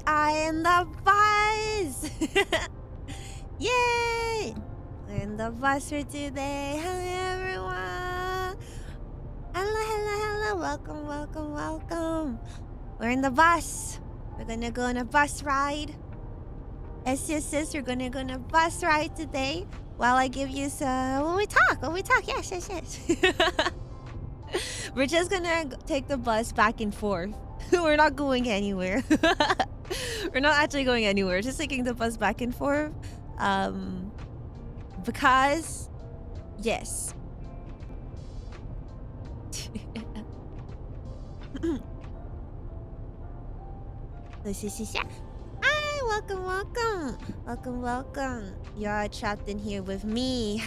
are in the bus! Yay! We're in the bus for today. Hello, everyone! Hello. Welcome. We're in the bus. We're gonna go on a bus ride. Yes. We're gonna go on a bus ride today. While I give you some... When we talk. Yes. We're just gonna take the bus back and forth. We're not going anywhere. We're not actually going anywhere. Just taking the bus back and forth. Because... Yes. Hi, welcome. You're trapped in here with me.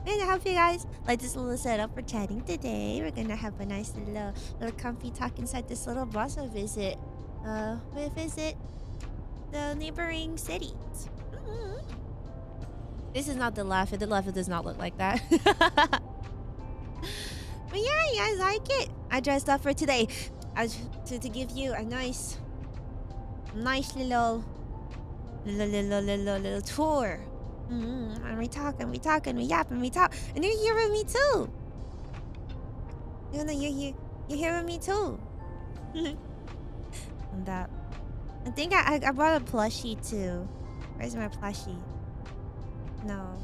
And I hope you guys like this little setup for chatting today. We're gonna have a nice little comfy talk inside this little bus of visit. We visit the neighboring cities. This is not the left. The left does not look like that. But yeah, you guys like it. I dressed up for today. To give you a nice little tour. And we talking, we yapping, we talk. And you're here with me too. You know, you're here with me too. And that. I think I brought a plushie too. Where's my plushie? No.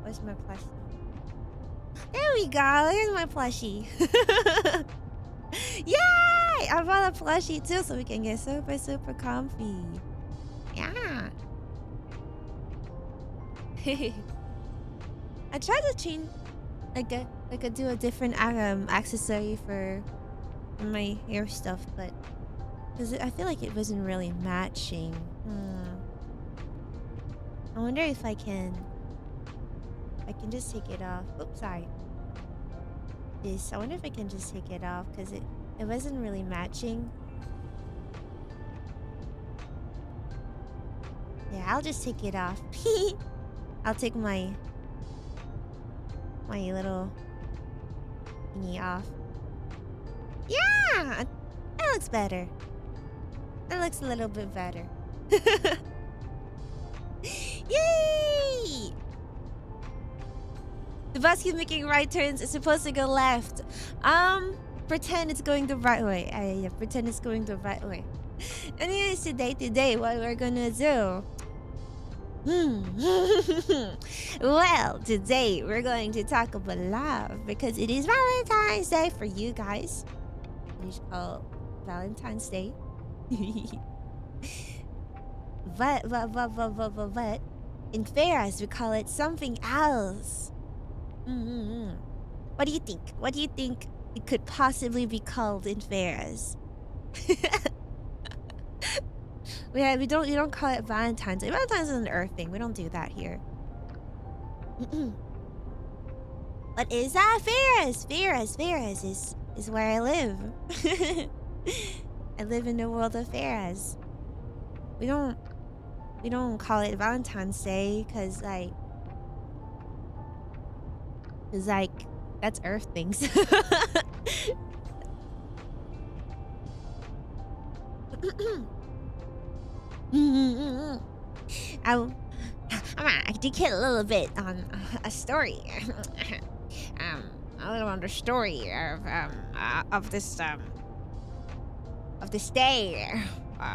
Where's my plushie? There we go. Here's my plushie. Yay! I brought a plushie too so we can get super comfy. Yeah. I tried to change do a different accessory for my hair stuff, but because I feel like it wasn't really matching. I wonder if I can just take it off. Oops, sorry. I wonder if I can just take it off because it wasn't really matching. Yeah, I'll just take it off. I'll take my little thingy off. Yeah, that looks better. That looks a little bit better. Yay! The bus keeps making right turns. It's supposed to go left. Pretend it's going the right way. Yeah, pretend it's going the right way. Anyways, today, what we're gonna do? Well, today we're going to talk about love because it is Valentine's Day for you guys. It is called Valentine's Day. But in Ferris we call it something else. What do you think? What do you think it could possibly be called in Ferris? We don't call it Valentine's Day. Valentine's is an Earth thing. We don't do that here. What is that? Ferris is where I live. I live in the world of Ferris. We don't call it Valentine's Day because that's Earth things. I'm gonna educate a little bit on a story. A little on the story of this day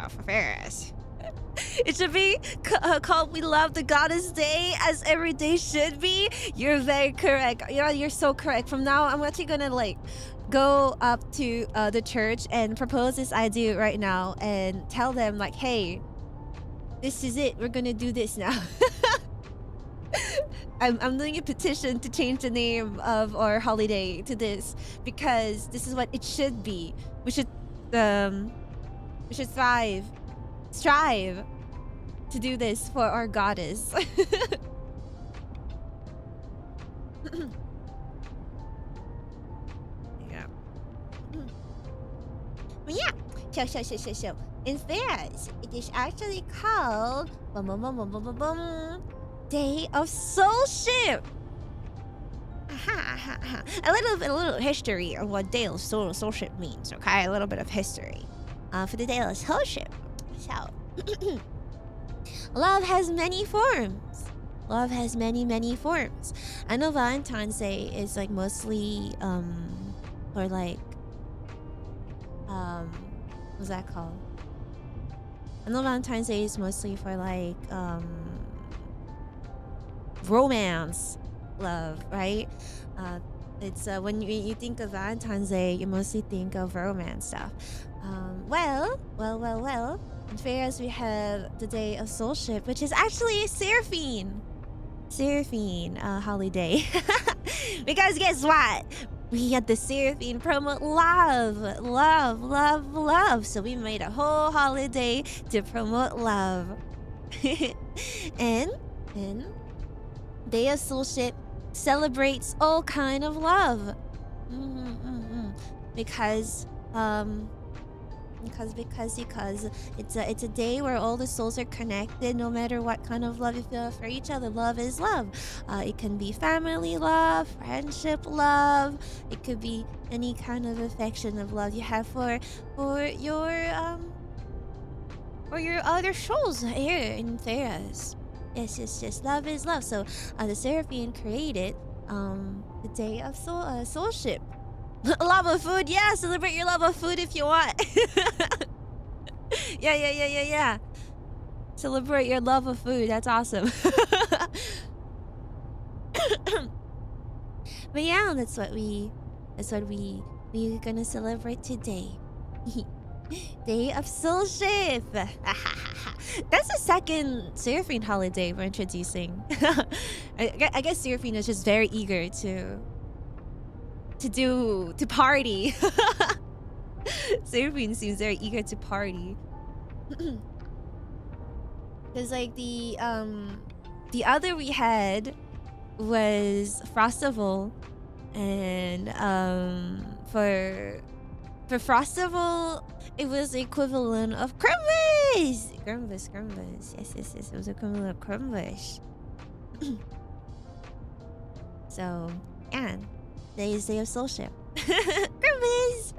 for Ferris. It should be called "We Love the Goddess Day," as every day should be. You're very correct. You're so correct. From now, I'm actually gonna go up to the church and propose this idea right now and tell them hey, this is it. We're gonna do this now. I'm doing a petition to change the name of our holiday to this because this is what it should be. We should strive to do this for our goddess. Yeah. So. In Ferris, it is actually called Day of Soulship. A little history of what Day of Soulship means. Okay, a little bit of history. for the day of Soulship. So, love has many forms. Love has many forms. I know Valentine's Day is like mostly for like what's that called? I know Valentine's Day is mostly for like romance love, right? It's when you think of Valentine's Day, you mostly think of romance stuff. Well. In Fairs, we have the day of Soulship, which is actually a Seraphine holiday. Because guess what? We had the Seraphine promote love. So we made a whole holiday to promote love. and Day of Soulship celebrates all kind of love. Because it's a day where all the souls are connected, no matter what kind of love you feel for each other. Love is love. It can be family love, friendship love. It could be any kind of affection of love you have for your other souls here in Theras. Yes. Love is love. So the Seraphine created the day of Soulship. Love of food, yeah. Celebrate your love of food if you want. Yeah. Celebrate your love of food. That's awesome. But yeah, that's what we're gonna celebrate today. Day of Soulship. That's the second Seraphine holiday we're introducing. I guess Seraphine is just very eager to party. Seraphine seems very eager to party. Because like the other we had was Frostival, and for Frostival it was the equivalent of Grumbus. Yes. It was equivalent of Grumbus. So yeah. Today's day of Soulship. Grumbus!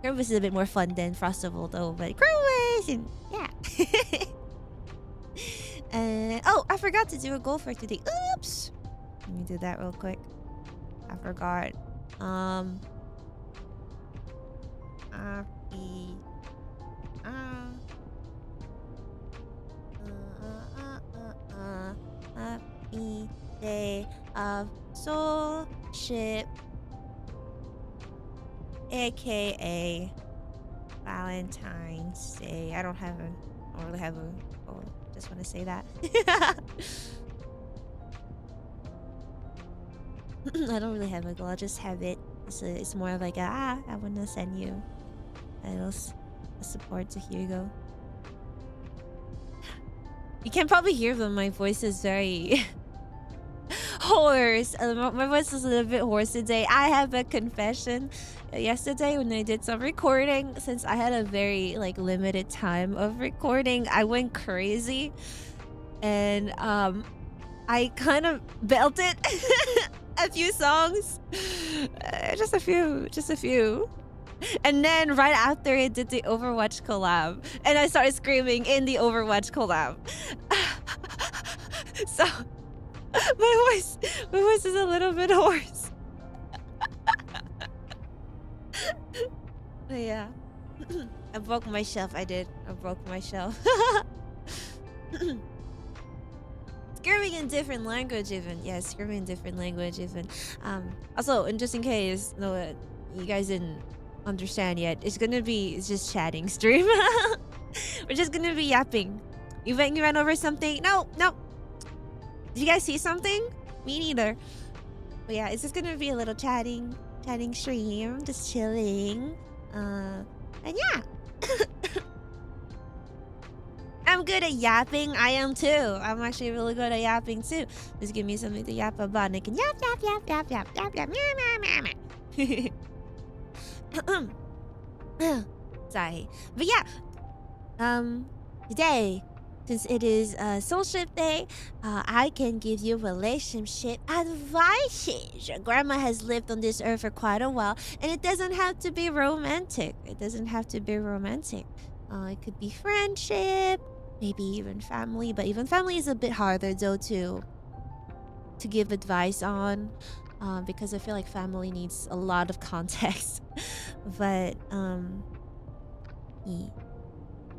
Grumbus is a bit more fun than Frostival though, but Grumbus! And yeah. Oh, I forgot to do a goal for today. Oops! Let me do that real quick. I forgot. Happy day of Soulship, aka Valentine's Day. I don't really have a goal. Just want to say that. I don't really have a goal. I just have it. It's more of like I want to send you a little support. So here you go. You can probably hear them. My voice is very hoarse. My voice is a little bit hoarse today. I have a confession. Yesterday when I did some recording, since I had a very like limited time of recording, I went crazy, and I kind of belted a few songs, just a few. And then right after it did the Overwatch collab, and I started screaming in the Overwatch collab. So my voice is a little bit hoarse. But yeah. I broke my shelf. I broke my shelf. Screaming in different language even. Yeah, screaming in different language even. Also, and just in case you guys didn't understand yet, it's just chatting stream. We're just gonna be yapping. You ran over something? No. Did you guys see something? Me neither. But yeah, it's just gonna be a little chatting stream, just chilling. And yeah. I'm good at yapping. I am too. I'm actually really good at yapping too. Just give me something to yap about and I can yap. Sorry. But yeah. since it is Soulship Day, I can give you relationship advices. Your grandma has lived on this earth for quite a while, and it doesn't have to be romantic. It doesn't have to be romantic. It could be friendship, maybe even family, but even family is a bit harder though to give advice on, because I feel like family needs a lot of context. But yeah.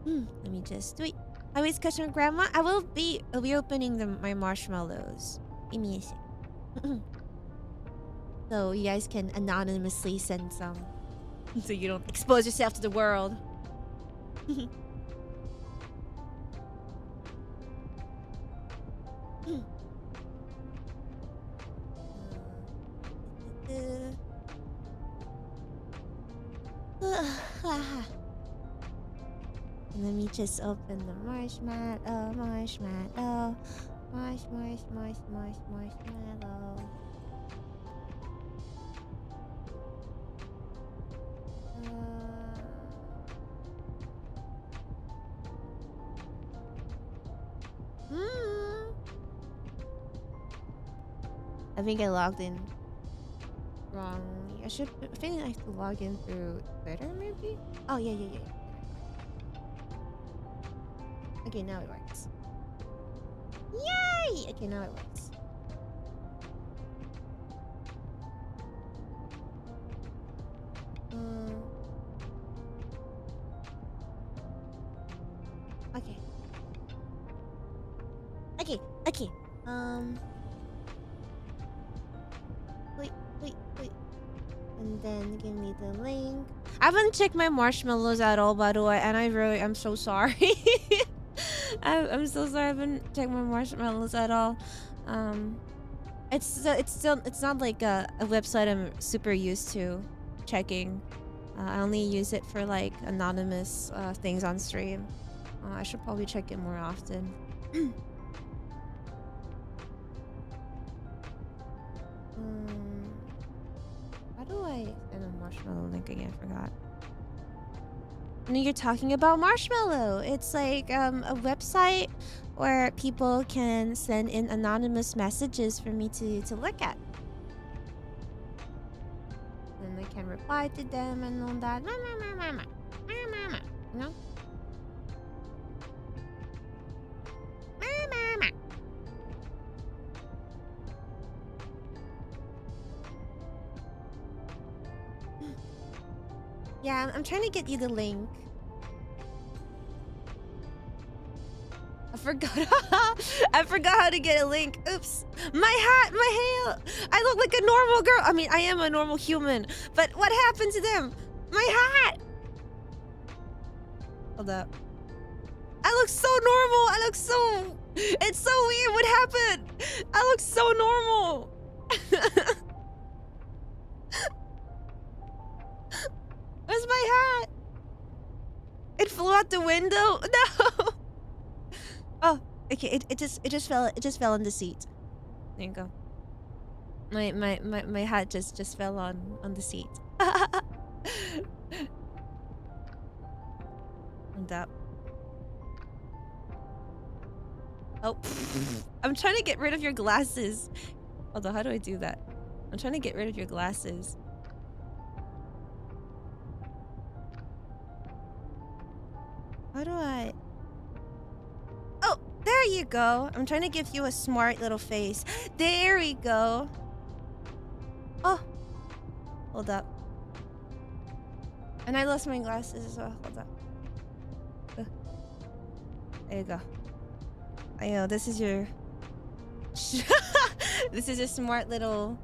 Let me just wait. I always question grandma. I'll be opening my marshmallows. Give me a sec. So you guys can anonymously send some, so you don't expose yourself to the world. Let me just open the marshmallow. Marshmallow. I think I logged in wrongly. I think I have to log in through Twitter, maybe? Oh, yeah. Okay, now it works. Yay! Okay, now it works. Okay. Wait. And then give me the link. I haven't checked my marshmallows at all, by the way, and I'm so sorry. I'm so sorry. I haven't checked my marshmallows at all. It's not like a website I'm super used to checking. I only use it for like anonymous things on stream. I should probably check it more often. How do I send a marshmallow link again? I forgot. I know you're talking about Marshmallow. It's like a website where people can send in anonymous messages for me to look at. And I can reply to them and all that. You know? Yeah, I'm trying to get you the link. I forgot. I forgot how to get a link. Oops. My hat, my hair. I look like a normal girl. I mean, I am a normal human. But what happened to them? My hat. Hold up. I look so normal. I look so... It's so weird. What happened? I look so normal. Where's my hat? It flew out the window? No. Oh, okay. It just fell in the seat. There you go. My hat just fell on the seat. And up. Oh, I'm trying to get rid of your glasses. Hold on, how do I do that? I'm trying to get rid of your glasses. How do I... Oh, there you go. I'm trying to give you a smart little face. There we go. Oh. Hold up. And I lost my glasses as well. Hold up. There you go. I know, this is your... This is your smart little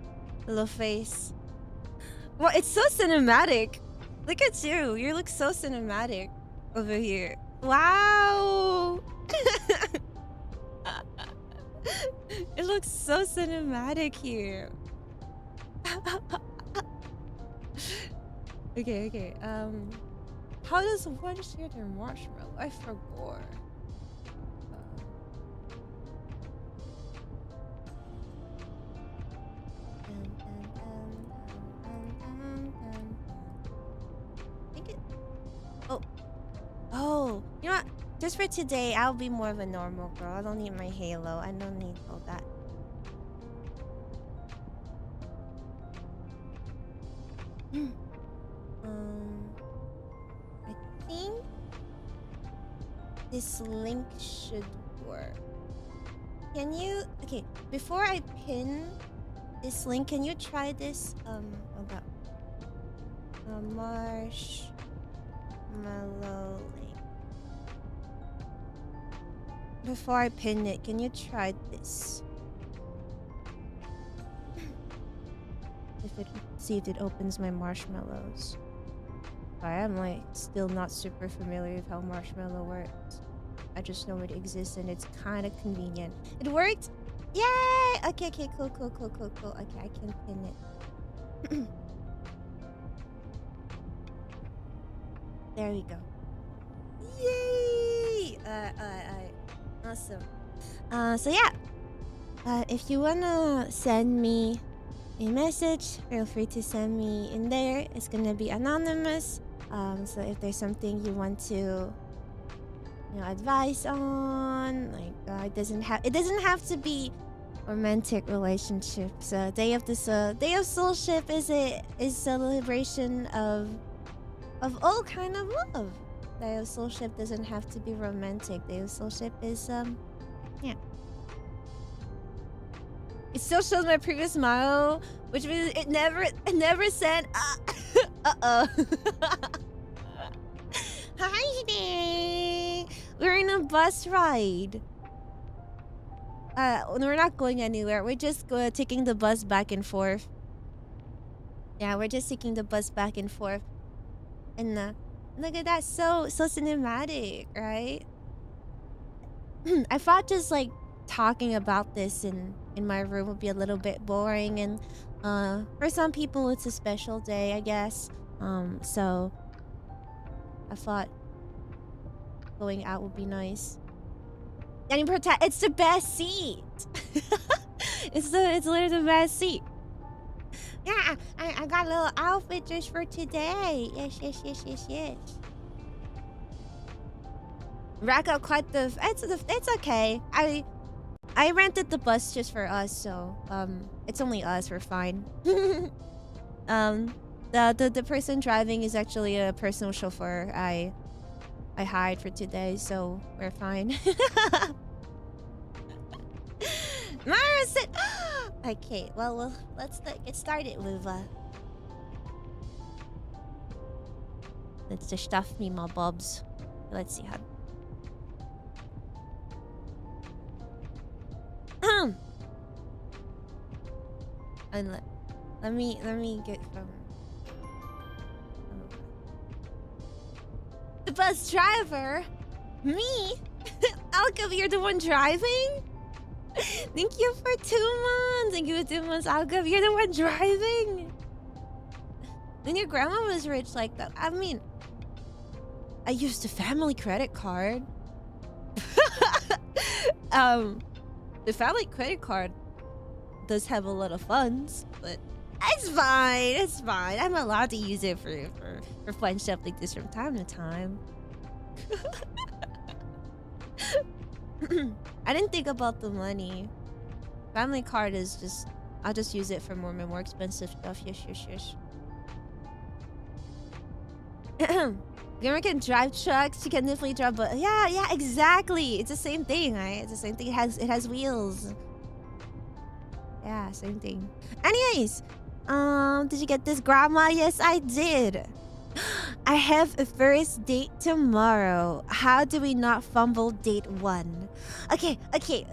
face. Well, it's so cinematic. Look at you. You look so cinematic over here. Wow. It looks so cinematic here. Okay. How does one share their marshmallow? I forgot. Oh, you know what? Just for today, I'll be more of a normal girl. I don't need my halo. I don't need all that. I think this link should work. Can you... Okay, before I pin this link, can you try this? Hold up. Marshmallow link. Before I pin it, can you try this? See if it opens my marshmallows. Sorry, I'm like still not super familiar with how marshmallow works. I just know it exists and it's kind of convenient. It worked! Yay! Okay, cool. Okay, I can pin it. There we go. Yay! Awesome. So yeah. If you wanna send me a message, feel free to send me in there. It's gonna be anonymous. So if there's something you want to, advice on, like it doesn't have to be romantic relationships. Day of Soulship is a celebration of all kind of love. Day of Soulship doesn't have to be romantic. Day of Soulship is yeah. It still shows my previous model, which means it never said uh-oh. Hi there. We're in a bus ride. We're not going anywhere. We're just taking the bus back and forth. Yeah, we're just taking the bus back and forth. And look at that, so cinematic, right? I thought just like talking about this in my room would be a little bit boring, and for some people it's a special day, I guess. So I thought going out would be nice. And it's the best seat. it's literally the best seat. Yeah, I got a little outfit just for today. Yes. Rack up quite the... It's okay. I rented the bus just for us, so it's only us. We're fine. The person driving is actually a personal chauffeur I hired for today, so we're fine. Mara said... Okay, well, let's get started with... Let's just stuff me my bobs. Let's see how... And let me get from... The bus driver? Me? Alka, you're the one driving? Thank you for 2 months. Thank you for 2 months, Alka. You're the one driving. When your grandma was rich like that. I mean, I used a family credit card. The family credit card does have a lot of funds, but it's fine. It's fine. I'm allowed to use it for fun stuff like this from time to time. I didn't think about the money. Family card is just... I'll just use it for more expensive stuff. Yes. Gamer can drive trucks. She can definitely drive, but yeah, exactly. It's the same thing, right? It's the same thing. It has wheels. Yeah, same thing. Anyways, did you get this, Grandma? Yes, I did. I have a first date tomorrow. How do we not fumble date 1? Okay. Let's see.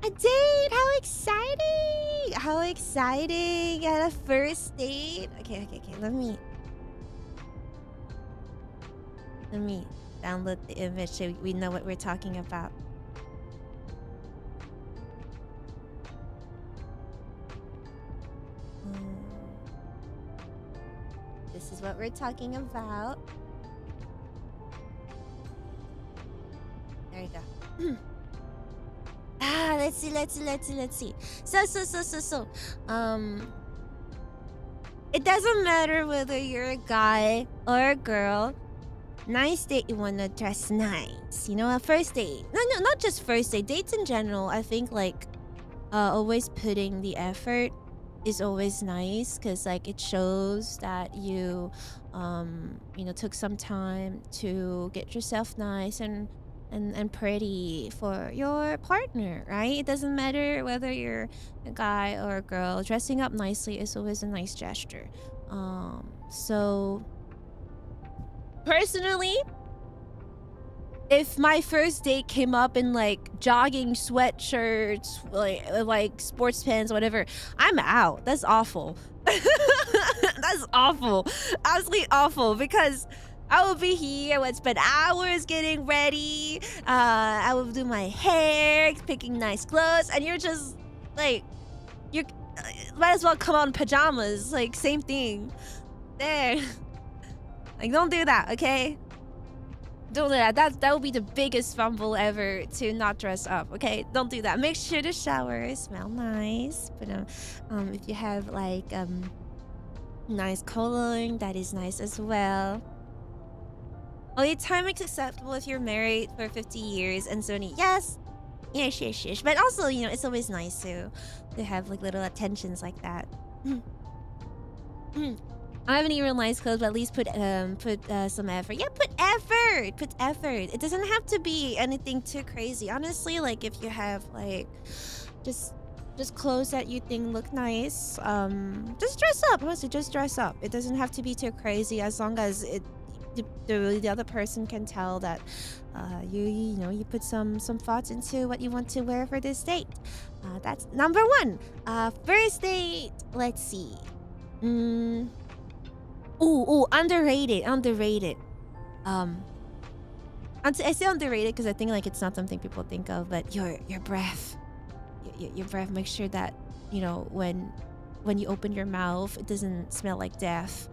A date! How exciting! How exciting! At a first date. Okay. Let me download the image so we know what we're talking about. This is what we're talking about. There you go. Let's see. So, it doesn't matter whether you're a guy or a girl. Nice date, you wanna dress nice. You know, a first date. No, not just first date. Dates in general, I think like always putting the effort is always nice, because like it shows that you took some time to get yourself nice and pretty for your partner, right? It doesn't matter whether you're a guy or a girl. Dressing up nicely is always a nice gesture. So personally, if my first date came up in like jogging sweatshirts, like sports pants, whatever, I'm out. That's awful. That's awful. Absolutely awful, because I will be here. I would spend hours getting ready. I will do my hair, picking nice clothes, and you're just like, you might as well come out in pajamas. Like, same thing. There. Like, don't do that, okay? Don't do that. That would be the biggest fumble ever, to not dress up, okay? Don't do that. Make sure to shower, smell nice. But if you have like nice cologne, that is nice as well. Only time is acceptable if you're married for 50 years and so on. Yes. But also, it's always nice to have like little attentions like that. I haven't even nice clothes, but at least put some effort. Yeah, put effort. Put effort. It doesn't have to be anything too crazy. Honestly, like if you have like just clothes that you think look nice, just dress up. Honestly, just dress up. It doesn't have to be too crazy, as long as the other person can tell that you put some thoughts into what you want to wear for this date. That's number one. First date. Let's see. Ooh, underrated. I say underrated because I think like it's not something people think of, but your breath. Your breath. Make sure that when you open your mouth, it doesn't smell like death.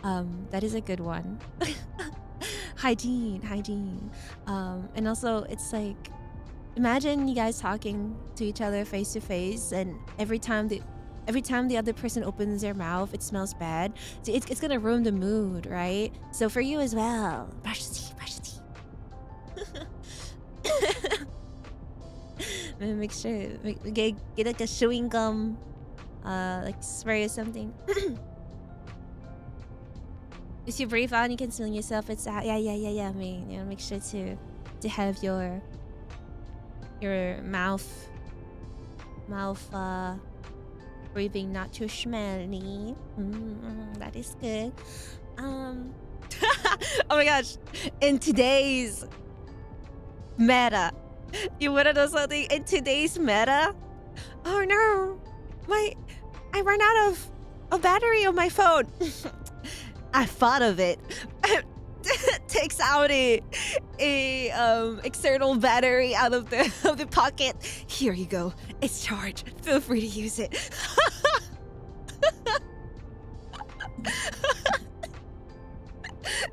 That is a good one. Hygiene. And also, it's like, imagine you guys talking to each other face to face, and every time the other person opens their mouth, it smells bad. So it's gonna ruin the mood, right? So for you as well, brush the teeth. Make sure get like a chewing gum, like spray or something. If you breathe out, you can smell yourself. It's out. Yeah. I mean, make sure to have your mouth breathing not too smelly. That is good. Oh my gosh! In today's meta, you wanna know something? In today's meta, oh no, I ran out of battery on my phone. I thought of it. Takes out a external battery out of the pocket. Here you go. It's charged. Feel free to use it.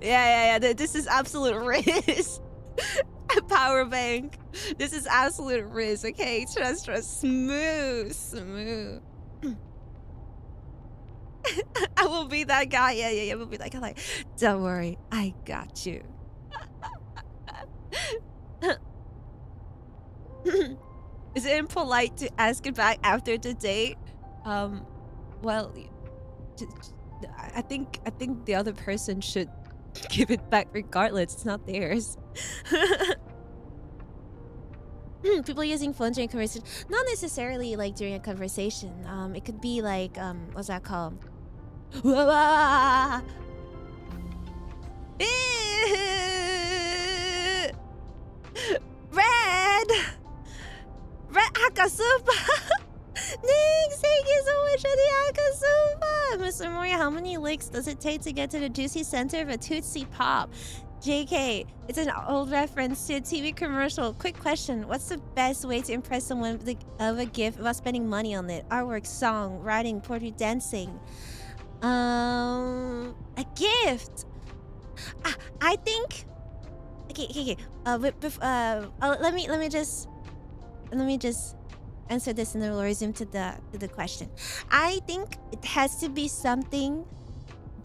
Yeah. This is absolute risk. Power bank. This is absolute risk. Okay, trust. Smooth. I will be that guy. Yeah. I will be that guy. Like, don't worry, I got you. Is it impolite to ask it back after the date? Well, I think the other person should give it back regardless. It's not theirs. People using phones during conversation. Not necessarily like during a conversation. It could be like what's that called? Red Akasupa. Thank you so much for the Akasupa. Mr. Memoria, how many licks does it take to get to the juicy center of a Tootsie Pop? JK, it's an old reference to a TV commercial. Quick question, what's the best way to impress someone with a gift without spending money on it? Artwork, song, writing, poetry, dancing. A gift. I think. Okay. Let me just answer this and then we'll resume to the question. I think it has to be something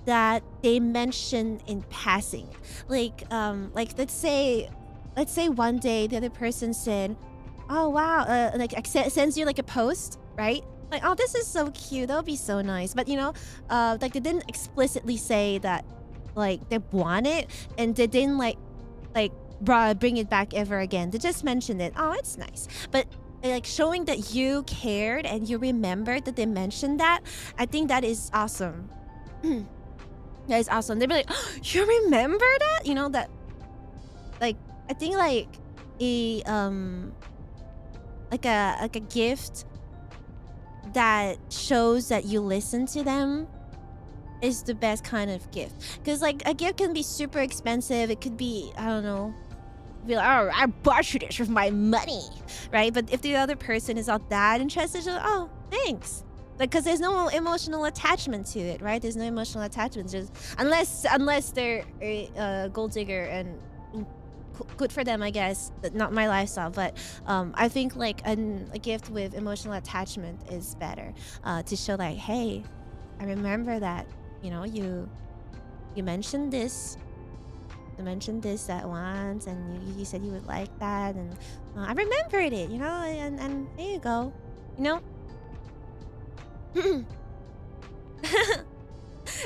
that they mention in passing. Like let's say one day the other person said, "Oh wow," like sends you like a post, right? Like, "Oh, this is so cute. That would be so nice." But like they didn't explicitly say that like they want it, and they didn't like bring it back ever again. They just mentioned it. "Oh, it's nice." But like showing that you cared and you remembered that they mentioned that, I think that is awesome. That is awesome. They'd be like, "Oh, you remember that?" That like I think like a like a gift that shows that you listen to them is the best kind of gift. Because like a gift can be super expensive. It could be, I don't know, be like, "Oh, I bought you this with my money," right? But if the other person is not that interested, you're like, "Oh, thanks." Because there's no emotional attachment to it, right? There's no emotional attachment, just unless they're a gold digger, and good for them, I guess. Not my lifestyle, but I think like a gift with emotional attachment is better, to show like, "Hey, I remember that you mentioned this. You mentioned this at once, and you said you would like that, and I remembered it, and there you go,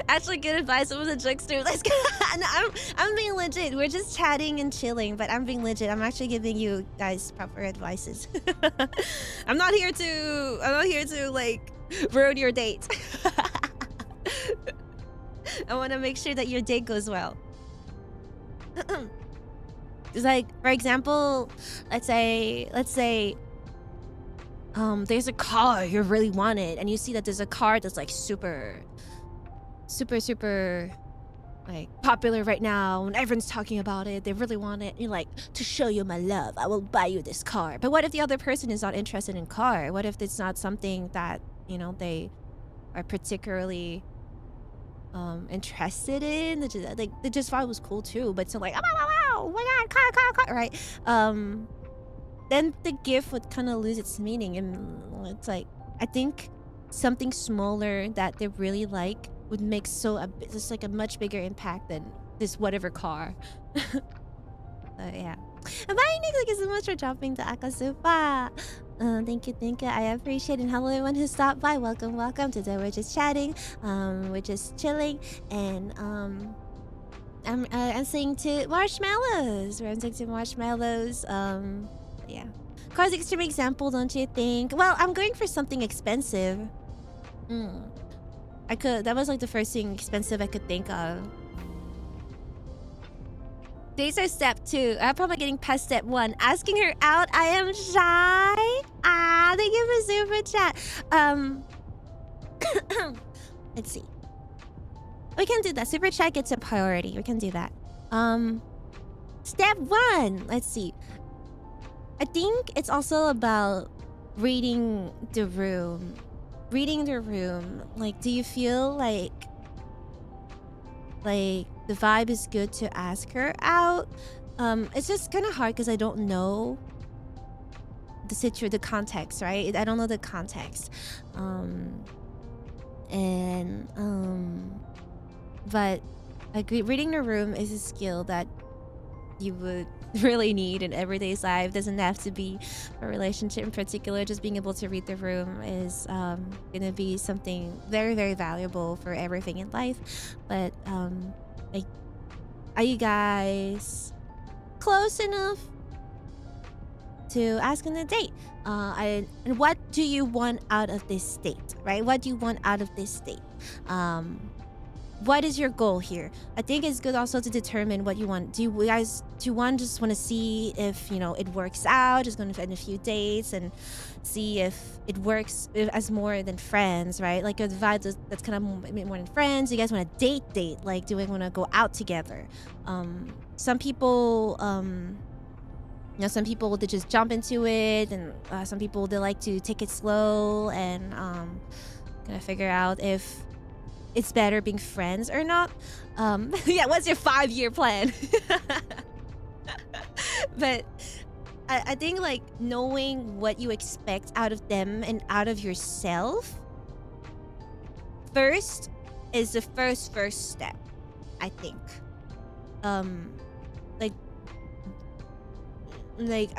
Actually, good advice. It was a jokester. Let's go. No, I'm being legit. We're just chatting and chilling, but I'm being legit. I'm actually giving you guys proper advices. I'm not here to like ruin your date. I want to make sure that your date goes well. It's like, for example, let's say there's a car you really wanted, and you see that there's a car that's like super like popular right now, and everyone's talking about it. They really want it. You're like, "To show you my love, I will buy you this car." But what if the other person is not interested in car? What if it's not something that they are particularly interested in? They just thought it was cool too, but so like, "Oh my god, car," right? Then the gift would kind of lose its meaning, and it's like, I think something smaller that they really like would make just like a much bigger impact than this whatever car. Yeah. Bye, Nick. Thank you so much for dropping the Akasupa. Thank you. I appreciate it. And hello, everyone who stopped by. Welcome. Today we're just chatting. We're just chilling, and I'm singing to marshmallows. We're singing to marshmallows. Yeah. Car's extreme example, don't you think? Well, I'm going for something expensive. That was like the first thing expensive I could think of. Dates are step 2. I'm probably getting past step 1. Asking her out, I am shy. Thank you for super chat. Let's see. We can do that. Super chat gets a priority. We can do that. Step 1. Let's see. I think it's also about reading the room. Like, do you feel like the vibe is good to ask her out? It's just kind of hard because I don't know the context, right? I don't know the context. But reading the room is a skill that you would really need in everyday life. Doesn't have to be a relationship in particular. Just being able to read the room is gonna be something very, very valuable for everything in life. But are you guys close enough to ask on a date? And what do you want out of this date, right? What do you want out of this date? What is your goal here? I think it's good also to determine what you want. Do you just want to see if it works out? Just going to end a few dates and see if it works as more than friends, right? Like a vibe that's kind of more than friends. You guys want to date? Like, do we want to go out together? Some people, some people they just jump into it, and some people they like to take it slow and kind of figure out if it's better being friends or not. Yeah, what's your 5-year plan? But I think like knowing what you expect out of them and out of yourself first is the first step, I think. Like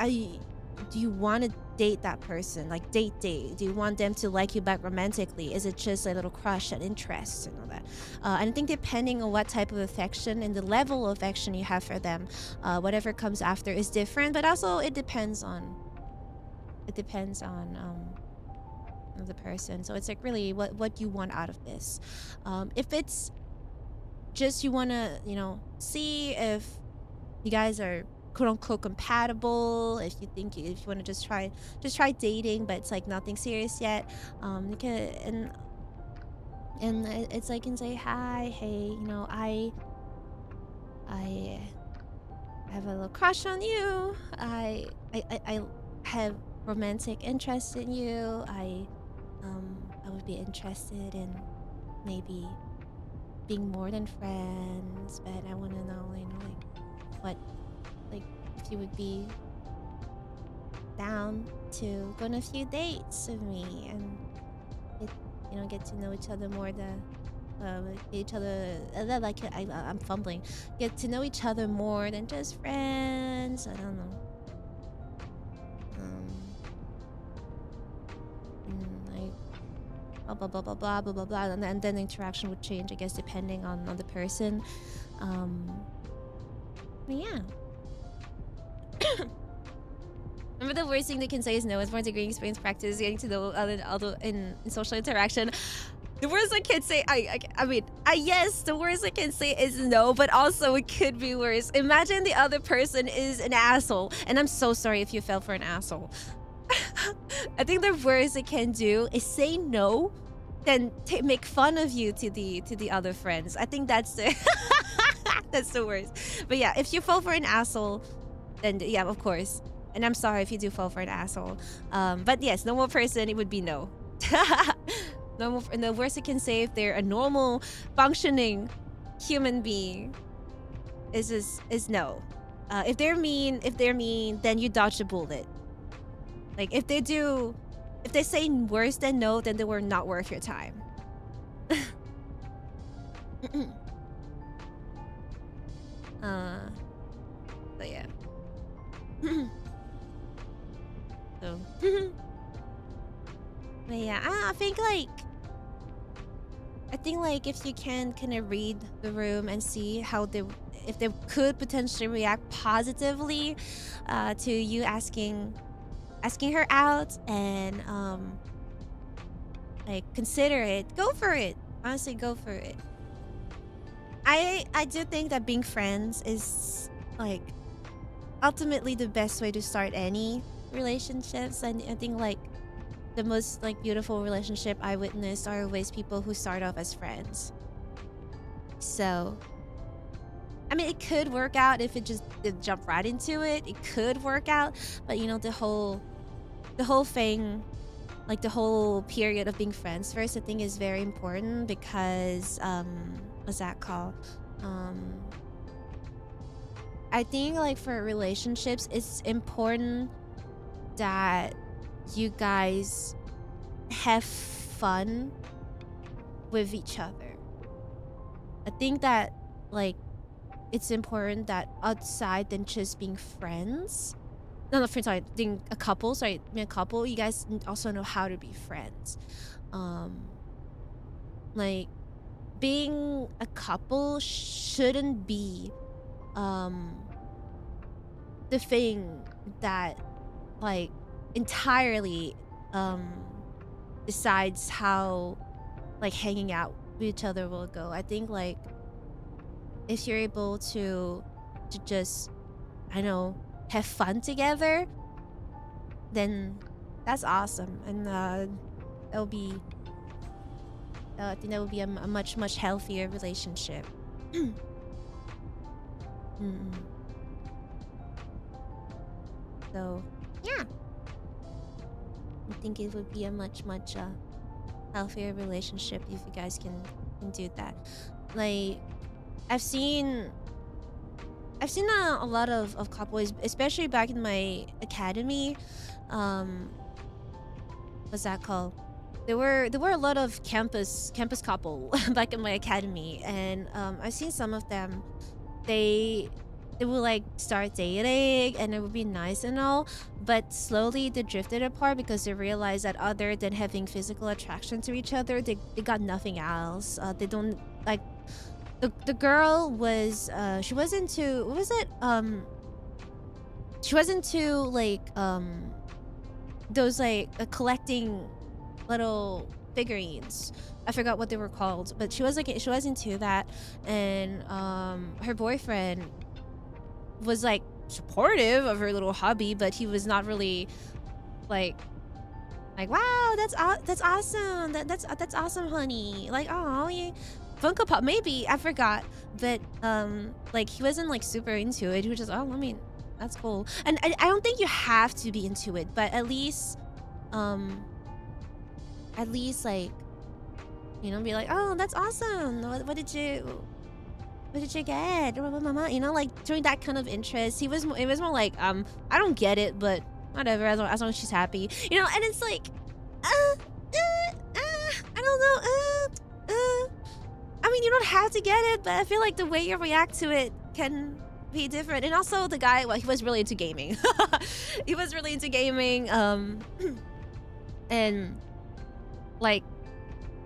do you want to date that person? Like date? Do you want them to like you back romantically? Is it just a little crush and interest and all that? And I think depending on what type of affection and the level of affection you have for them, whatever comes after is different. But also it depends on the person. So it's like really what you want out of this. If it's just you want to, you know, see if you guys are quote unquote compatible, if you want to just try dating, but it's like nothing serious yet, you can, and it's like, you can say, hi, hey, you know, I have a little crush on you, I have romantic interest in you, I would be interested in maybe being more than friends, but I want to know, you know, like what, like if you would be down to go on a few dates with me and get to know each other more, I'm fumbling, get to know each other more than just friends. I don't know. Like blah blah blah blah blah blah blah, and then the interaction would change, I guess, depending on the person. But yeah. Remember, the worst thing they can say is no. It's more degree experience, practice, getting to know other in social interaction. The worst I can say, yes, the worst I can say is no, but also it could be worse. Imagine the other person is an asshole, and I'm so sorry if you fell for an asshole. I think the worst they can do is say no, then make fun of you to the other friends. I think that's the that's the worst. But yeah, if you fall for an asshole, then yeah, of course. And I'm sorry if you do fall for an asshole. But yes, normal person, it would be no. Normal, and the worst I can say, if they're a normal, functioning human being, is no. If they're mean, then you dodge the bullet. Like if they say worse than no, then they were not worth your time. But yeah. So. But yeah, I think if you can kind of read the room and see how if they could potentially react positively to you asking her out, and like consider it, go for it. Honestly, go for it. I do think that being friends is like ultimately the best way to start any relationships, and I think like the most like beautiful relationship I witnessed are always people who start off as friends. So I mean, it could work out if it just jump right into it. It could work out, but you know, the whole thing, like the whole period of being friends first, I think is very important, because what's that called? I think like for relationships, it's important that you guys have fun with each other. I think that like it's important that outside than just being friends, being a couple, you guys also know how to be friends. Like being a couple shouldn't be the thing that like entirely decides how like hanging out with each other will go. I think like if you're able to just, I know, have fun together, then that's awesome, and it'll be I think that would be a much healthier relationship. So yeah, I think it would be a much healthier relationship if you guys can do that. Like I've seen a lot of couples, especially back in my academy. What's that called? there were a lot of campus couple back in my academy, and I've seen some of them. They would like start dating and it would be nice and all, but slowly they drifted apart because they realized that other than having physical attraction to each other, they got nothing else. They don't like the girl was she was into, what was it, she was into like those like collecting little figurines. I forgot what they were called, but she was into that, and her boyfriend was like supportive of her little hobby, but he was not really like wow, that's awesome, that's awesome, honey, like, oh yeah, Funko Pop, maybe, I forgot, but like he wasn't like super into it. He was just, oh, I mean, that's cool. And I don't think you have to be into it, but at least like, you know, be like, oh, that's awesome, what did you get? You know, like showing that kind of interest. It was more like, I don't get it, but whatever, as long as she's happy, you know. And it's like, I don't know, I mean, you don't have to get it, but I feel like the way you react to it can be different. And also the guy, well, he was really into gaming. He was really into gaming, and like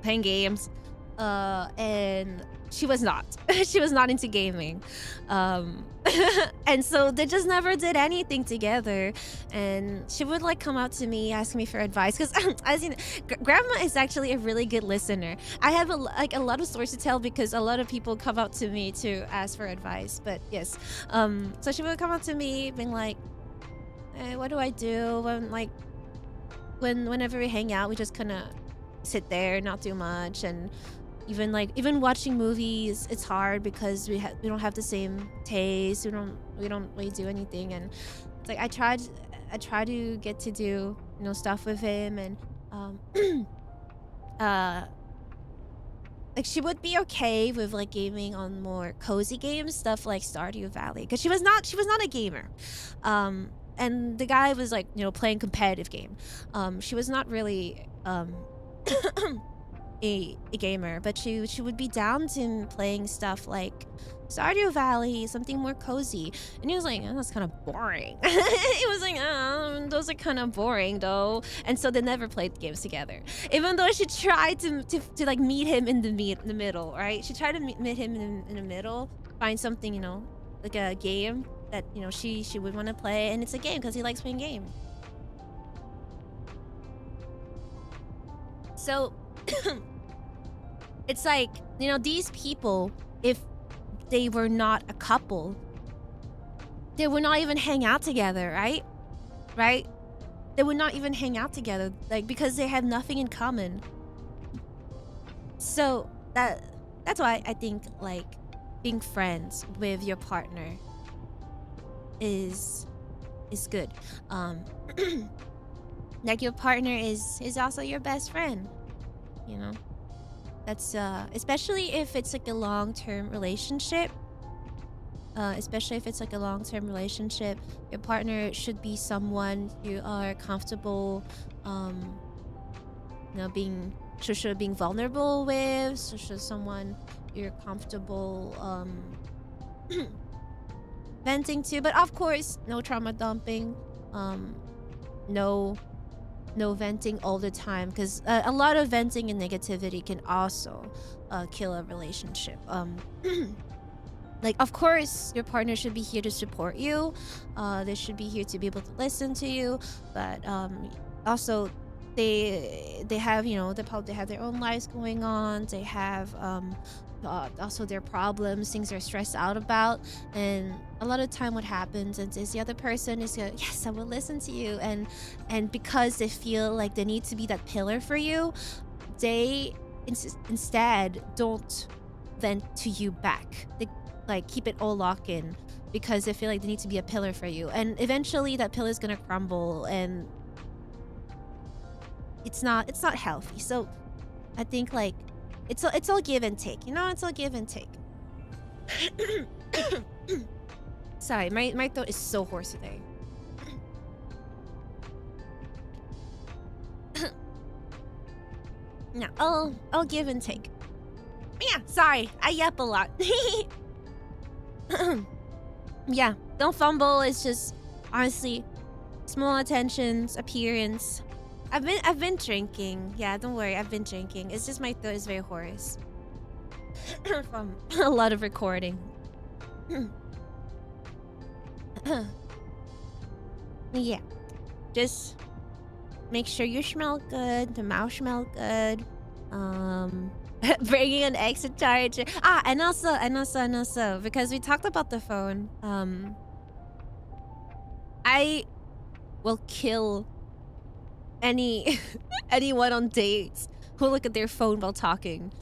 playing games, and she was not. She was not into gaming, and so they just never did anything together. And she would like come out to me, ask me for advice, because as you know, grandma is actually a really good listener. I have a lot of stories to tell because a lot of people come out to me to ask for advice. But yes, so she would come out to me being like, hey, what do I do when like whenever we hang out, we just kind of sit there, not do much. And even watching movies, it's hard because we don't have the same taste. We don't really do anything. And it's like I try to get to do, you know, stuff with him. And like she would be okay with like gaming on more cozy games, stuff like Stardew Valley, because she was not a gamer. And the guy was like, you know, playing competitive game. She was not really a gamer, but she would be down to playing stuff like Stardew Valley, something more cozy. And he was like, oh, that's kind of boring. He was like, oh, those are kind of boring though. And so they never played games together, even though she tried to like meet him in the middle, right? She tried to meet him in the middle, find something, you know, like a game that, you know, she would want to play, and it's a game because he likes playing games. So it's like, you know, these people, if they were not a couple, they would not even hang out together, right? They would not even hang out together, like, because they have nothing in common. So that's why I think like being friends with your partner is good. Like your partner is also your best friend, you know. That's especially if it's like a long-term relationship. Your partner should be someone you are comfortable, you know, being vulnerable with. So should someone you're comfortable venting to, but of course, no trauma dumping, no venting all the time, because a lot of venting and negativity can also kill a relationship. Like, of course, your partner should be here to support you. They should be here to be able to listen to you, but also they have, you know, they have their own lives going on. They have also their problems, things they're stressed out about. And a lot of time what happens is the other person is like, yes, I will listen to you, and because they feel like they need to be that pillar for you, they instead don't vent to you back. They like keep it all locked in because they feel like they need to be a pillar for you, and eventually that pillar is gonna crumble, and it's not healthy. So I think like it's all give and take, you know. It's all give and take. Sorry, my throat is so hoarse today. Yeah, I'll give and take. Yeah, sorry, I yap a lot. Yeah, don't fumble. It's just honestly small attentions, appearance. I've been drinking. Yeah, don't worry, I've been drinking. It's just my throat is very hoarse from a lot of recording. Yeah, just make sure you smell good, the mouth smell good. Bringing an extra charger. And also, because we talked about the phone, I will kill anyone on dates who look at their phone while talking.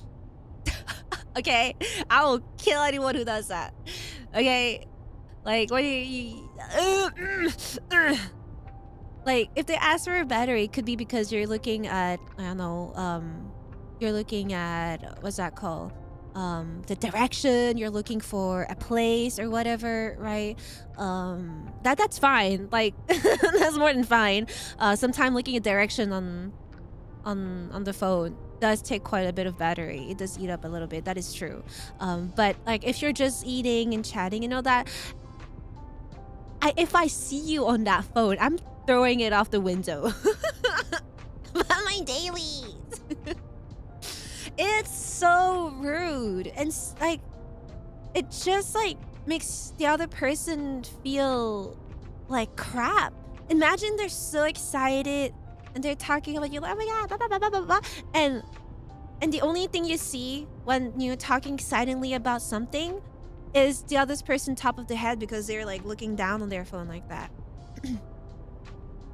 Okay? I will kill anyone who does that. Okay? Like, what do you like, if they ask for a battery, it could be because you're looking at, I don't know, you're looking at, what's that called? The direction, you're looking for a place or whatever, right? That's fine. Like, that's more than fine. Sometimes looking at direction on the phone does take quite a bit of battery. It does eat up a little bit. That is true. But like, if you're just eating and chatting and all that, if I see you on that phone, I'm throwing it off the window. My dailies. It's so rude, and like, it just like makes the other person feel like crap. Imagine they're so excited and they're talking about you, like, oh my god, blah, blah, blah, blah, blah, blah. And the only thing you see when you're talking excitedly about something is the other person top of the head because they're like looking down on their phone like that.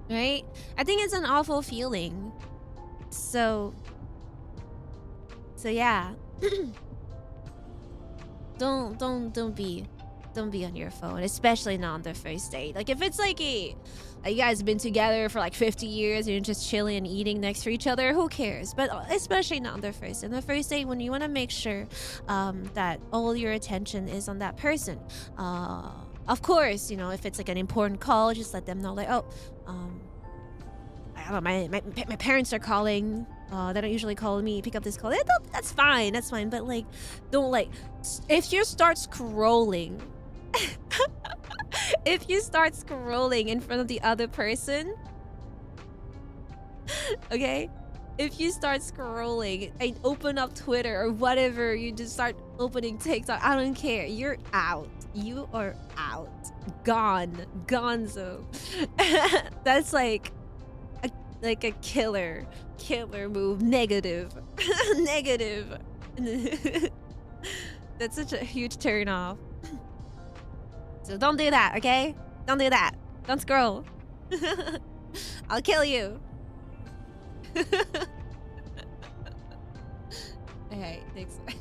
Right? I think it's an awful feeling. So yeah. Don't be on your phone, especially not on the first date. Like, if it's like you guys have been together for like 50 years and you're just chilling and eating next to each other, who cares? But especially not on the first. On the first date, when you want to make sure that all your attention is on that person. Of course, you know, if it's like an important call, just let them know, like, oh, I don't know, my parents are calling. They don't usually call me. Pick up this call. That's fine. That's fine. But like, don't like. If you start scrolling, if you start scrolling in front of the other person, okay. If you start scrolling and open up Twitter or whatever, you just start opening TikTok. I don't care. You're out. You are out. Gone. Gonzo. That's like a killer move. Negative. Negative. That's such a huge turn off. So don't do that, okay? Don't do that. Don't scroll. I'll kill you. Okay, next one.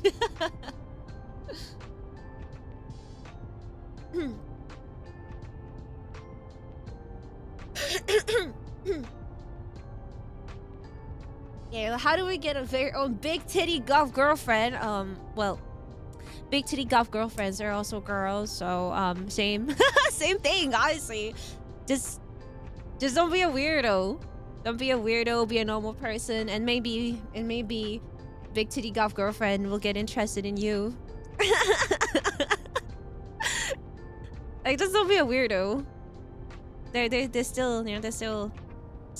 Yeah, how do we get a very own big titty golf girlfriend? Well, big titty golf girlfriends are also girls, so same same thing, honestly. Just don't be a weirdo. Don't be a weirdo, be a normal person, and maybe big titty golf girlfriend will get interested in you. Like, just don't be a weirdo. They're still, you know, they're still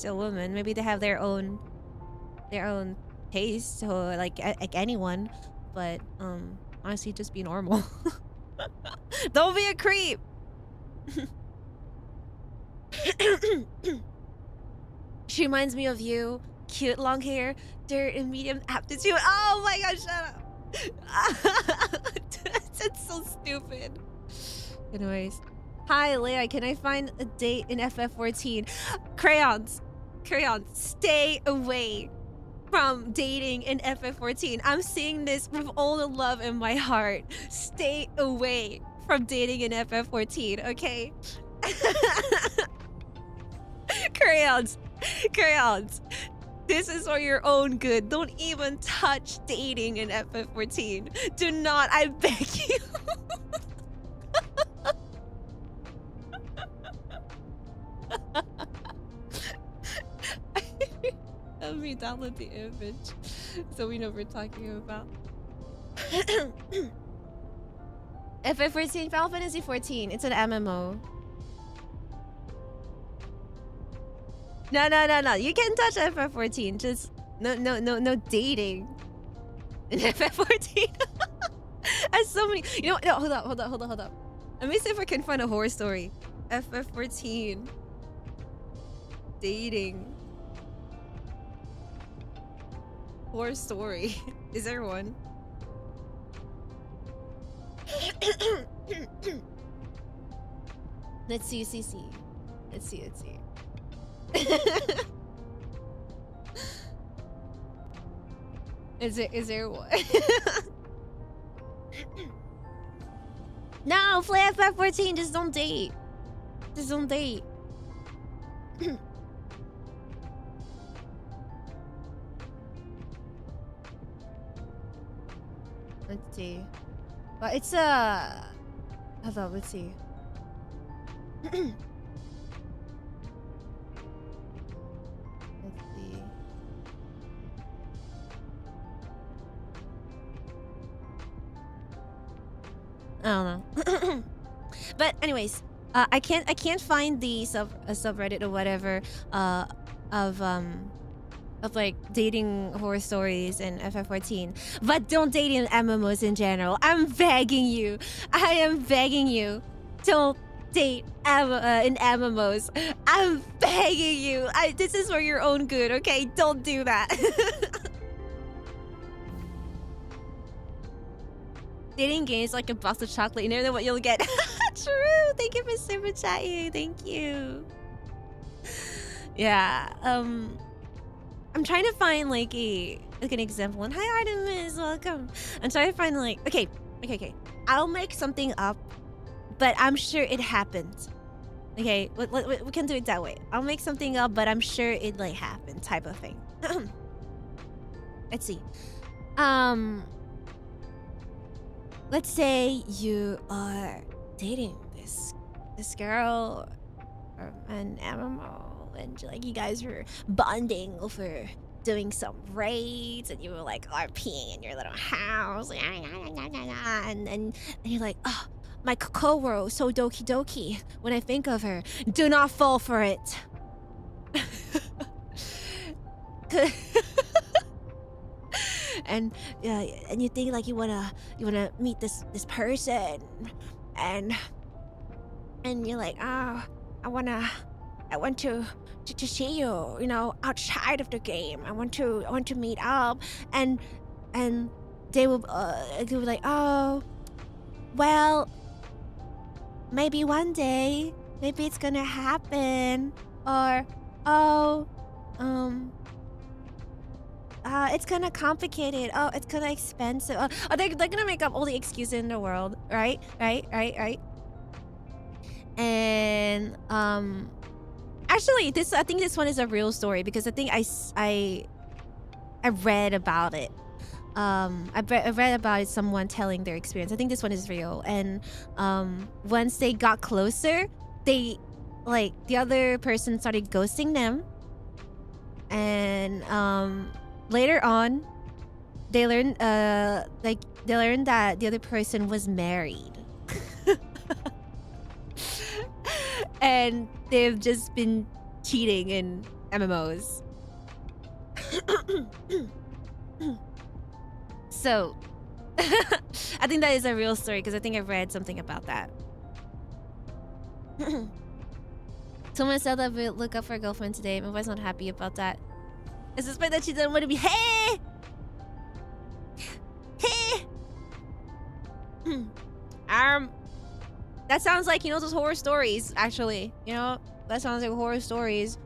women. Maybe they have their own taste, or like anyone, but honestly, just be normal. Don't be a creep. She reminds me of you. Cute long hair, dirt and medium aptitude. Oh my god, shut up. That's so stupid. Anyways, hi Leia, can I find a date in FF14? Crayons, stay away from dating in FF14. I'm saying this with all the love in my heart. Stay away from dating in FF14, okay? Crayons. This is for your own good. Don't even touch dating in FF14. Do not, I beg you. Let me download the image. So we know what we're talking about. FF14, Final Fantasy 14. It's an MMO. No. You can touch FF14. Just no dating in FF14. As so many. You know. No, hold up. Let me see if I can find a horror story. FF14. Dating. Horror story. Is there one? Let's see. Let's see. Is there one? No, play FF14. Just don't date. Let's see. But it's hold on, let's see. Let's see. I don't know. But anyways, I can't find the subreddit or whatever of like dating horror stories in FF14, but don't date in MMOs in general. I'm begging you. I am begging you. Don't date in MMOs. I'm begging you. This is for your own good, okay? Don't do that. Dating games like a box of chocolate. You never know what you'll get. True. Thank you for super chatting. Thank you. Yeah. I'm trying to find like an example. And hi Artemis, welcome. I'm trying to find like okay. I'll make something up, but I'm sure it happened. Okay, we can do it that way. I'll make something up, but I'm sure it like happened, type of thing. Let's see. Let's say you are dating this girl or an MMO. And like you guys were bonding over doing some raids, and you were like RPing in your little house, and you're like, oh, my Kokoro so doki doki when I think of her. Do not fall for it. And you think like you wanna meet this person, and you're like, oh, I want to see you, you know, outside of the game. I want to meet up, and they will be like, oh, well, maybe one day, maybe it's gonna happen, or oh, it's kinda complicated. Oh, it's kinda expensive. Oh, they're gonna make up all the excuses in the world, right? And actually, I think this one is a real story because I think I read about it. I read about someone telling their experience. I think this one is real. And once they got closer, they the other person started ghosting them. And later on, they learned that the other person was married. And they've just been cheating in MMOs. So, I think that is a real story because I think I read something about that. Someone said that we'll look up for a girlfriend today. My wife's not happy about that. I suspect that she doesn't want to be. Hey! That sounds like, you know, those horror stories, actually. You know, that sounds like horror stories.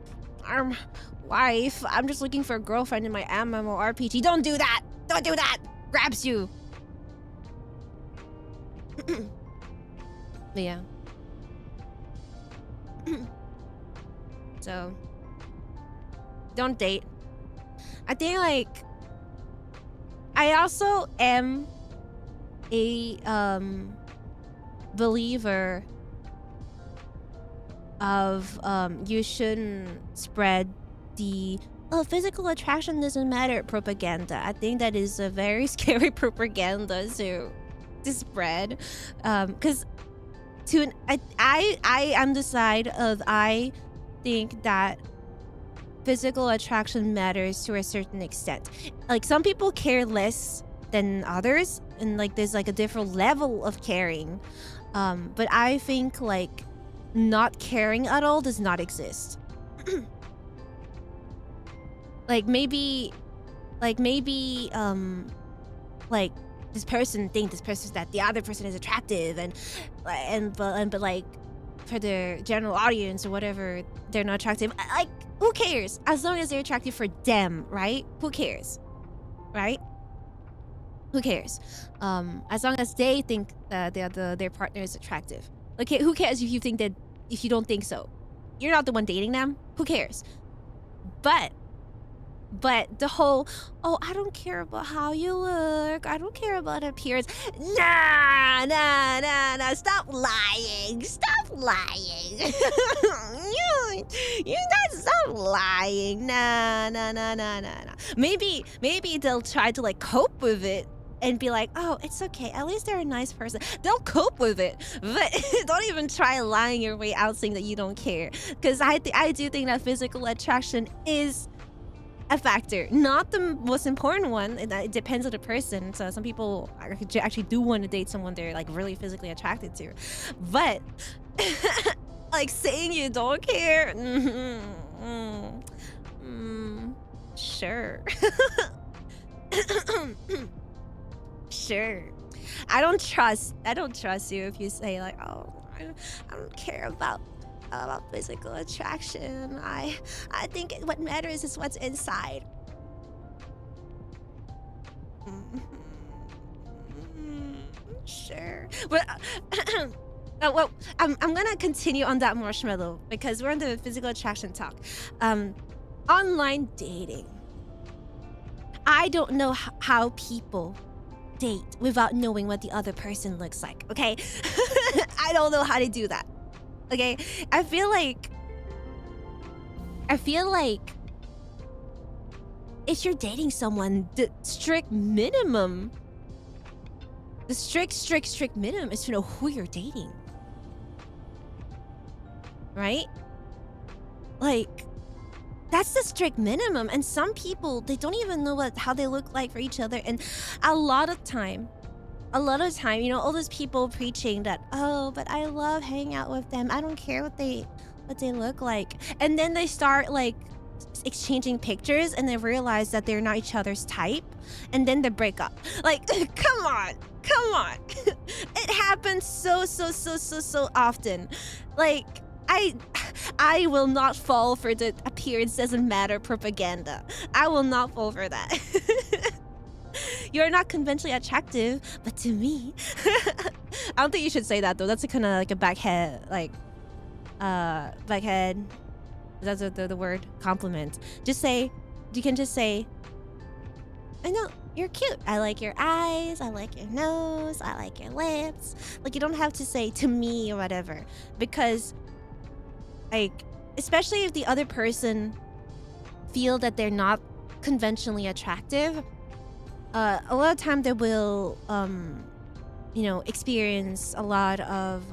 Wife, I'm just looking for a girlfriend in my MMORPG. Don't do that! Don't do that! Grabs you. But yeah. So, don't date. I think, like, I also am a believer of you shouldn't spread the oh, physical attraction doesn't matter propaganda. I think that is a very scary propaganda to spread. Because I am the side of, I think that physical attraction matters to a certain extent. Like, some people care less than others, and like there's like a different level of caring. But I think like not caring at all does not exist. like maybe like this person thinks this person, that the other person is attractive, but like for the general audience or whatever, they're not attractive. Like, who cares? As long as they're attractive for them, right? Who cares? Right? Who cares? As long as they think that their partner is attractive. Okay, who cares if you think that, if you don't think so? You're not the one dating them. Who cares? But the whole, oh, I don't care about how you look, I don't care about appearance. Nah. Stop lying. You guys stop lying. Nah. Maybe they'll try to like cope with it and be like, oh, it's okay, at least they're a nice person. They'll cope with it, but don't even try lying your way out saying that you don't care. Because I do think that physical attraction is a factor, not the most important one. It depends on the person. So some people actually do want to date someone they're like really physically attracted to, but like saying you don't care, sure. Sure. I don't trust you if you say like, oh, I don't care about physical attraction. I think what matters is what's inside. Sure. But well, I'm gonna continue on that marshmallow because we're on the physical attraction talk. Online dating. I don't know how people date without knowing what the other person looks like, okay? I don't know how to do that. Okay, I feel like if you're dating someone, the strict minimum is to know who you're dating, right? Like, that's the strict minimum. And some people, they don't even know how they look like for each other. And a lot of time, you know, all those people preaching that, oh, but I love hanging out with them, I don't care what they look like, and then they start like exchanging pictures and they realize that they're not each other's type, and then they break up. Like, come on. It happens so often. Like, I will not fall for the appearance doesn't matter propaganda. I will not fall for that. You're not conventionally attractive, but to me, I don't think you should say that though. That's kind of like a backhead, backhead. That's the word compliment. You can just say, I know you're cute. I like your eyes. I like your nose. I like your lips. Like, you don't have to say to me or whatever, because like, especially if the other person feel that they're not conventionally attractive, a lot of time they will, you know, experience a lot of,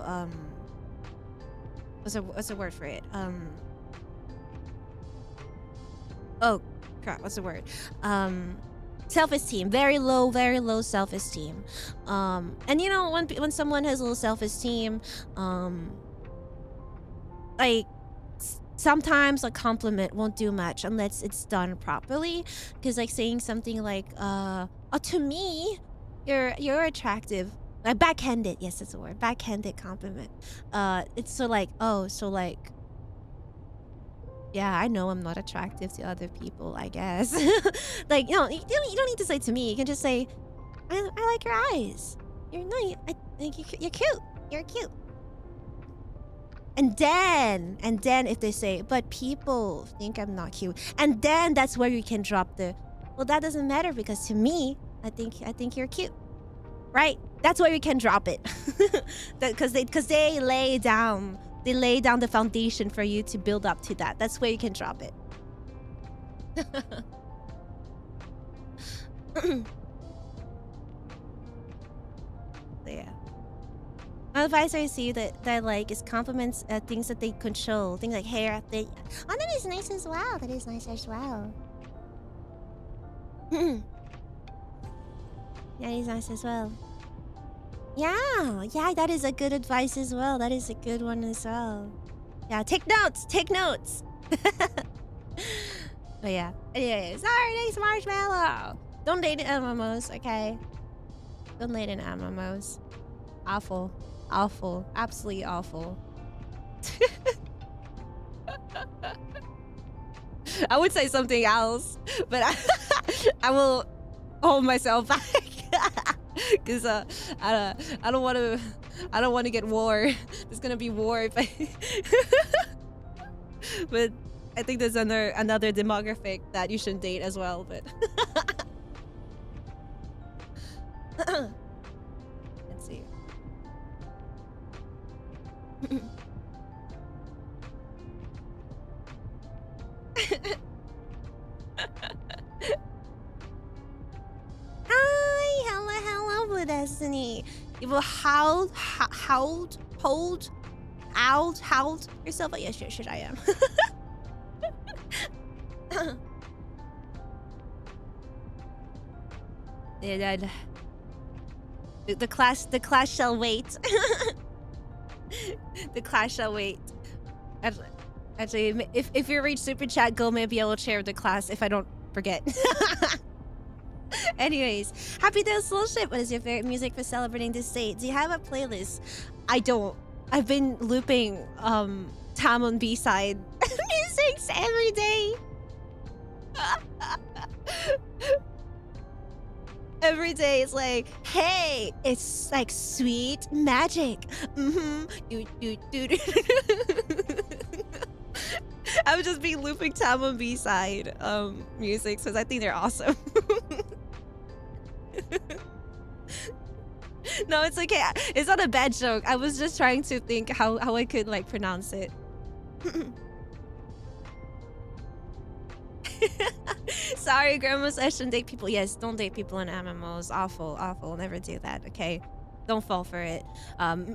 what's the word for it? Oh crap, what's the word? Self-esteem, very low self-esteem. And you know, when someone has low self-esteem, like, sometimes a compliment won't do much unless it's done properly. Because like saying something like, oh, to me, you're attractive. Like, backhanded, yes, that's the word. Backhanded compliment. It's so like, oh, so like, yeah, I know I'm not attractive to other people, I guess. Like, you know, you don't need to say to me. You can just say, I like your eyes. You're nice. I think you're cute. You're cute. And then if they say, but people think I'm not cute, and then that's where you can drop the, well, that doesn't matter because to me, I think you're cute, right? That's where you can drop it, because they lay down the foundation for you to build up to that. That's where you can drop it. Yeah. My advice I see that I like is compliments at things that they control. Things like hair. Oh, that is nice as well. That is nice as well. Yeah, that is nice as well. Yeah, that is a good advice as well. That is a good one as well. Yeah, take notes. Take notes. But yeah. Anyways, sorry, thanks, Marshmallow. Don't date MMOs, okay? Don't date in MMOs. Awful. Awful. Absolutely awful. I would say something else, but I will hold myself back. Cause I don't want to get war. There's gonna be war if I but I think there's another demographic that you shouldn't date as well, but let's see. Hi, hello, Blue Destiny. You will hold yourself. Oh, yeah, sure, I am. Yeah, the class shall wait. The class shall wait. Actually, if you reach super chat, go maybe I will share the class if I don't forget. Anyways, happy day, Soulship. What is your favorite music for celebrating this day? Do you have a playlist? I don't. I've been looping Tamon B-side musics every day. Every day it's like, hey, it's like sweet magic. I would just be looping Tamon B-side music because I think they're awesome. No, it's okay. It's not a bad joke. I was just trying to think how I could like pronounce it. Sorry, grandma's I shouldn't date people. Yes, don't date people in MMOs. Awful. Never do that, okay? Don't fall for it.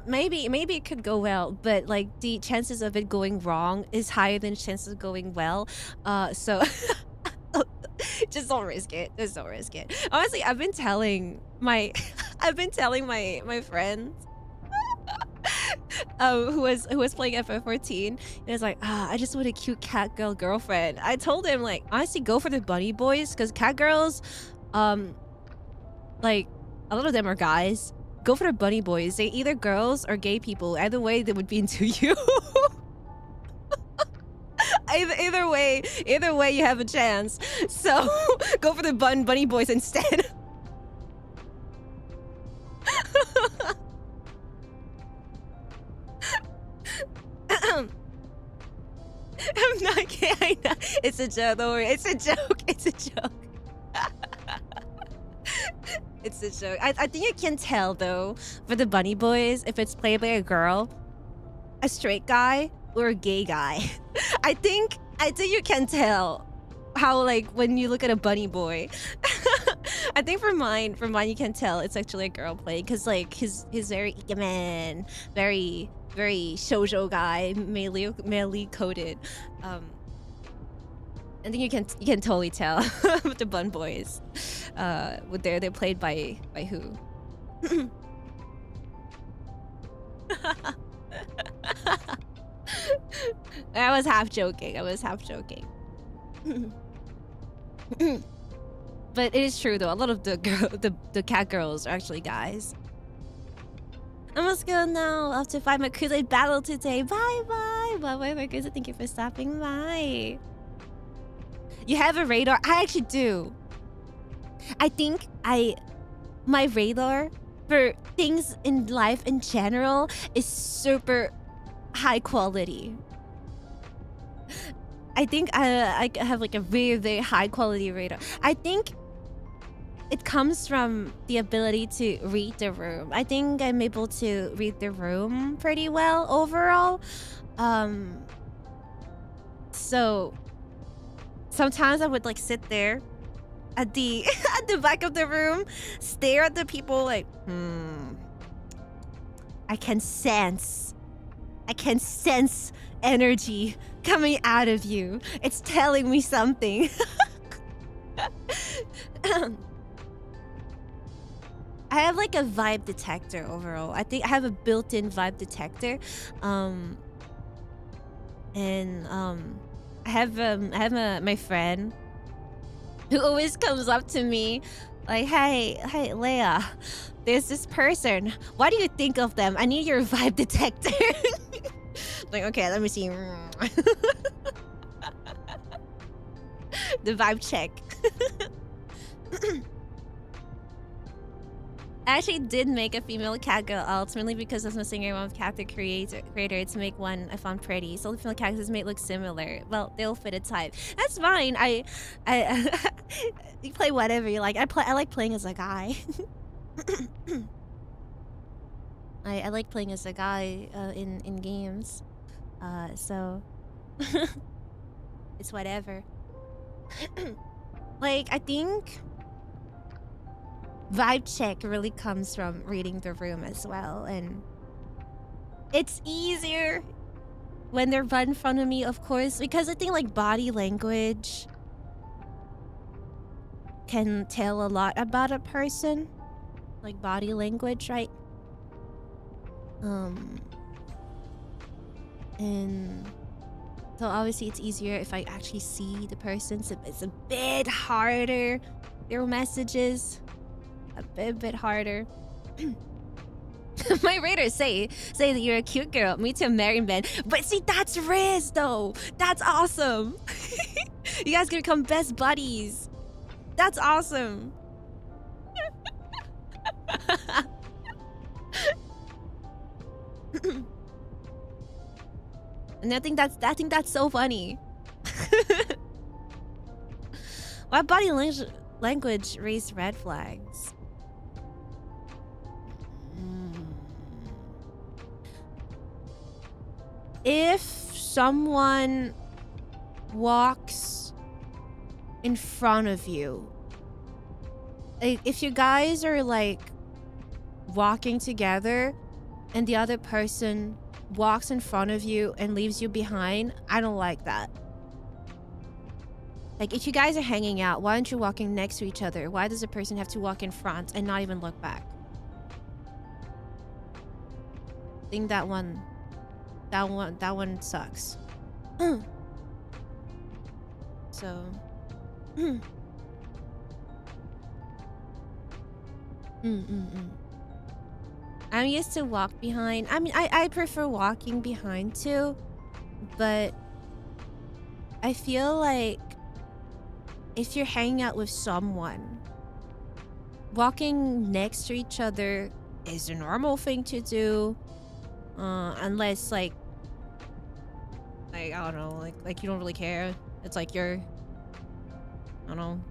Maybe it could go well, but like the chances of it going wrong is higher than chances of going well. So just don't risk it. Just don't risk it. Honestly, I've been telling my my friends who was playing FF14, and it's like, I just want a cute cat girl girlfriend. I told him, like, honestly, go for the bunny boys, because cat girls, like, a lot of them are guys. Go for the bunny boys. They either girls or gay people. Either way, they would be into you. Either way, you have a chance. So go for the bunny boys instead. I'm not kidding. It's a joke. Don't worry. It's a joke. It's a joke. It's a joke. I think you can tell though for the bunny boys if it's played by a girl, a straight guy, or a gay guy. I think you can tell how, like, when you look at a bunny boy. I think for mine you can tell it's actually a girl playing, because like he's very ikemen, very shoujo guy, male coded. I think you can totally tell with the bun boys. They're played by who? I was half joking. But it is true though. A lot of the cat girls are actually guys. I must go now. I have to find my crusade battle today. Bye, Marcus. Thank you for stopping by. You have a radar? I actually do. I think my radar for things in life in general is super high quality. I think I have like a very, very high quality radar. I think it comes from the ability to read the room. I think I'm able to read the room pretty well overall. So sometimes I would like sit there at the at the back of the room, stare at the people like, I can sense energy coming out of you. It's telling me something. I have like a vibe detector overall. I think I have a built-in vibe detector. I have my friend who always comes up to me like, hey Leia, there's this person. What do you think of them? I need your vibe detector. Like, okay, let me see. The vibe check. I actually did make a female cat girl ultimately because I was missing a one character creator to make one I found pretty. So the female characters may look similar. Well, they'll fit a type. That's fine. I you play whatever you like. I like playing as a guy. I like playing as a guy in games. So it's whatever. Like, I think vibe check really comes from reading the room as well, and it's easier when they're right in front of me, of course, because I think like body language can tell a lot about a person, like body language, right? And so obviously it's easier if I actually see the person. So it's a bit harder. Their messages a bit harder. My raiders say that you're a cute girl. Me too, married man. But see, that's Riz though. That's awesome. You guys can become best buddies. That's awesome. And I think that's so funny. Why body language raise red flags? If someone walks in front of you, like if you guys are like walking together and the other person walks in front of you and leaves you behind, I don't like that. Like, if you guys are hanging out, why aren't you walking next to each other? Why does a person have to walk in front and not even look back? I think that one sucks. So I'm used to walk behind. I mean, I prefer walking behind too, but I feel like if you're hanging out with someone, walking next to each other is a normal thing to do, unless like I don't know, like you don't really care. It's like your, I don't know,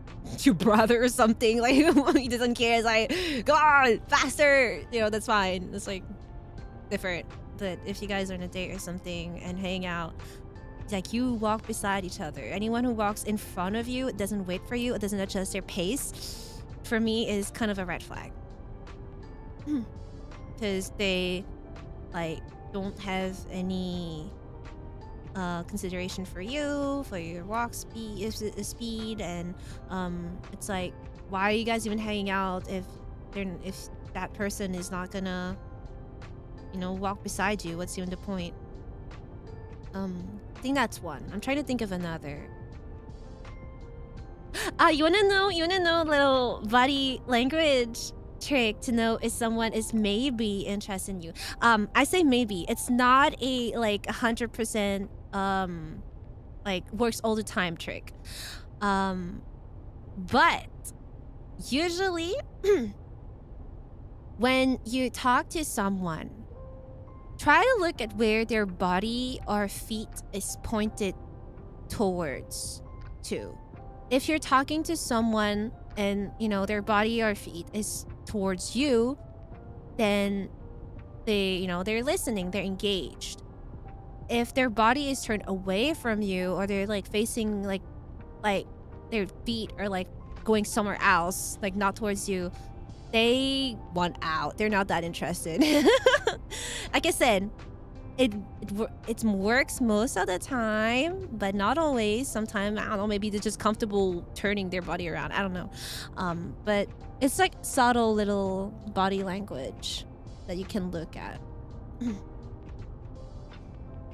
your brother or something. Like he doesn't care. It's like, go on, faster. You know, that's fine. It's like different. But if you guys are on a date or something and hang out, it's like you walk beside each other. Anyone who walks in front of you, doesn't wait for you, doesn't adjust their pace, for me is kind of a red flag. Because they like don't have any consideration for you, for your walk speed, and it's like, why are you guys even hanging out if that person is not gonna, you know, walk beside you? What's even the point? I think that's one. I'm trying to think of another. You wanna know a little body language trick to know if someone is maybe interested in you? I say maybe. It's not a like 100% like works all the time trick. But usually when you talk to someone, try to look at where their body or feet is pointed towards too. If you're talking to someone and, you know, their body or feet is towards you, then they, you know, they're listening, they're engaged. If their body is turned away from you, or they're like facing like like their feet are like going somewhere else, like not towards you, they want out. They're not that interested. Like I said, it works most of the time, but not always. Sometimes, I don't know, maybe they're just comfortable turning their body around. I don't know. But it's like subtle little body language that you can look at.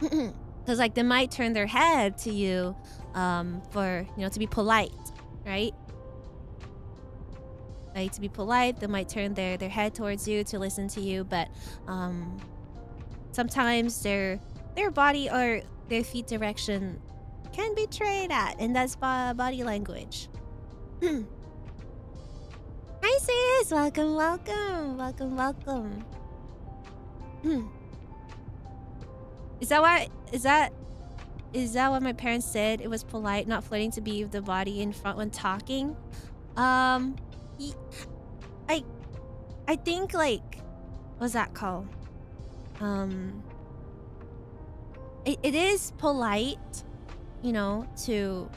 Because like they might turn their head to you for, you know, to be polite, right? Like to be polite, they might turn their head towards you to listen to you, but sometimes their body or their feet direction can betray that, and that's body language. Hi sis, welcome, welcome, welcome, welcome. Is that what my parents said? It was polite, not flirting to be with the body in front when talking. I think like, what's that called? It is polite, you know, to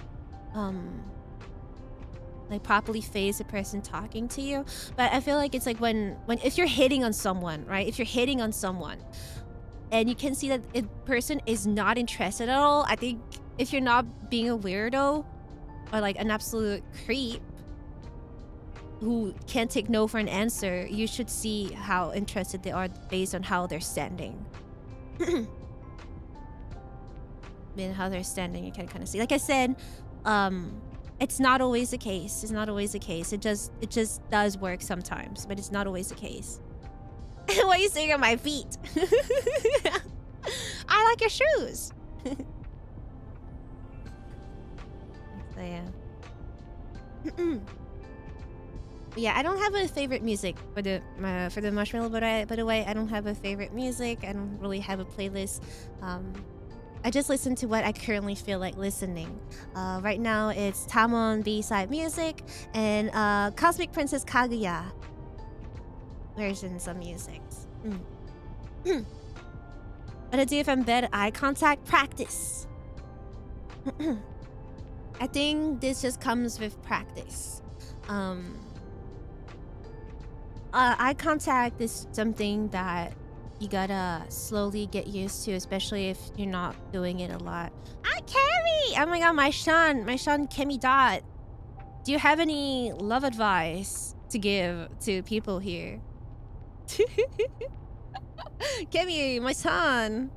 like properly face the person talking to you, but I feel like it's like when if you're hitting on someone, right? If you're hitting on someone and you can see that the person is not interested at all, I think if you're not being a weirdo or like an absolute creep who can't take no for an answer, you should see how interested they are based on how they're standing. And how they're standing, you can kind of see. Like I said, it's not always the case. It's not always the case. It just does work sometimes, but it's not always the case. What are you saying on my feet? I like your shoes. So yeah. Yeah, I don't have a favorite music for the marshmallow, but by the way, I don't have a favorite music. I don't really have a playlist. I just listen to what I currently feel like listening. Right now, it's Tamon B-side music and Cosmic Princess Kaguya versions of music. What I do if I'm bad, eye contact practice. I think this just comes with practice. Eye contact is something that you gotta slowly get used to, especially if you're not doing it a lot. Ah, Kemi! Oh my god, my Sean Kemi Dot. Do you have any love advice to give to people here? Kemi, my son.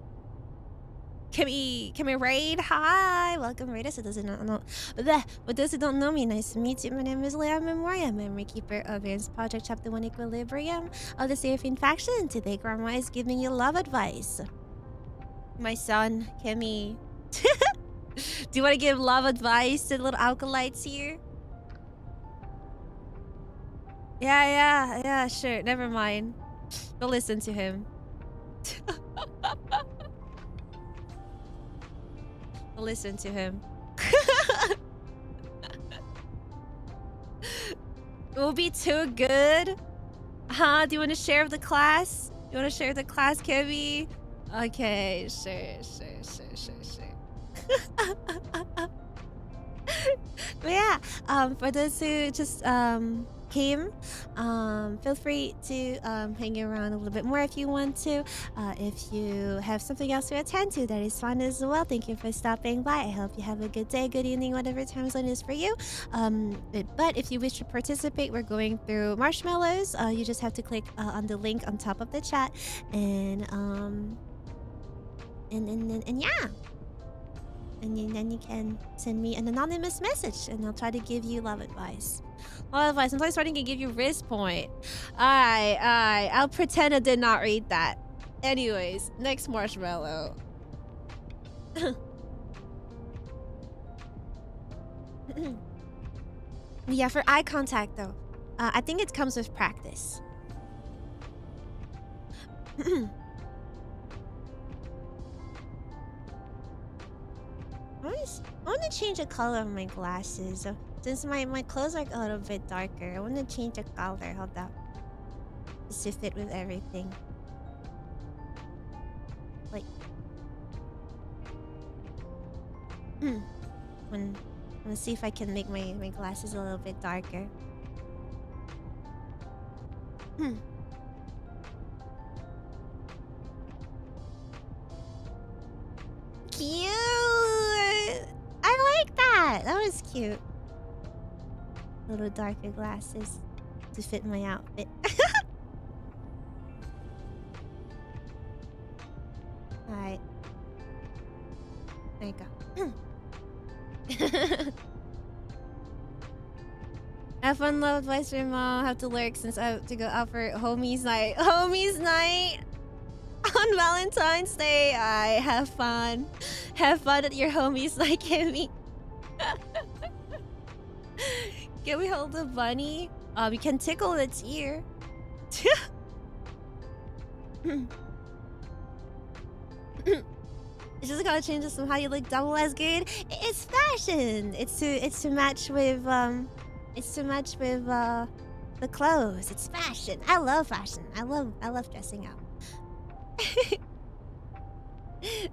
Kemi Raid, hi! Welcome, Raiders. For those who don't know me, nice to meet you. My name is Leia Memoria, Memory Keeper of Variance Project Chapter 1 Equilibrium of the Seraphine Faction. Today, Grandma is giving you love advice. My son, Kemi. Do you want to give love advice to the little alkalites here? Yeah, sure. Never mind. Go listen to him. Listen to him. It will be too good. Huh? Do you want to share with the class? You want to share with the class, Kevin? Okay, sure. But yeah, for those who just came, feel free to hang around a little bit more if you want to. If you have something else to attend to, that is fine as well. Thank you for stopping by. I hope you have a good day, good evening, whatever time zone is for you. But if you wish to participate, we're going through marshmallows. You just have to click on the link on top of the chat, and yeah. And then you can send me an anonymous message, and I'll try to give you love advice. Love advice. Sometimes starting to give you wrist point. Alright. I'll pretend I did not read that. Anyways, next marshmallow. Yeah, for eye contact though, I think it comes with practice. I want to change the color of my glasses. Since my clothes are a little bit darker, I want to change the color. Hold up. Just to fit with everything. Like... Let's see if I can make my glasses a little bit darker. Cute! I like that! That was cute. Little darker glasses to fit my outfit. Alright. There you go. Have fun, love, advice from mom. Have to lurk since I have to go out for homies night. Homies night! On Valentine's Day. Alright, have fun. Have fun at your homies night, Kimmy. Can we hold the bunny? We can tickle its ear. It's just gotta change to somehow you look double as good. It's fashion. It's to match with the clothes. It's fashion. I love fashion. I love dressing up.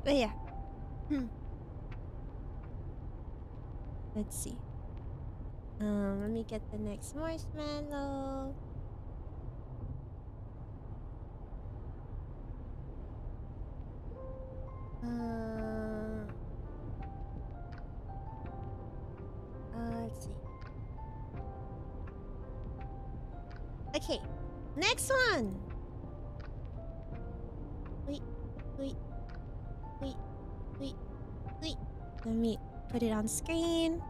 But yeah. Let's see. Let me get the next marshmallow. Let's see. Okay, next one. Wait. Let me put it on screen.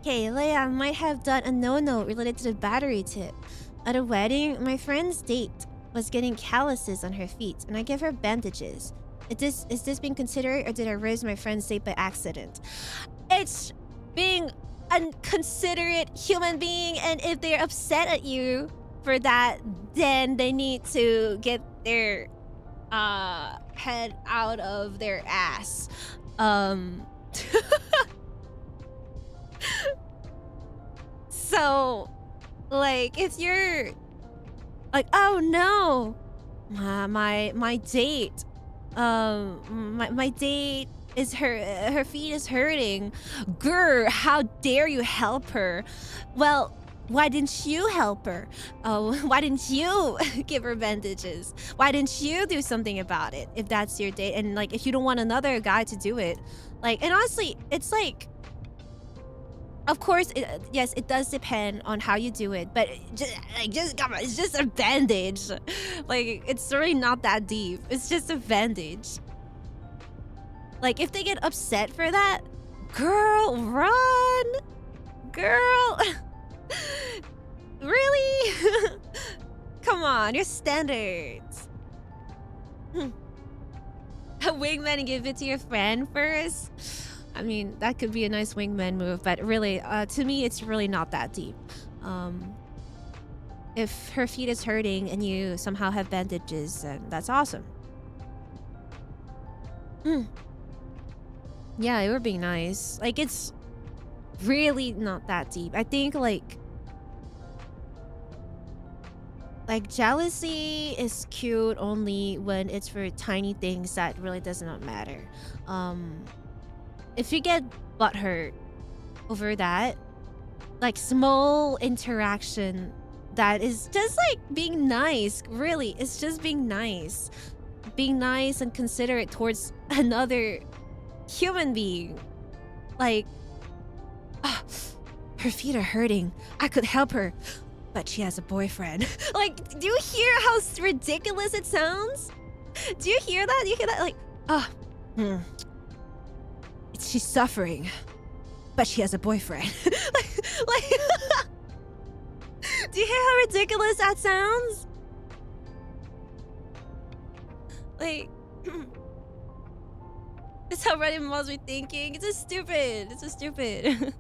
Okay, Leia might have done a no-no related to the battery tip. At a wedding, my friend's date was getting calluses on her feet, and I gave her bandages. Is this being considerate, or did I raise my friend's date by accident? It's being a considerate human being, and if they're upset at you for that, then they need to get their head out of their ass. So, like, if you're like, oh no, my date, my date is her feet is hurting. Grr, how dare you help her? Well, why didn't you help her? Oh, why didn't you give her bandages? Why didn't you do something about it if that's your date? And like, if you don't want another guy to do it, like, and honestly, it's like, of course, yes, it does depend on how you do it, but just come on, it's just a bandage. Like, it's really not that deep. It's just a bandage. Like, if they get upset for that, girl, run, girl. Really? Come on, your standards. A wingman and give it to your friend first? I mean, that could be a nice wingman move, but really, to me, it's really not that deep. If her feet is hurting and you somehow have bandages, then that's awesome. Yeah, it would be nice. Like, it's really not that deep. I think, like, jealousy is cute only when it's for tiny things that really does not matter. If you get butthurt over that, like, small interaction that is just like being nice, really, it's just being nice. Being nice and considerate towards another human being. Like, her feet are hurting. I could help her, but she has a boyfriend. Like, do you hear how ridiculous it sounds? Do you hear that? Do you hear that? Like, she's suffering, but she has a boyfriend. like, do you hear how ridiculous that sounds? Like, it's how Reddit must be thinking. It's just stupid. It's just stupid.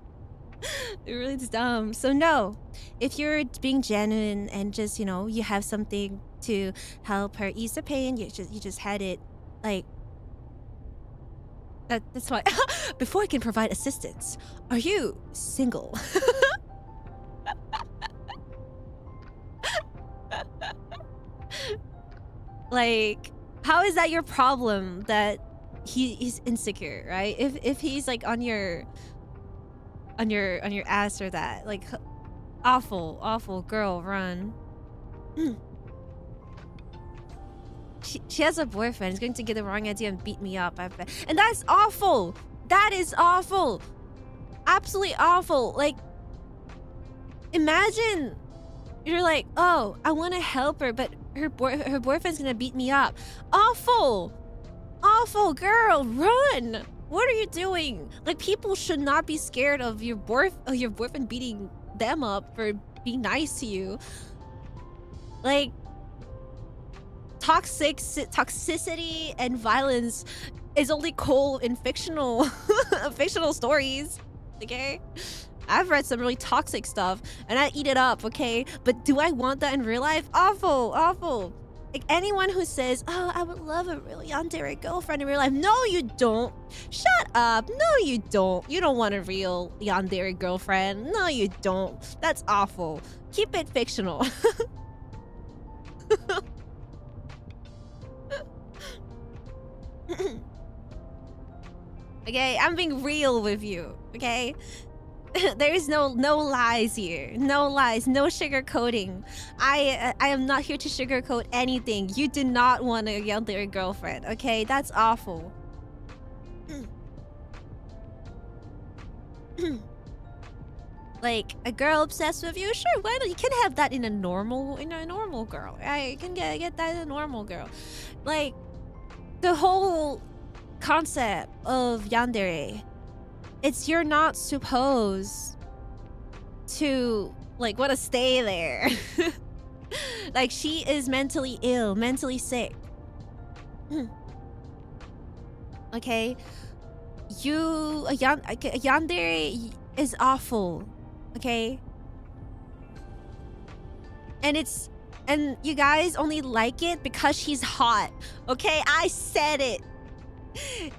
It really is dumb. So no, if you're being genuine and just, you know, you have something to help her ease the pain, you just had it, like, that's why. Before I can provide assistance, are you single? Like, How is that your problem that he's insecure, right? If he's like on your ass or that, like, awful girl, run. She has a boyfriend. He's going to get the wrong idea and beat me up, I bet. And that's awful. That is awful. Absolutely awful. Like, imagine you're like, oh, I want to help her, but her boyfriend's gonna beat me up. Awful. Awful, girl, run. What are you doing? Like, people should not be scared of your boyfriend beating them up for being nice to you. Like, toxicity and violence is only cool in fictional stories, okay? I've read some really toxic stuff and I eat it up, okay? But do I want that in real life? Awful. Like, anyone who says, oh, I would love a really yandere girlfriend in real life. No, you don't. Shut up. No, you don't. You don't want a real yandere girlfriend. No, you don't. That's awful. Keep it fictional. Okay, I'm being real with you, okay? There is no lies here. No lies, no sugarcoating. I am not here to sugarcoat anything. You do not want a yandere girlfriend, okay? That's awful. Like, a girl obsessed with you? Sure, why not? You can have that in a normal girl, right? You can get that in a normal girl. Like, the whole concept of yandere, it's you're not supposed to, like, want to stay there. Like, she is mentally ill, mentally sick. Okay? A yandere is awful. Okay? And you guys only like it because she's hot. Okay? I said it.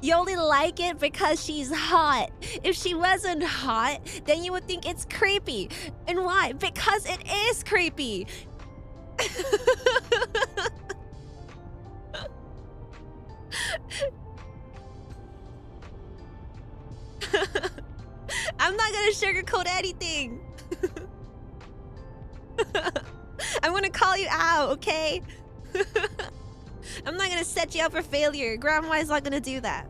You only like it because she's hot. If she wasn't hot, then you would think it's creepy. And why? Because it is creepy. I'm not gonna sugarcoat anything. I'm gonna call you out, okay? I'm not gonna set you up for failure. Grandma is not gonna do that.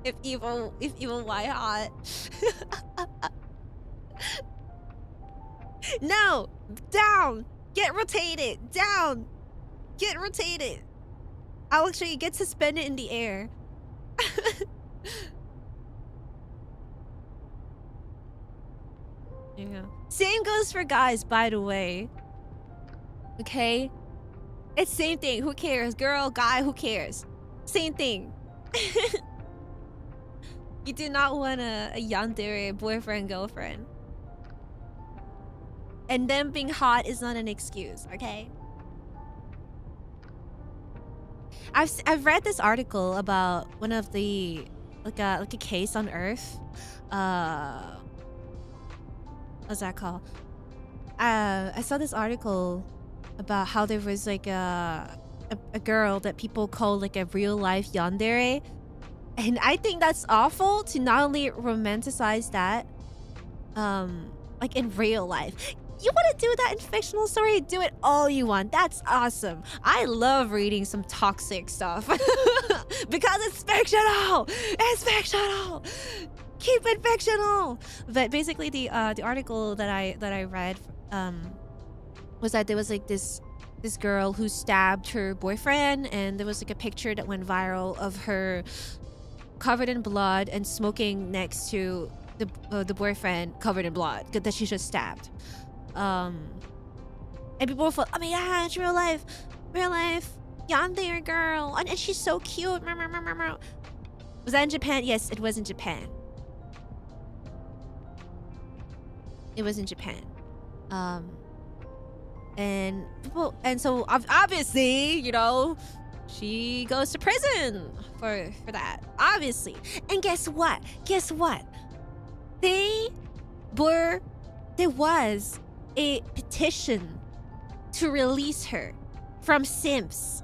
If evil, why hot? No! Down! Get rotated! Down! Get rotated! I'll actually get suspended in the air. There you go. Same goes for guys, by the way. Okay? It's same thing. Who cares? Girl, guy, who cares? Same thing. You do not want a yandere boyfriend, girlfriend. And them being hot is not an excuse, okay? I've read this article about one of the like a case on Earth. What's that called? I saw this article about how there was like a girl that people call like a real life yandere, and I think that's awful to not only romanticize that, like in real life. You want to do that in fictional story? Do it all you want. That's awesome. I love reading some toxic stuff because it's fictional. It's fictional. Keep it fictional. But basically, the article that I read was that there was like this girl who stabbed her boyfriend, and there was like a picture that went viral of her covered in blood and smoking next to the boyfriend covered in blood that she just stabbed. And people thought, I mean, yeah, it's real life, yandere girl, and she's so cute. Was that in Japan? Yes, it was in Japan. It was in Japan. And so obviously, you know, she goes to prison for that, obviously. And guess what? There was a petition to release her from simps.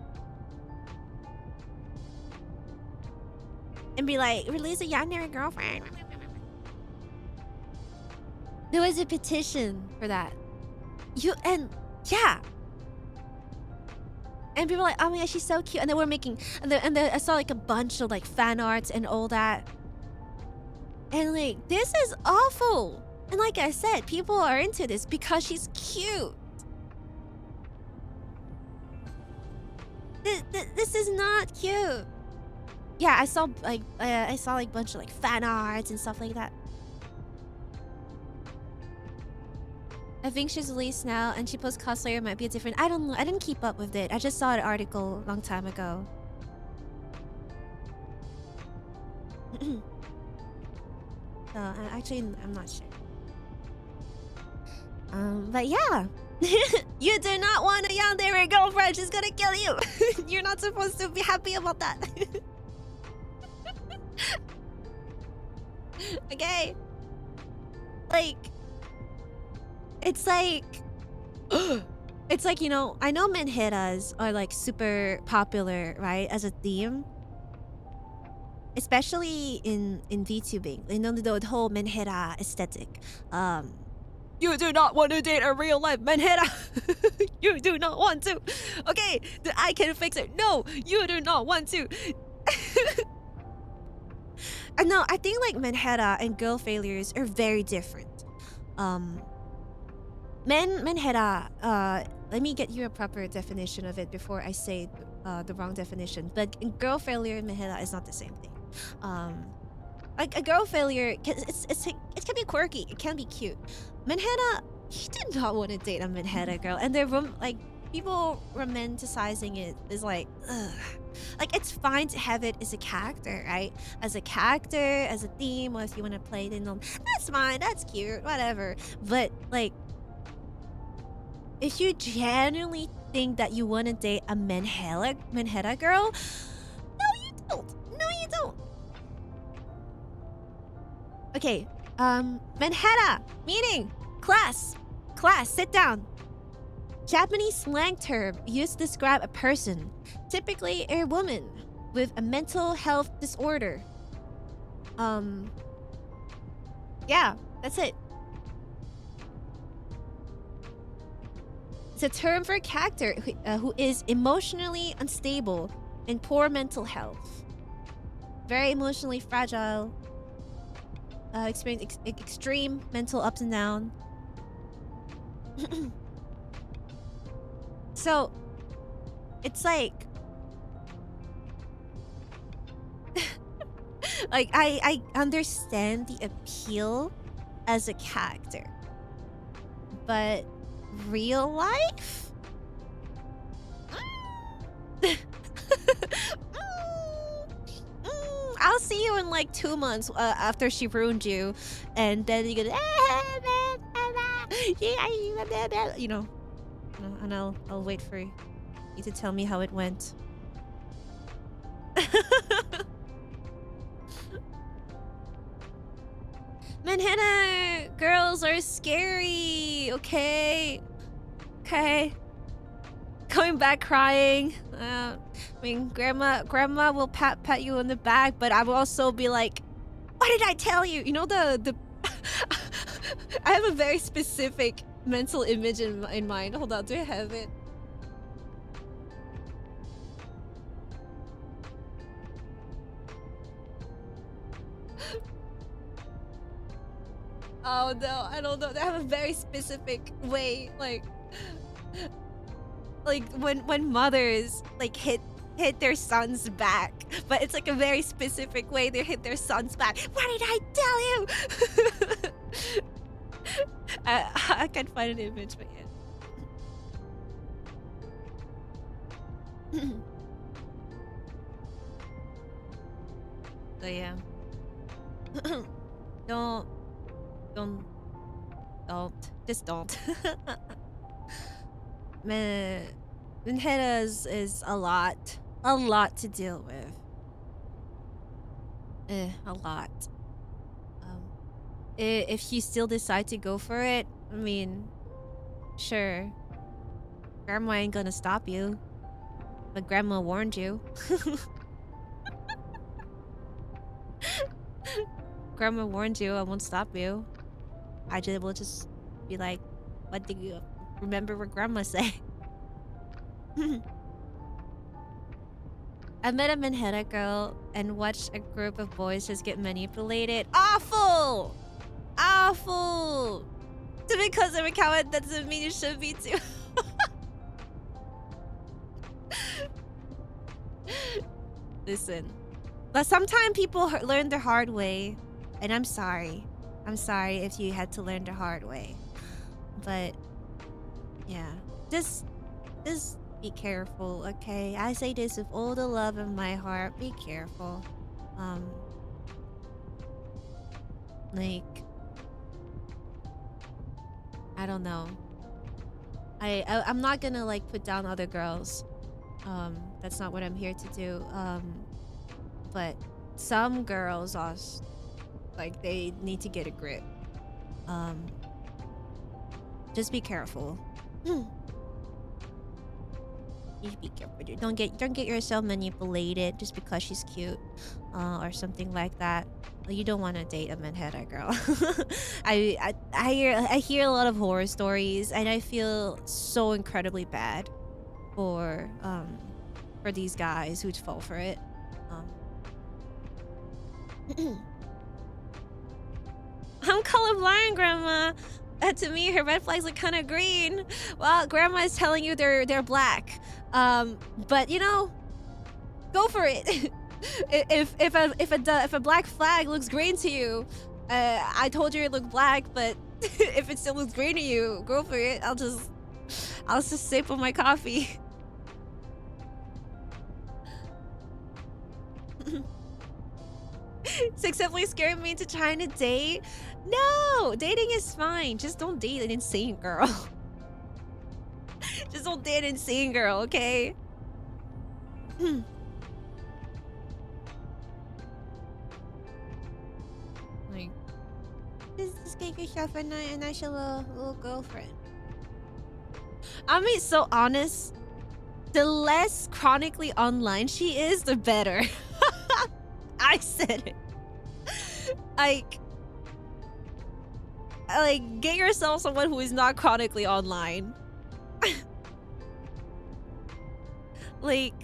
And be like, release a yandere girlfriend. There was a petition for that. Yeah. And people were like, oh my god, she's so cute. And they were making, and then I saw like a bunch of like fan arts and all that. And like, this is awful. And like I said, people are into this because she's cute. This is not cute. Yeah, I saw like a bunch of like fan arts and stuff like that. I think she's released now, and she posts cosplayer might be a different. I don't know. I didn't keep up with it. I just saw an article a long time ago. So actually, I'm not sure. But yeah, you do not want a yandere girlfriend. She's gonna kill you. You're not supposed to be happy about that. Okay. Like, it's like, it's like, you know, I know menheras are like super popular, right, as a theme, especially in VTubing. You know, the whole menhera aesthetic. You do not want to date a real life menhera. You do not want to. Okay, I can fix it. No, you do not want to. No, I think like menhera and girl failures are very different. Menhera, let me get you a proper definition of it before I say the wrong definition. But girl failure and menhera is not the same thing. Like a girl failure, it can be quirky, it can be cute. Menhera, you do not want to date a menhera girl, and they're like, people romanticizing it is like, ugh. Like, it's fine to have it as a character, right? As a character, as a theme, or if you want to play it in them, that's fine, that's cute, whatever. But like, if you genuinely think that you want to date a menhera girl, no, you don't. No, you don't. Okay, menhera, meaning class, sit down. Japanese slang term used to describe a person, typically a woman, with a mental health disorder. Yeah, that's it. It's a term for a character who is emotionally unstable and poor mental health. Very emotionally fragile. Experience extreme mental ups and downs. So, it's like... like, I understand the appeal as a character. But real life? I'll see you in like 2 months after she ruined you. And then you go... you know. And I'll wait for you to tell me how it went. Menhera girls are scary. Okay. Coming back crying. I mean, grandma will pat you on the back, but I will also be like, what did I tell you? You know, the I have a very specific mental image in mind. Hold on, do I have it? Oh no, I don't know. They have a very specific way, like when mothers like hit their son's back, but it's like a very specific way they hit their son's back. What did I tell you? I can't find an image, but yeah. So yeah. Just don't. Menheras is a lot to deal with. A lot. If you still decide to go for it, I mean, Sure. Grandma ain't gonna stop you. But grandma warned you. Grandma warned you, I won't stop you. I just will just be like, what do you remember what grandma said? I met a Manhattan girl and watched a group of boys just get manipulated. Awful! Awful! Just because of a coward doesn't mean you should be too. Listen. But sometimes people learn the hard way. And I'm sorry. I'm sorry if you had to learn the hard way. But, yeah. Just be careful, okay? I say this with all the love in my heart. Be careful. Like, I don't know. I'm not gonna like put down other girls. That's not what I'm here to do. But some girls are like, they need to get a grip. Just be careful. Just be careful. Don't get yourself manipulated just because she's cute, or something like that. You don't want to date a Manhattan girl. I hear a lot of horror stories, and I feel so incredibly bad for these guys who'd fall for it. I'm colorblind, Grandma. To me, her red flags look kind of green. Well, Grandma is telling you they're black. But you know, go for it. If a black flag looks green to you, I told you it looked black, but if it still looks green to you, go for it. I'll just sip on my coffee. Successfully scaring me into trying to date. No, dating is fine. Just don't date an insane girl. Just don't date an insane girl, okay? Like, just get yourself a nice little girlfriend. I mean, so honest. The less chronically online she is, the better. I said it. Like, get yourself someone who is not chronically online. Like,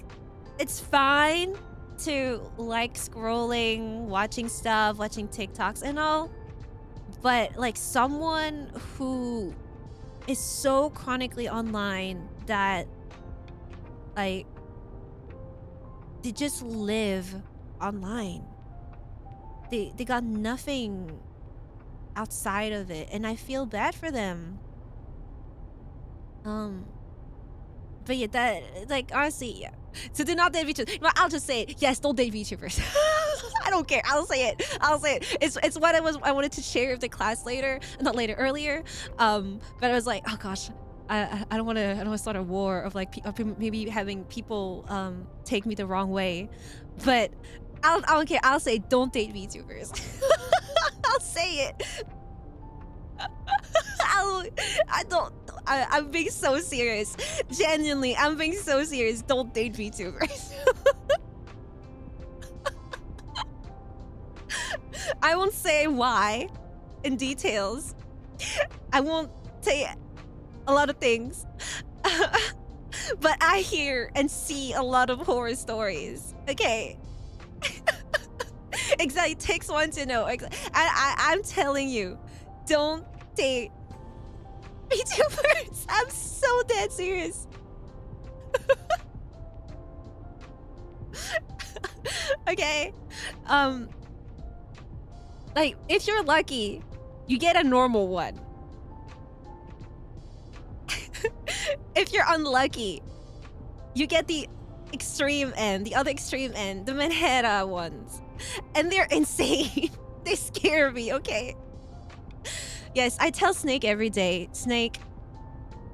it's fine to like scrolling, watching stuff, watching TikToks and all, but like someone who is so chronically online that like they just live online. They got nothing outside of it, and I feel bad for them. But yeah, that, like, honestly, yeah. So do not date VTubers. Well, I'll just say it. Yes, don't date VTubers. I don't care. I'll say it. It's what I wanted to share with the class later, not later, earlier. But I was like, oh gosh, I don't want to start a war of like maybe having people take me the wrong way. But I don't care. I'll say don't date VTubers. I'll say it. I'm being so serious. Genuinely, I'm being so serious. Don't date VTubers. I won't say why in details. I won't say a lot of things. But I hear and see a lot of horror stories. Okay. Exactly. It takes one to know. I'm telling you, don't date VTubers. I'm so dead serious. Okay. Like, if you're lucky, you get a normal one. If you're unlucky, you get the extreme end, the other extreme end, the Manhattan ones. And they're insane. They scare me, okay? Yes, I tell Snake every day, Snake,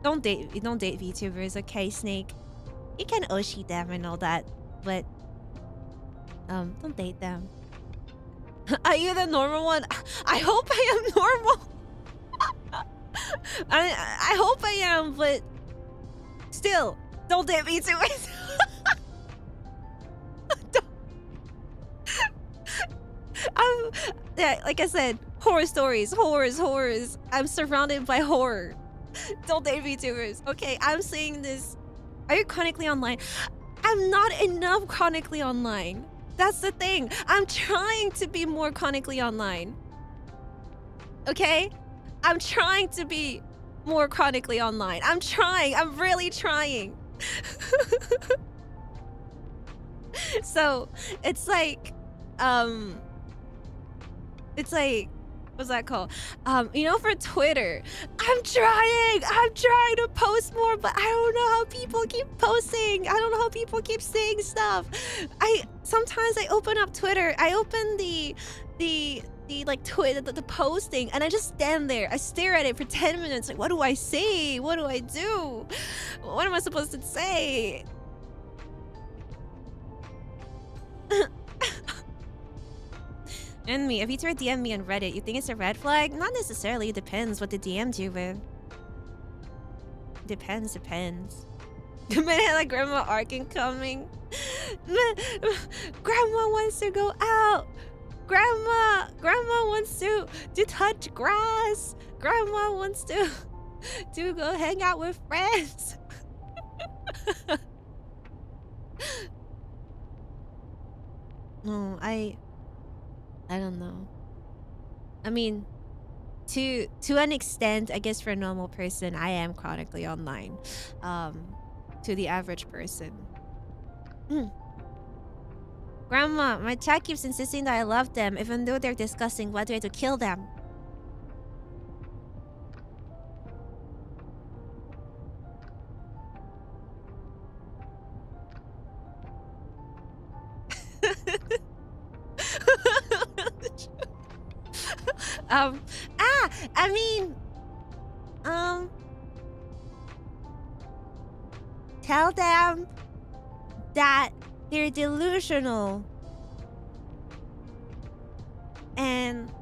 don't date VTubers, okay, Snake? You can Oshi them and all that, but don't date them. Are you the normal one? I hope I am normal. I hope I am, but still, don't dip me to it. Yeah, like I said, horror stories, horrors. I'm surrounded by horror. Don't date VTubers. Okay, I'm saying this. Are you chronically online? I'm not enough chronically online. That's the thing. I'm trying to be more chronically online. Okay? I'm trying to be more chronically online. I'm trying. I'm really trying. So, it's like, what's that called? You know, for Twitter, I'm trying to post more, but I don't know how people keep posting. I don't know how people keep saying stuff. Sometimes I open up Twitter, I open the like Twitter, the posting, and I just stand there. I stare at it for 10 minutes. Like, what do I say? What do I do? What am I supposed to say? And me, if you try to DM me on Reddit, you think it's a red flag? Not necessarily. It depends what the DM'd you with. Depends. The man had like Grandma arc incoming. Grandma wants to go out. Grandma wants to touch grass. Grandma wants to go hang out with friends. No, I don't know. I mean, to an extent, I guess for a normal person, I am chronically online. To the average person. Grandma, my chat keeps insisting that I love them, even though they're discussing whether to kill them. I mean, tell them that they're delusional and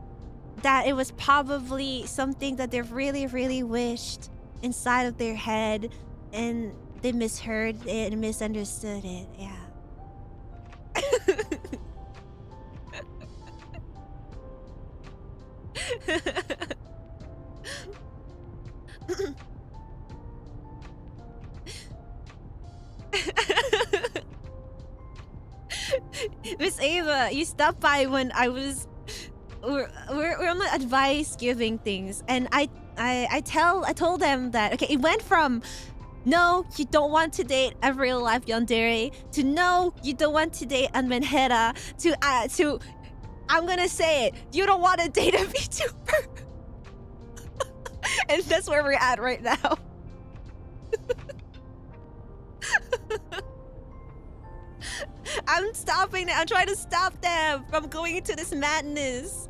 that it was probably something that they really, really wished inside of their head and they misheard it and misunderstood it. Yeah. Miss Ava, you stopped by when I was we're on the advice giving things, and I told them that okay, it went from no, you don't want to date a real life yandere to no, you don't want to date a Manhera to I'm gonna say it, you don't want to date a VTuber. And that's where we're at right now. I'm stopping them. I'm trying to stop them from going into this madness.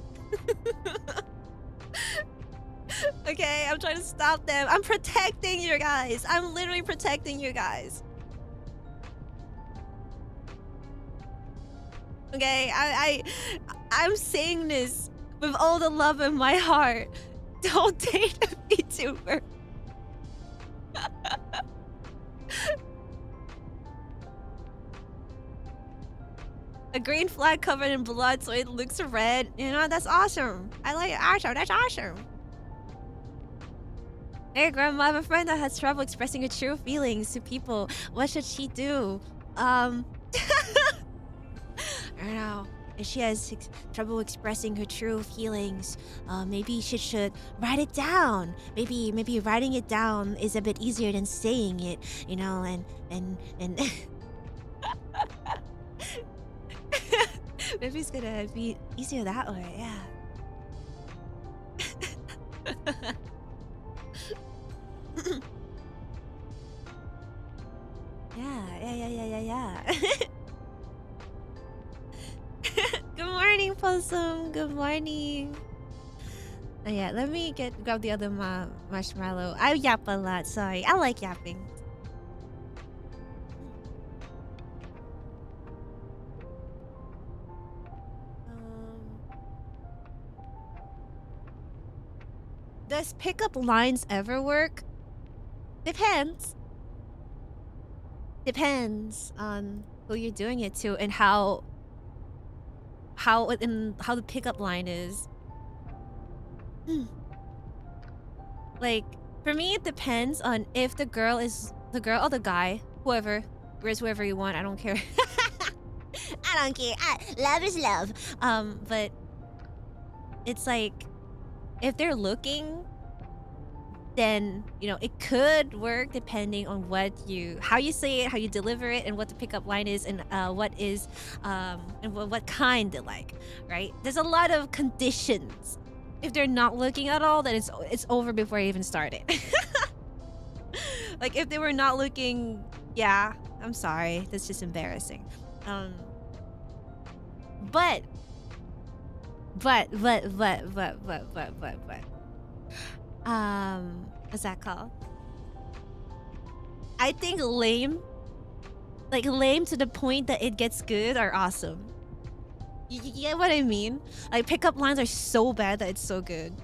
Okay, I'm trying to stop them. I'm protecting you guys. I'm literally protecting you guys. Okay, I'm saying this with all the love in my heart. Don't date a VTuber. A green flag covered in blood so it looks red. You know, that's awesome. I like it. Awesome. That's awesome. Hey, Grandma, I have a friend that has trouble expressing her true feelings to people. What should she do? I don't know. If she has trouble expressing her true feelings, maybe she should write it down. Maybe writing it down is a bit easier than saying it, you know, and maybe it's gonna be easier that way, yeah. Yeah. Good morning, Possum. Good morning. Oh, yeah, let me grab the other marshmallow. I yap a lot, sorry. I like yapping. Does pickup lines ever work? Depends. Depends on who you're doing it to and how the pickup line is. Like, for me, it depends on if the girl or the guy, whoever, where's whoever you want. I don't care. I don't care. Love is love. But it's like, if they're looking, then, you know, it could work depending on how you say it, how you deliver it, and what the pickup line is, and what kind they like, right? There's a lot of conditions. If they're not looking at all, then it's over before I even started. Like, if they were not looking, yeah, I'm sorry. That's just embarrassing. But what's that called? I think lame to the point that it gets good are awesome. You get what I mean? Like, pickup lines are so bad that it's so good.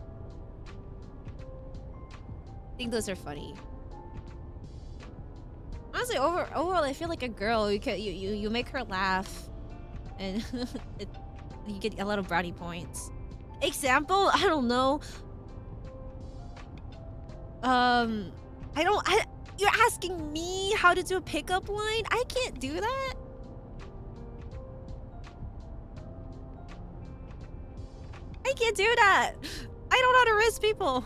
I think those are funny. Honestly, overall, I feel like a girl. You make her laugh, and you get a lot of brownie points. Example? I don't know. You're asking me how to do a pickup line? I can't do that. I can't do that. I don't know how to risk people.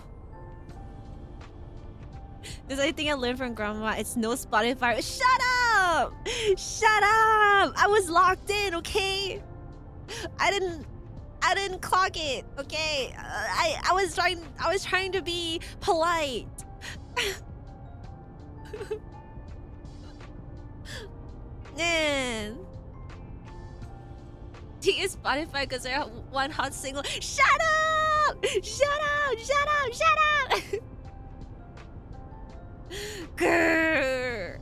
There's anything I learned from grandma. It's no Spotify. Shut up! Shut up! I was locked in, okay? I didn't clock it, okay? I was trying to be polite. Man. Do you use Spotify because they're one hot single? Shut up! Shut up! Shut up! Shut up! Grrr.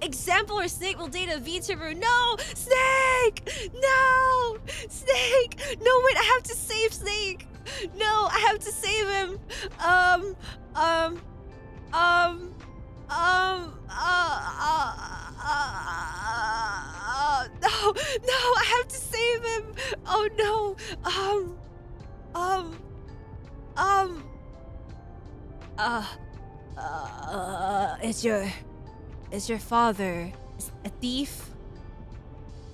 Example or Snake will date a VTuber. No! Snake! No! Snake! No, wait, I have to save Snake! No, I have to save him! No, I have to save him! Oh no! Is your father a thief?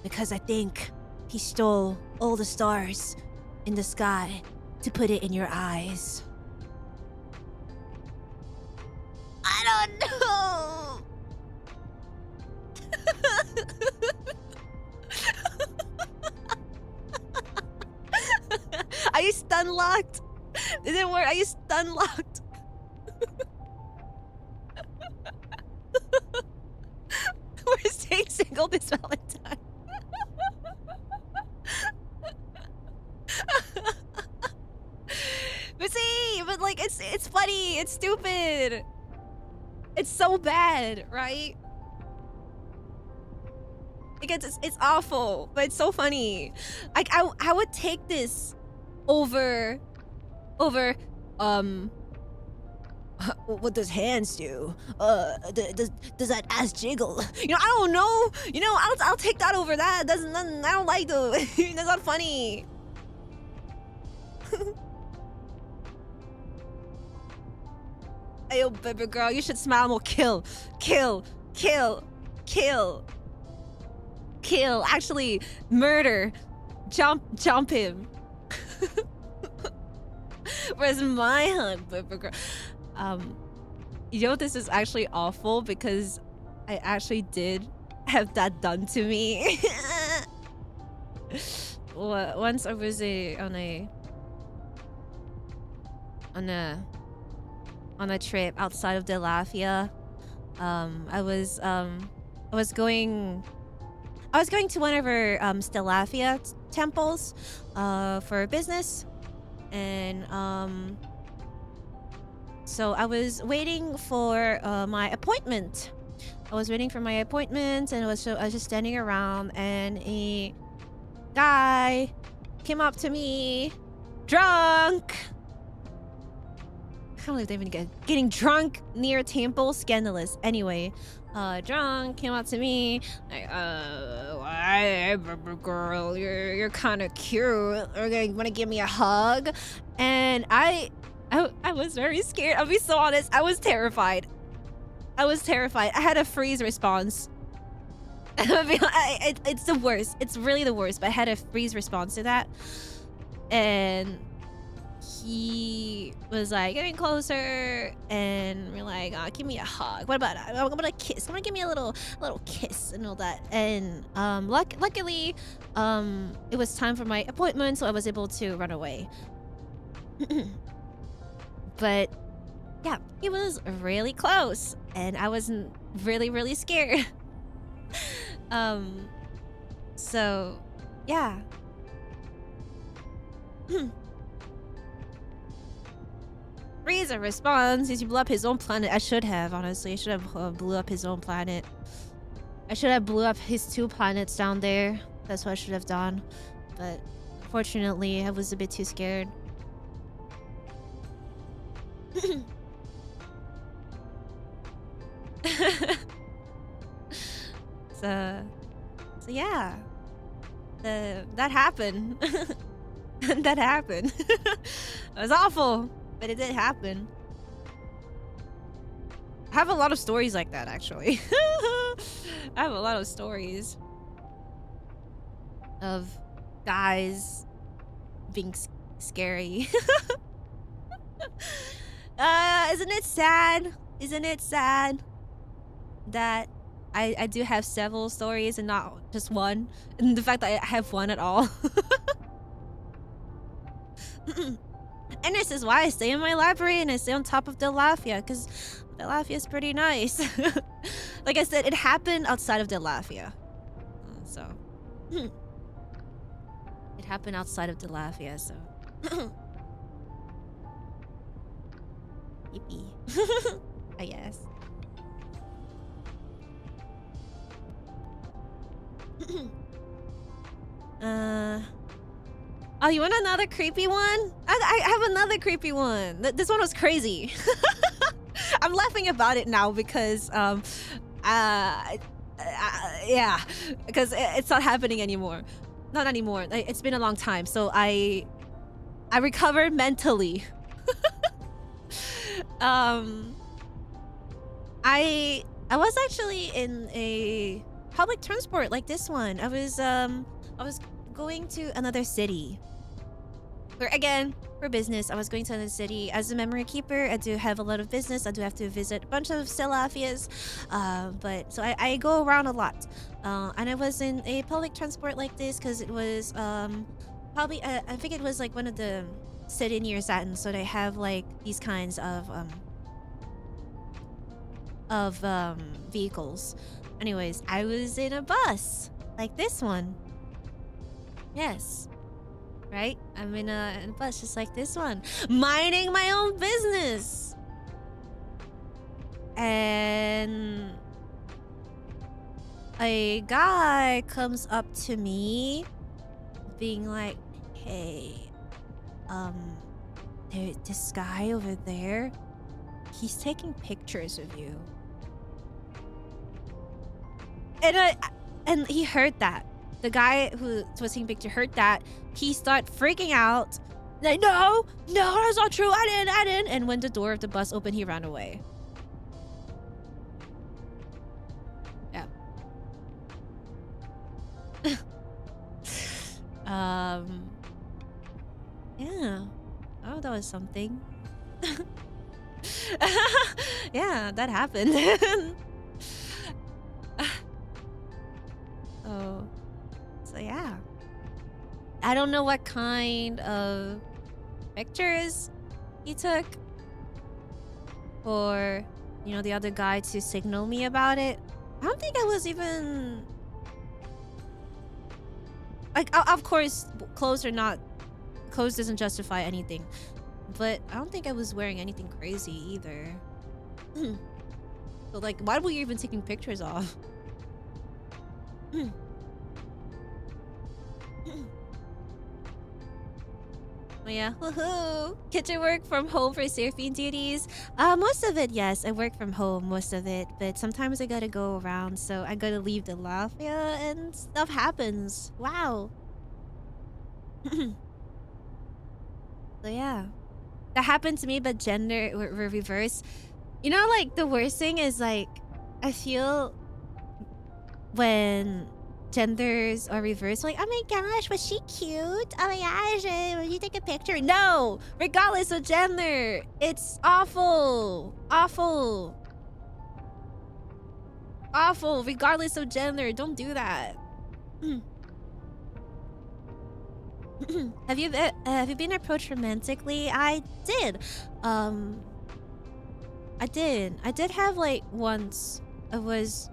Because I think he stole all the stars in the sky to put it in your eyes. I don't know. Are you stun locked? Did it work? Are you stun locked? We're staying single this Valentine. But like it's funny, it's stupid. It's so bad, right? Because it's awful, but it's so funny. Like I would take this over what does hands do? Does that ass jiggle? You know, I don't know. You know, I'll take that over that. I don't like those. That's not funny. Ayo, baby girl, you should smile more. Kill. Actually, murder. Jump him. Where's my hug, baby girl? You know, this is actually awful because I actually did have that done to me. Once I was on a trip outside of Delafia. I was going to one of our Stellafia temples for business, and so I was waiting for my appointment. And I was just standing around, and a guy came up to me, drunk. I can't believe they even getting drunk near a temple. Scandalous. Anyway, drunk, came up to me, like, girl, you're kind of cute. Okay, wanna give me a hug? And I was very scared. I'll be so honest. I was terrified. I had a freeze response. It's the worst. It's really the worst. But I had a freeze response to that, and he was like getting closer, and we're like, oh, give me a hug. What about I'm gonna kiss? I'm gonna give me a little kiss and all that. And luckily, it was time for my appointment, so I was able to run away. But yeah, he was really close, and I wasn't really scared. So yeah. Freeze a response. Since he blew up his own planet. I should have, honestly. I should have blew up his own planet. I should have blew up his 2 planets down there. That's what I should have done. But unfortunately, I was a bit too scared. So yeah. That happened. That happened. It was awful. But it did happen. I have a lot of stories like that, actually. I have a lot of stories of guys being scary. Isn't it sad? Isn't it sad that I do have several stories and not just one? And the fact that I have one at all. And this is why I stay in my library and I stay on top of Delafia, because Delafia is pretty nice. Like I said, it happened outside of Delafia. So. It happened outside of Delafia, so. Yippee. I guess. Oh, you want another creepy one? I have another creepy one. This one was crazy. I'm laughing about it now because, yeah, because it's not happening anymore. Not anymore. It's been a long time. So I recovered mentally. I was actually in a public transport like this one. I was going to another city. Again, for business, I was going to another city. As a memory keeper, I do have a lot of business. I do have to visit a bunch of Selafias. But so I go around a lot. And I was in a public transport like this because it was probably I think it was like one of the city near Saturn. So they have like these kinds of vehicles. Anyways, I was in a bus like this one. Yes. Right? I'm in a bus just like this one. Minding my own business. And a guy comes up to me being like, hey, this guy over there, he's taking pictures of you. And he heard that. The guy who was taking picture heard that. He started freaking out. Like, no, that's not true. I didn't. And when the door of the bus opened, he ran away. Yeah. Yeah. Oh, that was something. Yeah, that happened. Oh. So yeah. I don't know what kind of pictures he took for, you know, the other guy to signal me about it. I don't think I was even... Like, of course, clothes doesn't justify anything. But I don't think I was wearing anything crazy either. So like, why were you even taking pictures of? Yeah, woohoo! Kitchen work from home for surfing duties. Most of it, yes. I work from home, most of it. But sometimes I gotta go around, so I gotta leave the loft, yeah, and stuff happens. Wow. So yeah. That happened to me, but gender were reversed. You know, like, the worst thing is, like, I feel when genders are reversed, like, oh my gosh, was she cute? Oh my gosh, will you take a picture? No! Regardless of gender, it's awful. Awful. Awful, regardless of gender. Don't do that. Have you been approached romantically? I did. I did have, like, once. I was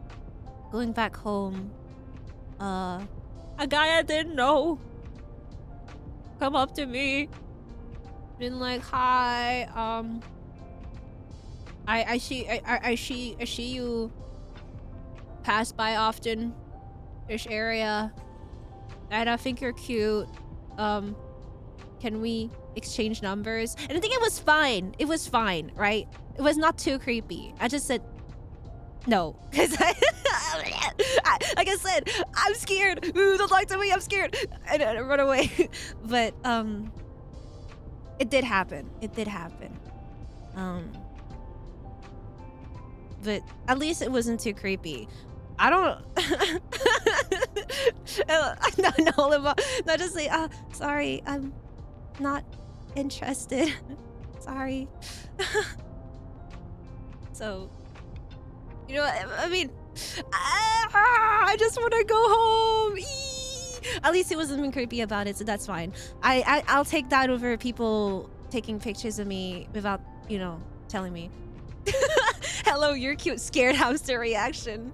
going back home. A guy I didn't know come up to me, been like, hi, I see you pass by often this area, and I think you're cute. Can we exchange numbers? And I think it was fine. It was fine, right? It was not too creepy. I just said no, because like I said, I'm scared. Ooh, don't talk to me. I'm scared, and I run away. But it did happen. It did happen. But at least it wasn't too creepy. I don't. No, just say, sorry, I'm not interested. Sorry. So, you know, I mean, I just want to go home. At least it wasn't even creepy about it, so that's fine. I'll take that over people taking pictures of me without, you know, telling me. Hello, you're cute, scared hamster reaction.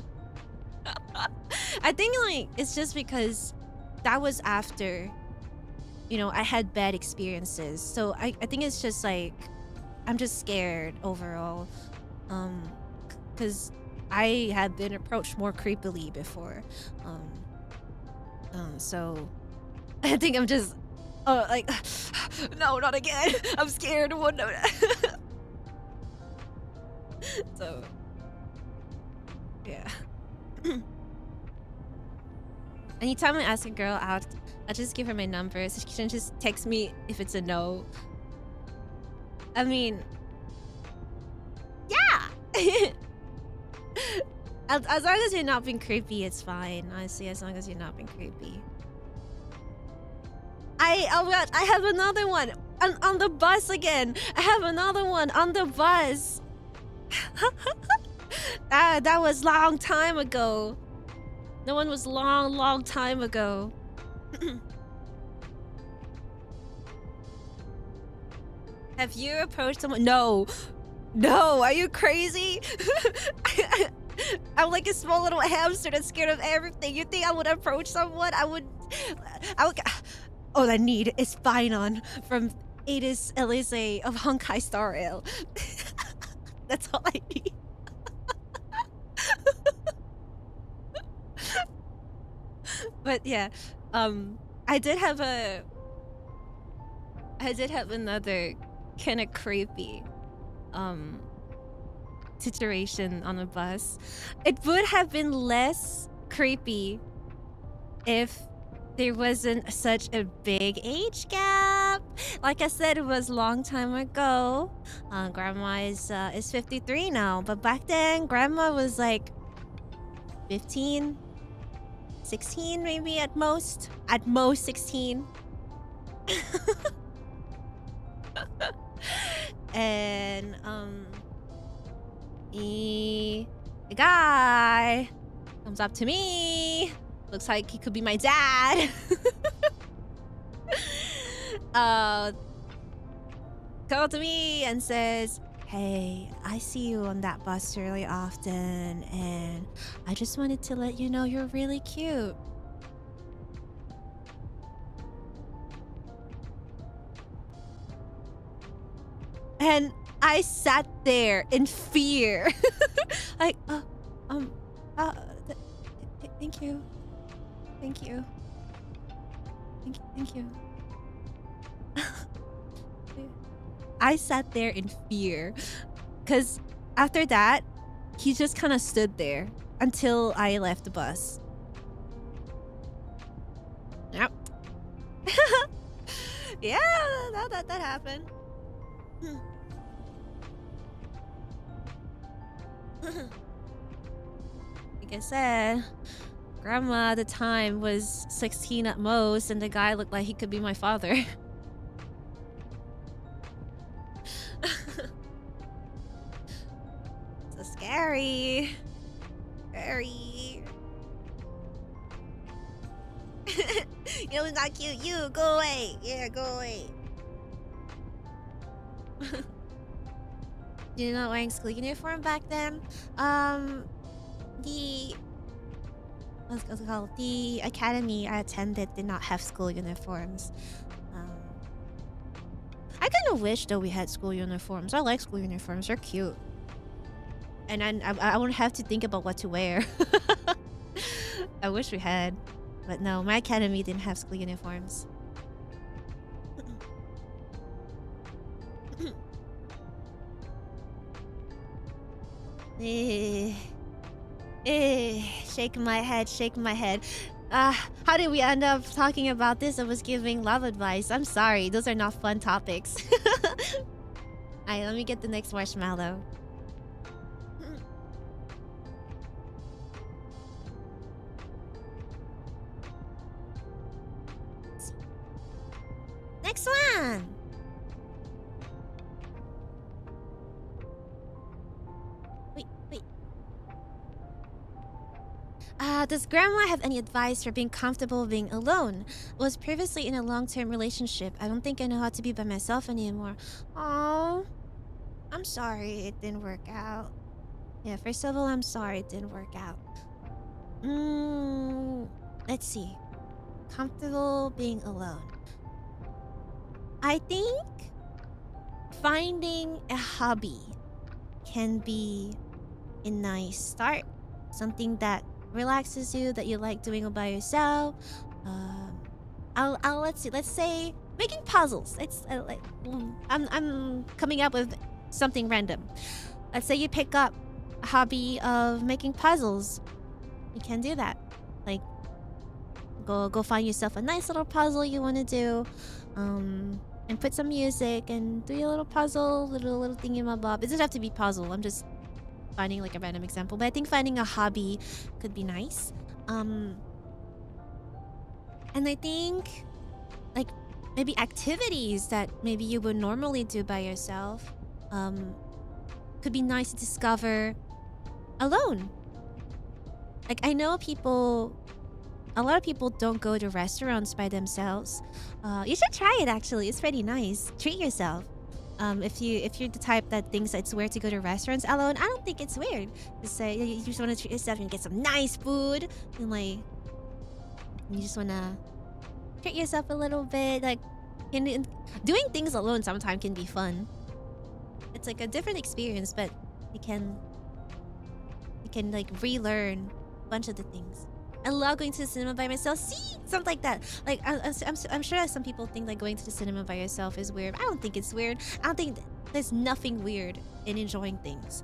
I think, like, it's just because that was after, you know, I had bad experiences. So I think it's just like, I'm just scared overall. Because I have been approached more creepily before. So I think I'm just, like, no, not again. I'm scared. One no. So, yeah. Anytime I ask a girl out, I just give her my number so she can just text me if it's a no. I mean, yeah. As long as you're not being creepy, it's fine. Honestly, as long as you're not being creepy. Oh god, I have another one on the bus again. I have another one on the bus. That was long time ago. That one was long time ago. Have you approached someone? No. No, are you crazy? I'm like a small little hamster that's scared of everything. You think I would approach someone? I would. All I need is Finon from Adis Elise of Honkai Star Rail. That's all I need. But yeah, I did have another kind of creepy situation on a bus. It would have been less creepy if there wasn't such a big age gap. Like I said, it was a long time ago. Grandma is 53 now, but back then grandma was like 15, 16 maybe at most. At most 16. And a guy comes up to me. Looks like he could be my dad. Come up to me and says, hey, I see you on that bus really often, and I just wanted to let you know you're really cute. And I sat there in fear. Like, thank you. Thank you. Thank you. I sat there in fear. Because after that, he just kind of stood there until I left the bus. Yep. Yeah, that happened. Like I said, grandma at the time was 16 at most, and the guy looked like he could be my father. So scary. Scary. You know, not cute. You go away. Yeah, go away. You're not wearing school uniform back then. What's it called? The academy I attended did not have school uniforms. I kind of wish though we had school uniforms. I like school uniforms. They're cute, and I wouldn't have to think about what to wear. I wish we had, but no, my academy didn't have school uniforms. Shaking my head, shaking my head. How did we end up talking about this? I was giving love advice. I'm sorry, those are not fun topics. Alright, let me get the next marshmallow. Next one! Wait. Does grandma have any advice for being comfortable being alone? Was previously in a long-term relationship. I don't think I know how to be by myself anymore. Oh, I'm sorry it didn't work out. Yeah, first of all, I'm sorry it didn't work out. Let's see. Comfortable being alone. I think finding a hobby can be a nice start. Something that relaxes you, that you like doing all by yourself. Let's see. Let's say making puzzles. I'm coming up with something random. Let's say you pick up a hobby of making puzzles. You can do that. Like, go find yourself a nice little puzzle you want to do, and put some music and do your little puzzle, little thingy-ma-bob. It doesn't have to be puzzle. I'm just finding like a random example, but I think finding a hobby could be nice. And I think like maybe activities that maybe you would normally do by yourself could be nice to discover alone. Like, I know a lot of people don't go to restaurants by themselves. You should try it actually. It's pretty nice. Treat yourself. If you're the type that thinks it's weird to go to restaurants alone, I don't think it's weird. Just say you just want to treat yourself and get some nice food, and like you just want to treat yourself a little bit. Like, doing things alone sometimes can be fun. It's like a different experience, but you can like relearn a bunch of the things. I love going to the cinema by myself. See, something like that. Like, I'm sure some people think like going to the cinema by yourself is weird. I don't think it's weird. I don't think there's nothing weird in enjoying things.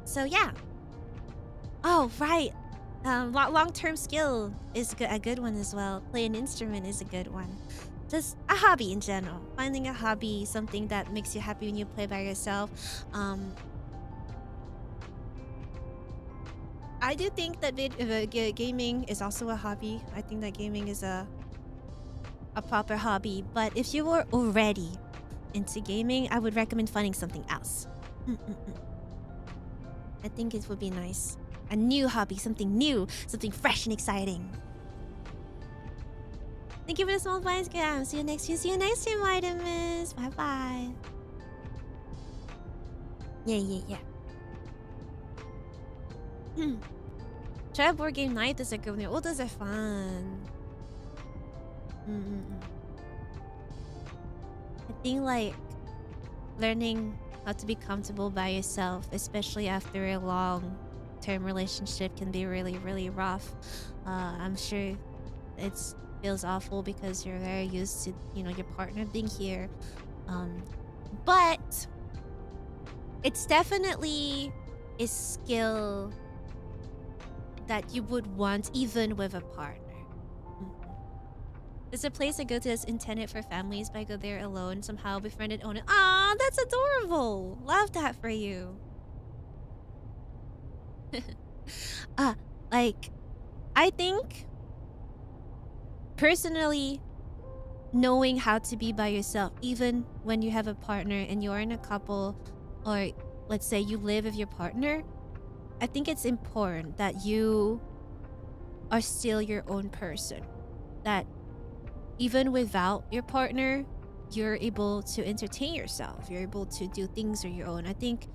So yeah. Oh right. Long-term skill is a good one as well. Play an instrument is a good one. Just a hobby in general. Finding a hobby, something that makes you happy when you play by yourself. I do think that gaming is also a hobby. I think that gaming is a proper hobby. But if you were already into gaming, I would recommend finding something else. I think it would be nice. A new hobby, something new, something fresh and exciting. Thank you for the small vines, guys. See you next year. See you next year, Vitamins. Bye-bye. Yeah. Try a board game night is a good one. Oh, those are fun. I think like learning how to be comfortable by yourself, especially after a long-term relationship, can be really, really rough. I'm sure it's feels awful because you're very used to, you know, your partner being here. But it's definitely a skill that you would want even with a partner. There's a place I go to that's intended for families, but I go there alone, somehow befriended owner. Aw, that's adorable. Love that for you. Like, I think personally, knowing how to be by yourself, even when you have a partner and you're in a couple, or let's say you live with your partner, I think it's important that you are still your own person. That even without your partner, you're able to entertain yourself. You're able to do things on your own. I think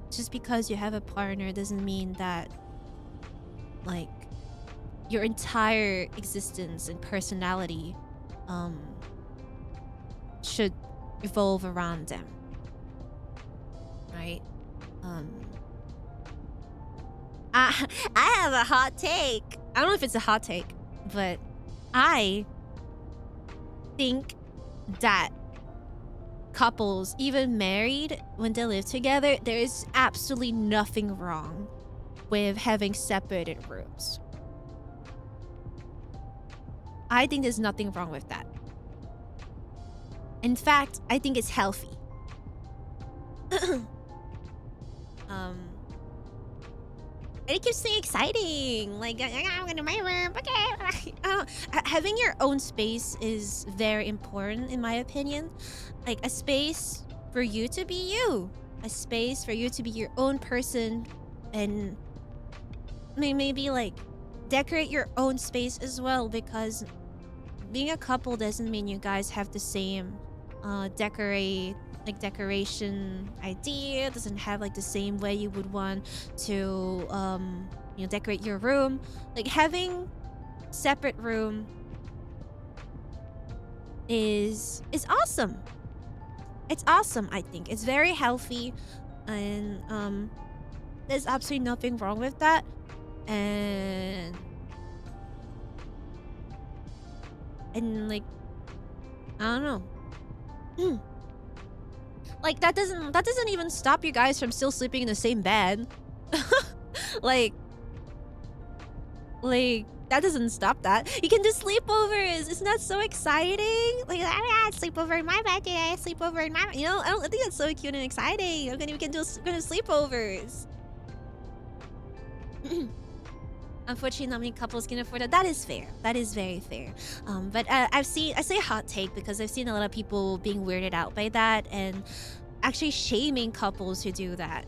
just because you have a partner doesn't mean that like your entire existence and personality should revolve around them, right? I have a hot take. I don't know if it's a hot take, but I think that couples, even married, when they live together, there is absolutely nothing wrong with having separated rooms. I think there's nothing wrong with that. In fact, I think it's healthy. It keeps me exciting. Like, I'm gonna my room. Okay. Having your own space is very important, in my opinion. Like a space for you to be you, a space for you to be your own person, and maybe like decorate your own space as well. Because being a couple doesn't mean you guys have the same decoration idea. It doesn't have like the same way you would want to you know, decorate your room. Like having separate room is awesome. It's awesome. I think it's very healthy, and there's absolutely nothing wrong with that. And like, I don't know. Like that doesn't even stop you guys from still sleeping in the same bed. like that doesn't stop that. You can do sleepovers. Isn't that so exciting? Like, sleepover in my bed today. Sleepover in my, you know, I think that's so cute and exciting. We can do sleepovers. Unfortunately, not many couples can afford that. That is fair. That is very fair. But I say hot take because I've seen a lot of people being weirded out by that and actually shaming couples who do that.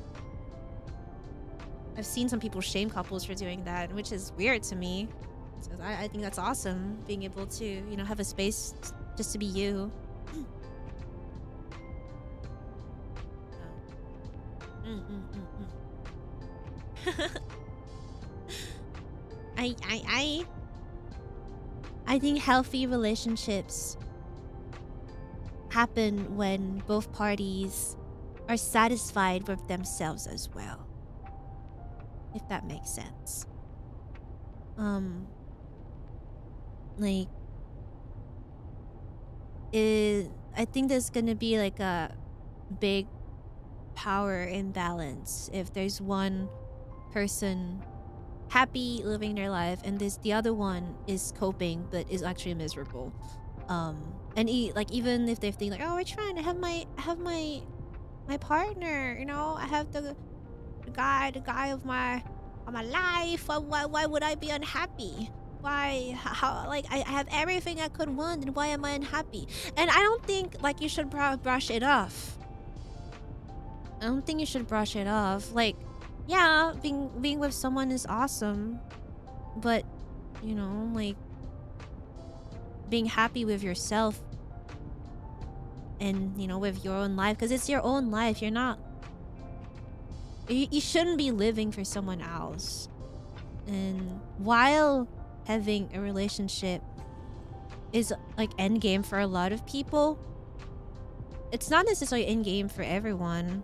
I've seen some people shame couples for doing that, which is weird to me. So I think that's awesome, being able to, you know, have a space just to be you. I think healthy relationships happen when both parties are satisfied with themselves as well. If that makes sense. Like, I think there's gonna be like a big power imbalance if there's one person happy living their life and the other one is coping but is actually miserable. And even if they think like, oh, we're trying to have my partner, you know, I have the guy of my life. Why would I be unhappy? Why? How? Like, I have everything I could want, and why am I unhappy? And I don't think like you should brush it off. I don't think you should brush it off. Like, yeah, being with someone is awesome, but you know, like being happy with yourself and, you know, with your own life, because it's your own life. You're not. You shouldn't be living for someone else. And while having a relationship is like endgame for a lot of people, it's not necessarily endgame for everyone.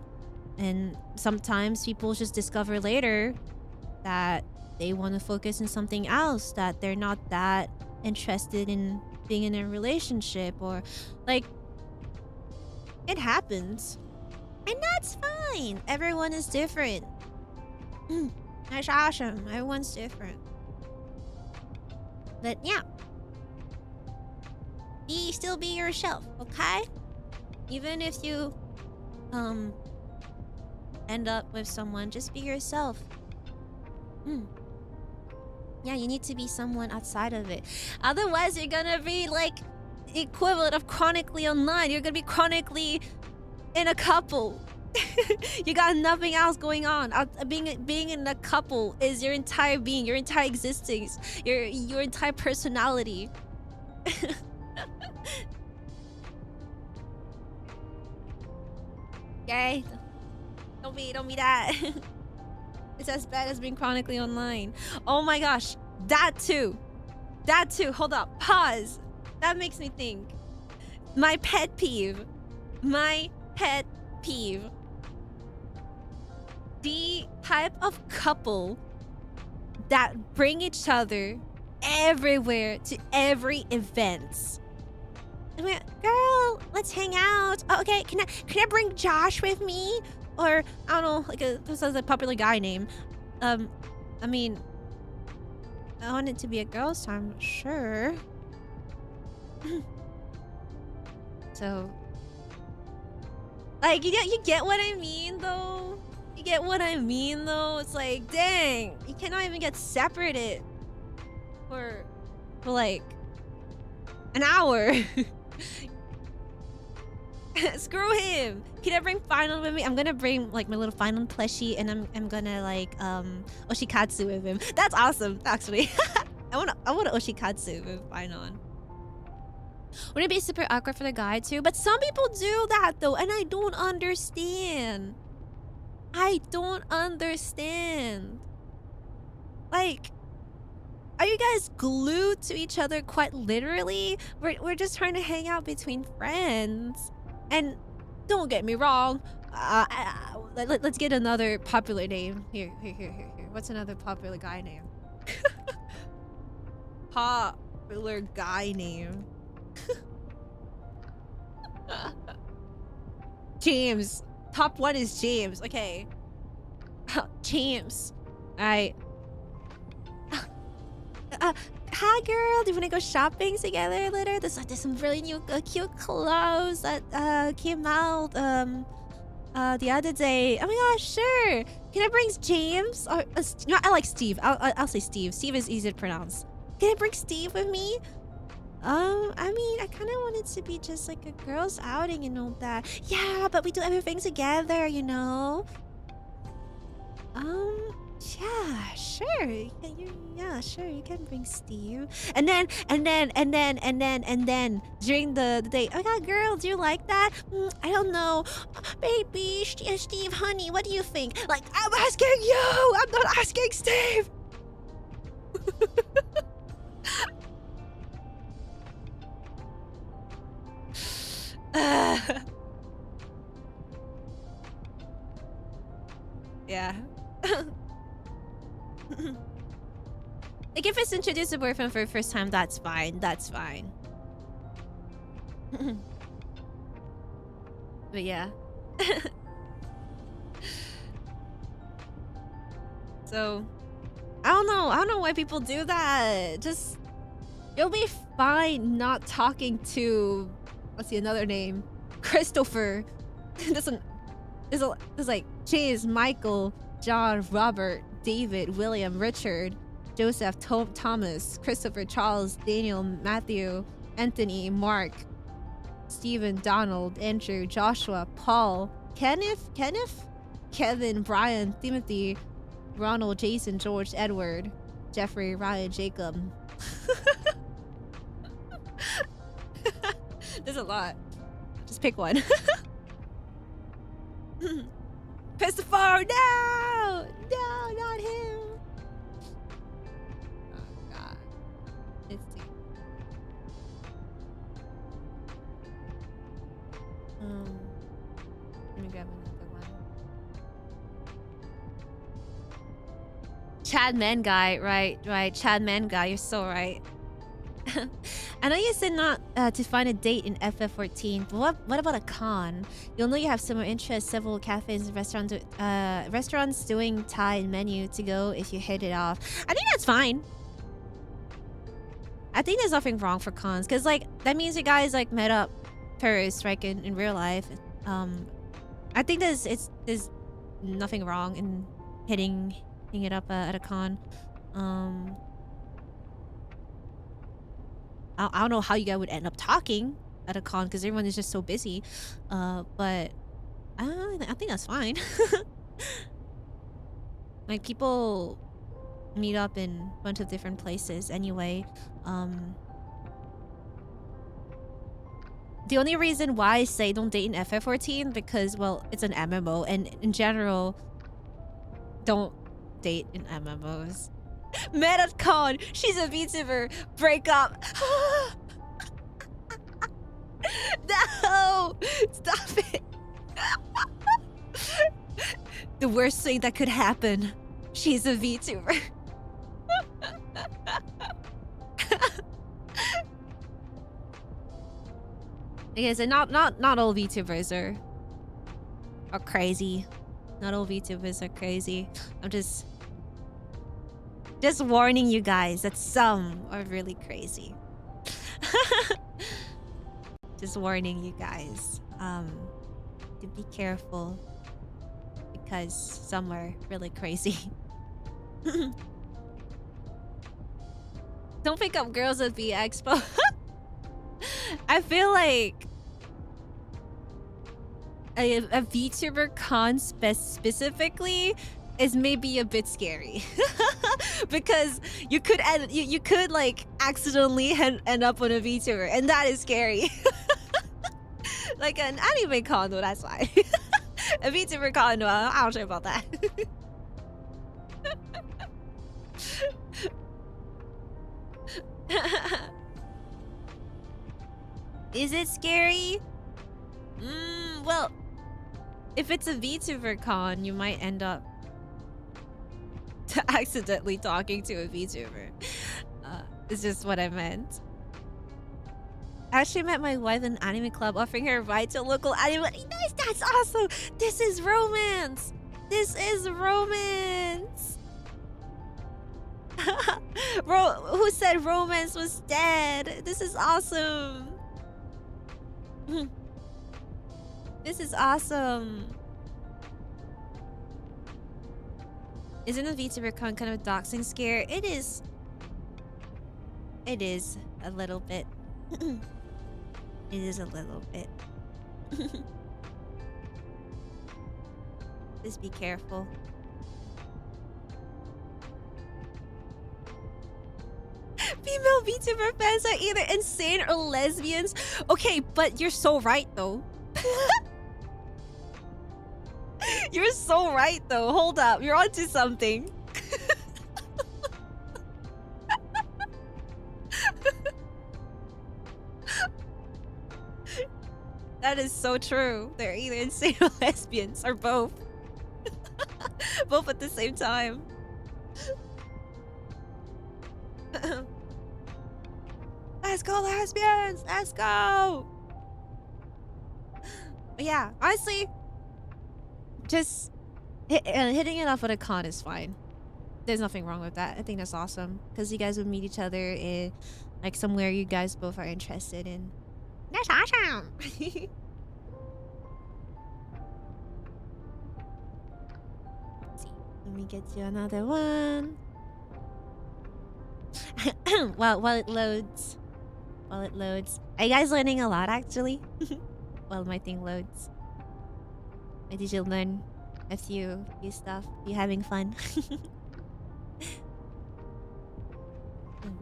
And sometimes people just discover later that they want to focus on something else, that they're not that interested in being in a relationship, or like, it happens. And that's fine. Everyone is different. That's awesome. Everyone's different. But yeah. Still be yourself, okay? Even if you end up with someone, just be yourself. Yeah, you need to be someone outside of it. Otherwise, you're gonna be like the equivalent of chronically online. You're gonna be chronically in a couple. You got nothing else going on. Being in a couple is your entire being, your entire existence, your entire personality. Okay? Don't be that. It's as bad as being chronically online. Oh my gosh. That too. Hold up. Pause. That makes me think. My pet peeve. The type of couple that bring each other everywhere to every event. I mean, girl, let's hang out. Oh, okay, can I bring Josh with me? Or I don't know, like this is a popular guy name. I mean, I want it to be a girl's time, sure. So, like, you get what I mean, though. You get what I mean, though. It's like, dang, you cannot even get separated for like an hour. Screw him. Can I bring Final with me? I'm gonna bring like my little Final plushie, and I'm gonna like Oshikatsu with him. That's awesome, actually. I want a Oshikatsu with Final. Wouldn't it be super awkward for the guy too? But some people do that though, and I don't understand. Like, are you guys glued to each other quite literally? We're just trying to hang out between friends. And don't get me wrong, let's get another popular name. Here. What's another popular guy name? Popular guy name. James. Top one is James. Okay. James. Alright. Hi girl, do you want to go shopping together later? There's some really new cute clothes that came out the other day. Oh my gosh, sure. Can I bring James? Or no, I like Steve. I'll say Steve. Steve is easy to pronounce. Can I bring Steve with me? I mean, I kind of want it to be just like a girls' outing and all that. Yeah, but we do everything together, you know. Yeah, sure. Yeah, sure. You can bring Steve. And then during the day, oh my god, girl, do you like that? I don't know, baby. Steve, honey, what do you think? Like, I'm asking you. I'm not asking Steve. Yeah. Like, if it's introduced a boyfriend for the first time, that's fine. That's fine. But yeah. So, I don't know why people do that. Just, you'll be fine not talking to, what's the another name? Christopher. There's like James, Michael, John, Robert, David, William, Richard, Joseph, Thomas, Christopher, Charles, Daniel, Matthew, Anthony, Mark, Stephen, Donald, Andrew, Joshua, Paul, Kenneth, Kevin, Brian, Timothy, Ronald, Jason, George, Edward, Jeffrey, Ryan, Jacob. There's a lot. Just pick one. Christopher, no! No, not him! Oh, God. Let's see. Let me grab another one. Chad Man Guy, right. Chad Man Guy, you're so right. I know you said not to find a date in FF14, but what about a con? You'll know you have similar interests, several cafes and restaurants doing Thai and menu to go if you hit it off. I think that's fine. I think there's nothing wrong for cons, because like that means you guys like met up first, right, in real life. I think there's nothing wrong in hitting it up at a con. I don't know how you guys would end up talking at a con because everyone is just so busy. But I think that's fine. Like people meet up in a bunch of different places anyway. The only reason why I say don't date in FF14 because, well, it's an MMO, and in general, don't date in MMOs. Met at con, she's a VTuber. Break up. No, stop it. The worst thing that could happen. She's a VTuber. Okay, so not all VTubers are crazy. Not all VTubers are crazy. I'm just warning you guys that some are really crazy. Just warning you guys to be careful because some are really crazy. Don't pick up girls at the expo. I feel like a VTuber con specifically is maybe a bit scary. Because you could like accidentally end up on a VTuber, and that is scary. Like an anime con, no, that's fine. A VTuber con, no, I don't know about that. Is it scary? Well, if it's a VTuber con, you might end up accidentally talking to a VTuber. It's just what I meant. I actually met my wife in anime club, offering her a ride to a local anime. Nice, that's awesome. This is romance. This is romance. Bro, who said romance was dead? This is awesome. This is awesome. Isn't a VTuber con kind of a doxing scare? It is. It is a little bit. It is a little bit. Just be careful. Female VTuber fans are either insane or lesbians. Okay, but you're so right though. You're so right though. Hold up, you're onto something. That is so true. They're either insane or lesbians, or both. Both at the same time. Let's go, lesbians! Let's go! But yeah, honestly, just hitting it off with a con is fine. There's nothing wrong with that. I think that's awesome. Because you guys would meet each other in like somewhere you guys both are interested in. That's awesome! Let's see. Let me get you another one. While it loads. While it loads. Are you guys learning a lot actually? While my thing loads. Or did you learn a few stuff? You having fun?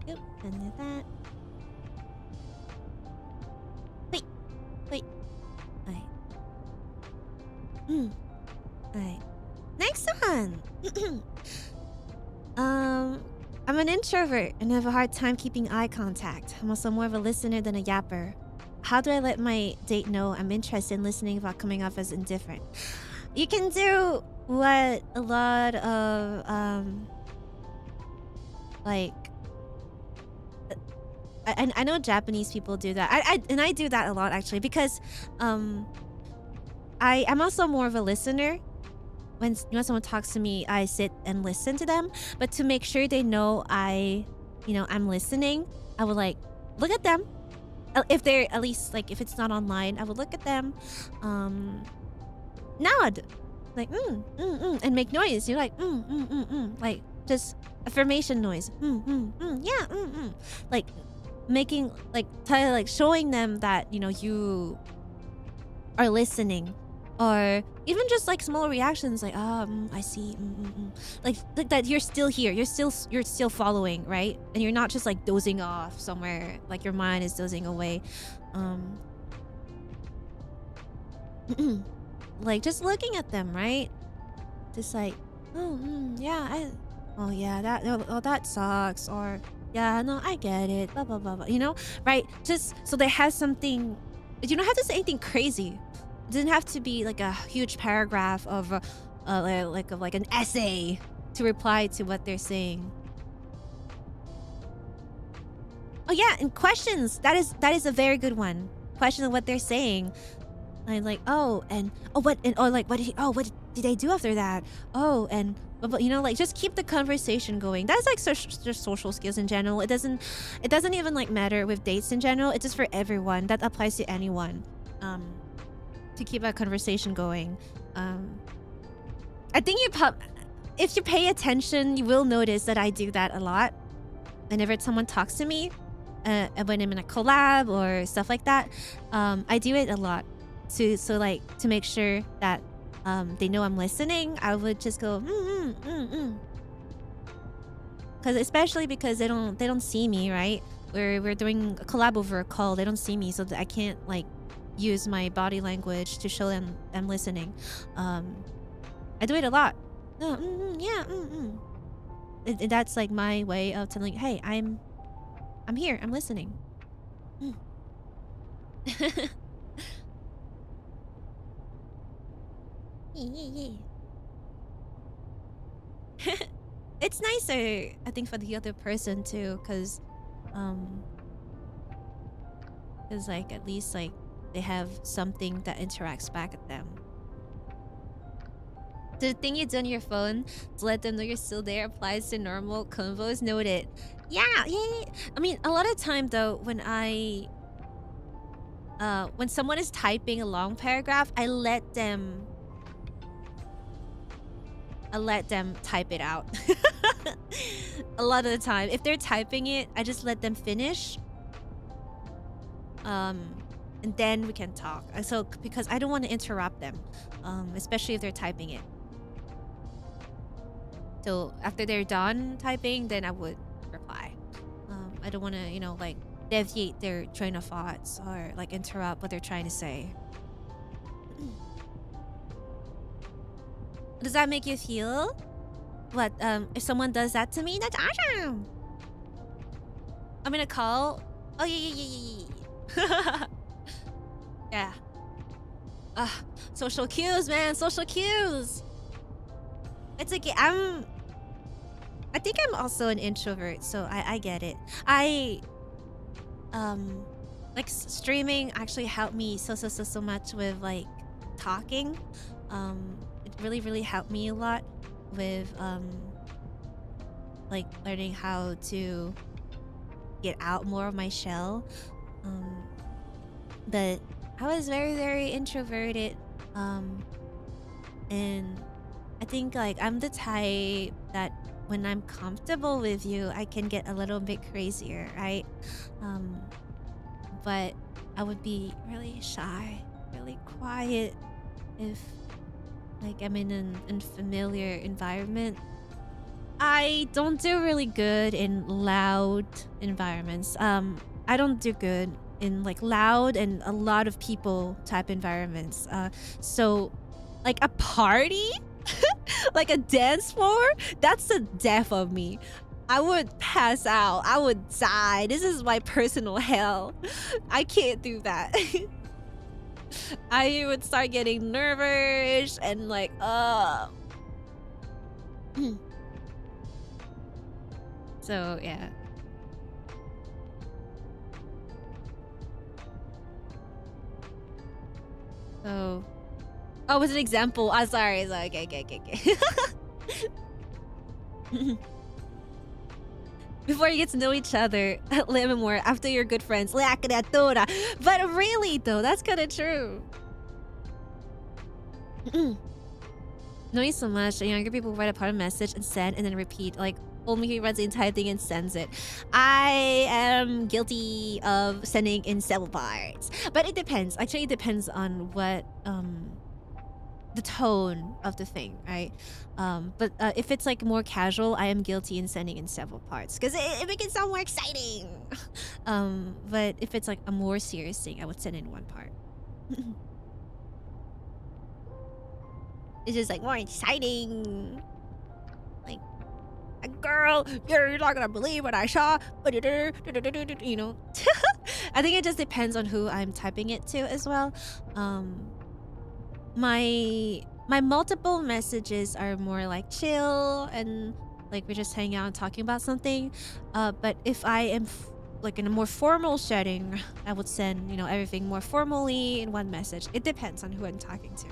Yep, and that. Wait. Alright. Alright. Next one! I'm an introvert and have a hard time keeping eye contact. I'm also more of a listener than a yapper. How do I let my date know I'm interested in listening without coming off as indifferent? You can do what a lot of like I know Japanese people do that. I do that a lot actually because I'm also more of a listener. When someone talks to me, I sit and listen to them. But to make sure they know I'm listening, I would like look at them. If they're at least like if it's not online, I would look at them, nod, like and make noise. You're like like just affirmation noise. Yeah, like making like showing them that you are listening, or even just like small reactions like I see, like that you're still here, you're still following, right? And you're not just like dozing off somewhere, like your mind is dozing away. Like just looking at them, right? Just like yeah, that sucks, or yeah, no, I get it, blah blah blah blah, right? Just so they have something. You don't have to say anything crazy. It doesn't have to be like a huge paragraph of like an essay to reply to what they're saying. Oh yeah, and questions. That is a very good one. Question of what they're saying. And like, what did they do after that? Oh, and but like just keep the conversation going. That's like just social skills in general. It doesn't even like matter with dates in general. It's just for everyone. That applies to anyone. To keep a conversation going. I think if you pay attention, you will notice that I do that a lot. Whenever someone talks to me, when I'm in a collab or stuff like that, I do it a lot. To make sure that they know I'm listening, I would just go especially because they don't see me, right? We're doing a collab over a call. They don't see me, so I can't like use my body language to show them I'm listening. I do it a lot. That's like my way of telling, hey, I'm here, I'm listening. It's nicer, I think, for the other person too, because like at least like they have something that interacts back at them. The thing you do on your phone to let them know you're still there applies to normal convos. Noted. Yeah. I mean, a lot of time though, when when someone is typing a long paragraph, I let them type it out. A lot of the time, if they're typing it, I just let them finish. And then we can talk. So because I don't want to interrupt them, especially if they're typing it. So after they're done typing, then I would reply. I don't want to, like deviate their train of thoughts or like interrupt what they're trying to say. Does that make you feel? What if someone does that to me? That's awesome. I'm gonna call. Oh yeah. Yeah. Social cues, man. Social cues. It's okay. I think I'm also an introvert, so I get it. Like streaming actually helped me so much with like talking. It really helped me a lot with like learning how to get out more of my shell. But I was very introverted, and I think like I'm the type that when I'm comfortable with you, I can get a little bit crazier, right? But I would be really shy, really quiet if like I'm in an unfamiliar environment. I don't do really good in loud environments. I don't do good in like loud and a lot of people type environments. So like a party, like a dance floor, that's the death of me. I would pass out. I would die. This is my personal hell. I can't do that. I would start getting nervous and like, So yeah. So, oh, it was an example. Ah, sorry. Okay. Before you get to know each other, live more. After you're good friends, la criatura. But really, though, that's kind of true. Knowing so much, younger people write a part of a message and send and then repeat. Like, only reads the entire thing and sends it. I am guilty of sending in several parts. But it depends. Actually, it depends on what, the tone of the thing, right? But if it's like more casual, I am guilty in sending in several parts. Because it makes it sound more exciting. But if it's like a more serious thing, I would send in one part. It's just like more exciting. Like, a girl, you're not gonna believe what I saw. You know. I think it just depends on who I'm typing it to as well. My multiple messages are more like chill and like we're just hanging out and talking about something. But if I am like in a more formal setting, I would send, you know, everything more formally in one message. It depends on who I'm talking to.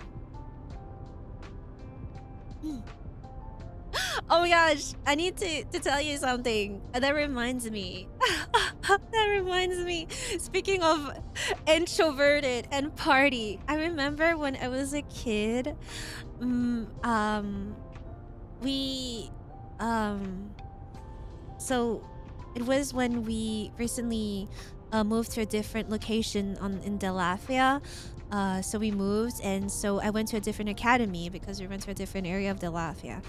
Oh my gosh, I need to tell you something. That reminds me. That reminds me. Speaking of introverted and party, I remember when I was a kid, so it was when we recently moved to a different location in Delafia. So we moved, and so I went to a different academy because we went to a different area of Delafia.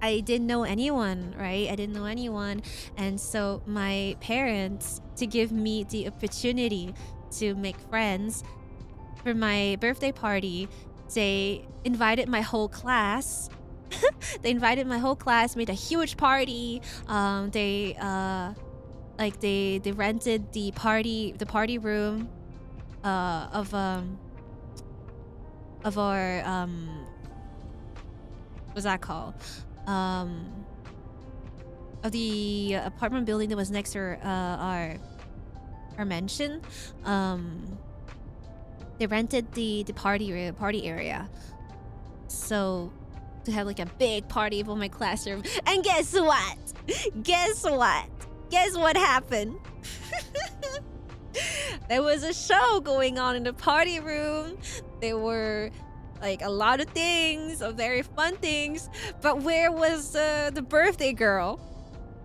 I didn't know anyone, right? I didn't know anyone. And so my parents, to give me the opportunity to make friends, for my birthday party, they invited my whole class. They invited my whole class, made a huge party. They rented the party room of our what's that called? Of the apartment building that was next to our mansion. They rented the party area, so to have like a big party of all my classroom. And guess what? Guess what happened? There was a show going on in the party room. There were like a lot of things, very fun things. But where was the birthday girl?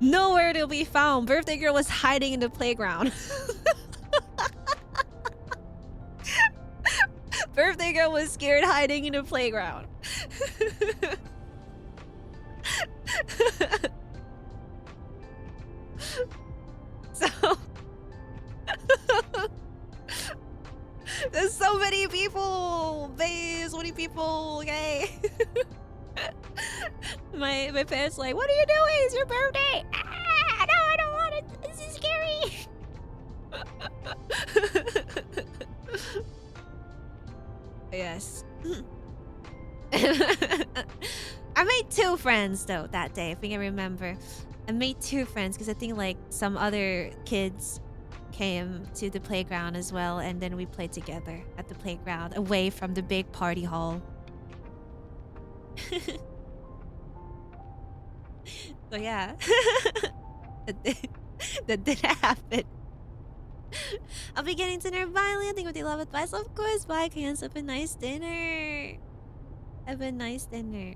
Nowhere to be found. Birthday girl was hiding in the playground. Birthday girl was scared, hiding in the playground. So there's so many people, babe, so many people, okay? My parents like, what are you doing? It's your birthday. Ah, no, I don't want it. This is scary. Yes. I made 2 friends though that day. I think I remember. I made 2 friends because I think like some other kids came to the playground as well, and then we played together at the playground away from the big party hall. So yeah. That did happen. I'll be getting dinner finally. I think with the love advice, of course. Bye, Cans. Have a nice dinner. Have a nice dinner.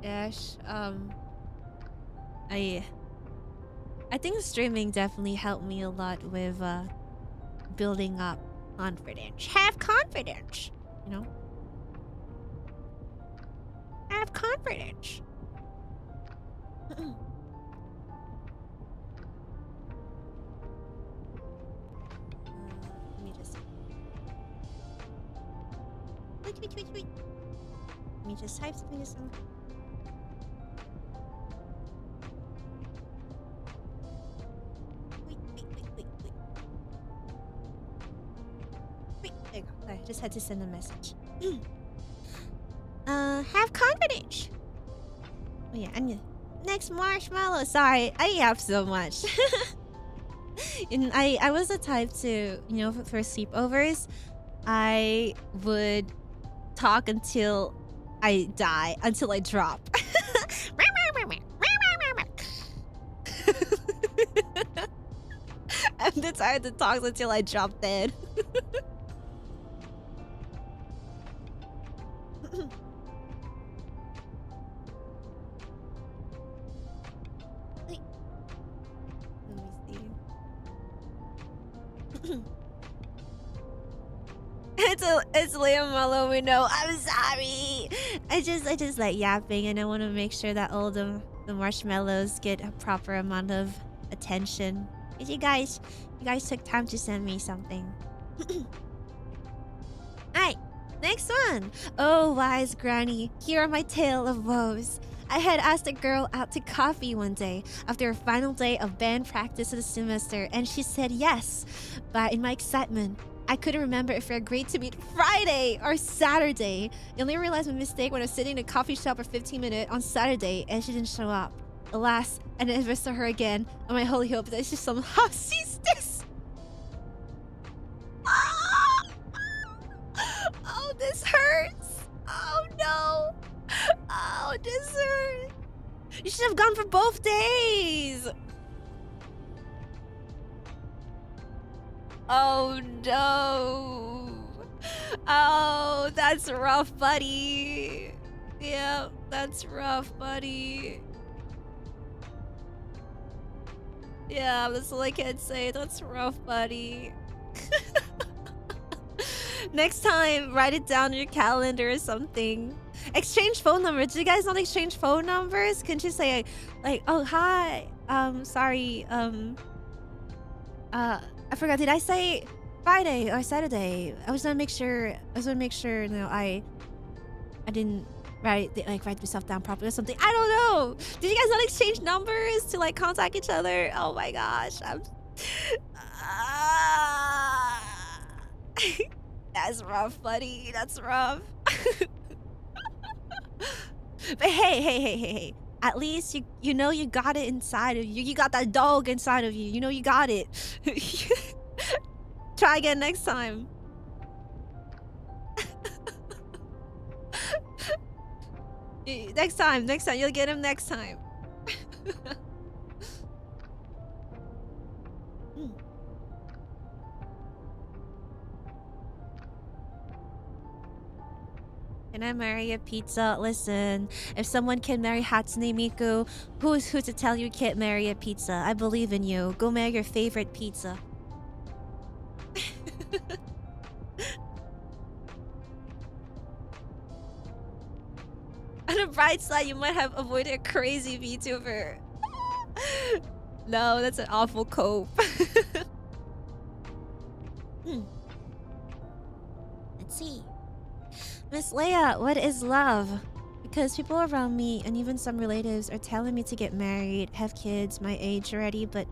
Yes. I think streaming definitely helped me a lot with building up confidence. Have confidence, you know. Have confidence. Let me just. Wait. Let me just type something. Wait, there you go. I just had to send a message. Have confidence. Oh yeah, Next marshmallow. Sorry, I yap so much. And I was the type to, you know, for sleepovers, I would talk until I die, until I drop. I'm the type that talks until I drop dead. It's Leia Mello, we know. I'm sorry. I just like yapping, and I want to make sure that all the marshmallows get a proper amount of attention. You guys took time to send me something. Alright, next one. Oh, wise granny, here are my tale of woes. I had asked a girl out to coffee one day after a final day of band practice of the semester, and she said yes. But in my excitement, I couldn't remember if we agreed to meet Friday or Saturday. I only realized my mistake when I was sitting in a coffee shop for 15 minutes on Saturday and she didn't show up. Alas, I never saw her again, and my holy hope that she somehow sees this. Oh, this hurts. Oh no. Oh, this hurts. You should have gone for both days. Oh no. Oh, that's rough, buddy. Yeah, that's rough, buddy. Yeah, that's all I can say. That's rough, buddy. Next time, write it down in your calendar or something. Exchange phone numbers. Do you guys not exchange phone numbers? Can't you say like, oh hi, sorry, I forgot. Did I say Friday or Saturday? I was gonna make sure. You know, I didn't write myself down properly or something. I don't know. Did you guys not exchange numbers to like contact each other? Oh my gosh, that's rough, buddy. That's rough. But hey. At least you know you got it inside of you. You got that dog inside of you. You know you got it. Try again next time. Next time. You'll get him next time. Can I marry a pizza? Listen, if someone can marry Hatsune Miku, who's who to tell you can't marry a pizza? I believe in you. Go marry your favorite pizza. On the bright side, you might have avoided a crazy VTuber. No, that's an awful cope. Let's see. Miss Leia, what is love? Because people around me and even some relatives are telling me to get married, have kids, my age already, but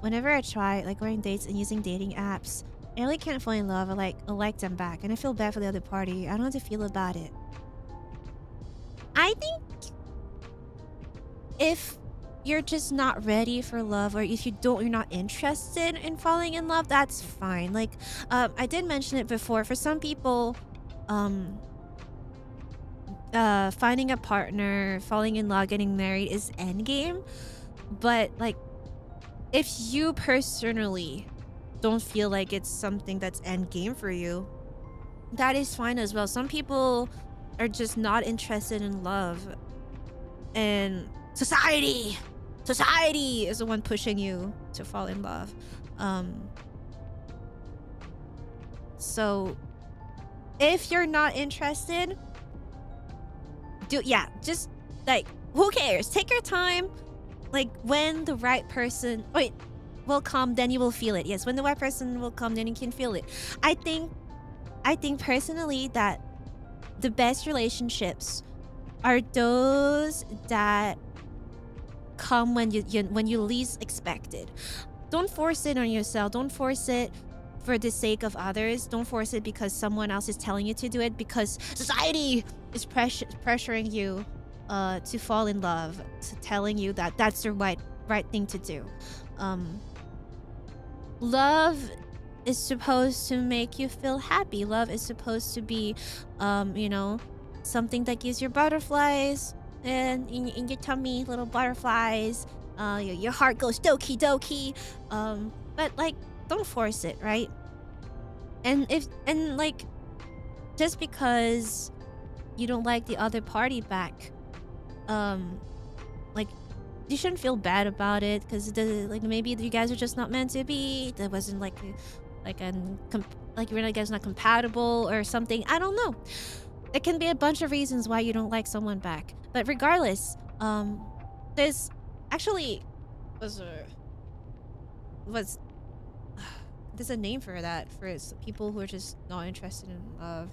whenever I try, like going on dates and using dating apps, I really can't fall in love. I like them back, and I feel bad for the other party. I don't know how to feel about it. I think if you're just not ready for love, or if you're not interested in falling in love, that's fine. Like, I did mention it before. For some people, finding a partner, falling in love, getting married is endgame. But like, if you personally don't feel like it's something that's endgame for you, that is fine as well. Some people are just not interested in love, and society is the one pushing you to fall in love. So if you're not interested, just like, who cares? Take your time. Like, when the right person will come, then you will feel it. Yes, when the right person will come, then you can feel it. I think personally that the best relationships are those that come when you least expect it. Don't force it on yourself. Don't force it for the sake of others. Don't force it because someone else is telling you to do it, because society is pressuring you to fall in love, to telling you that that's the right thing to do. Love is supposed to make you feel happy. Love is supposed to be, you know, something that gives you butterflies and in your tummy, little butterflies. Your heart goes doki doki. But like, don't force it, right? And like, just because you don't like the other party back, like, you shouldn't feel bad about it, because like, maybe you guys are just not meant to be. That wasn't like you're guys not compatible or something. I don't know. There can be a bunch of reasons why you don't like someone back. But regardless, there's actually there's a name for that, for people who are just not interested in love.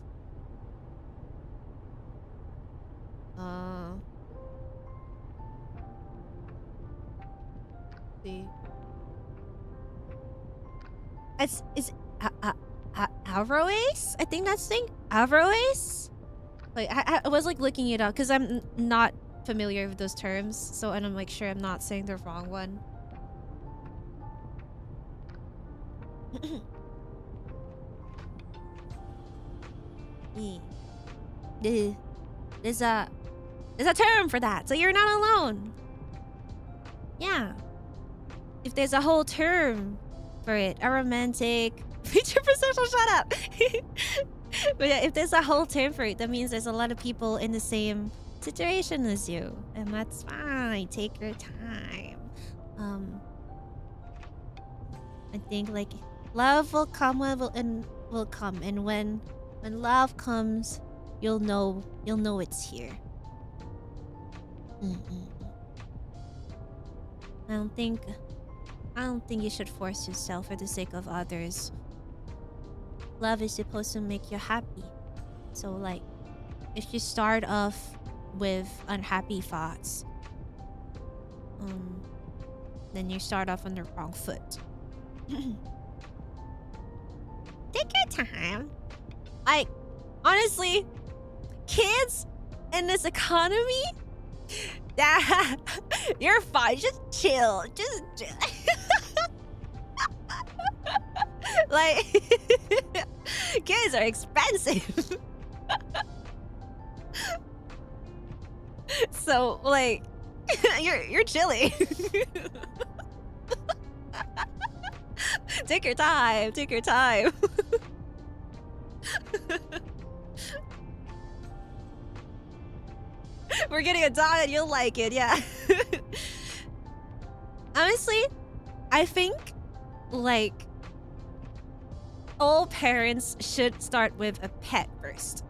See. It's Avroace? I think that's thing. Avroace? Like, I was like looking it up because I'm not familiar with those terms, so and I'm like sure I'm not saying the wrong one. There's a term for that, so you're not alone. Yeah. If there's a whole term for it, a romantic VTuber social, shut up. But yeah, if there's a whole term for it, that means there's a lot of people in the same situation as you, and that's fine. Take your time. I think like love will come and when love comes, you'll know it's here. I don't think you should force yourself for the sake of others. Love is supposed to make you happy. So like, if you start off with unhappy thoughts, then you start off on the wrong foot. Take your time. Like, honestly, kids in this economy, you're fine. Just chill. Just chill. Like, kids are expensive. So like, you're chilling. Take your time. Take your time. We're getting a dog and you'll like it, yeah. Honestly, I think like all parents should start with a pet first.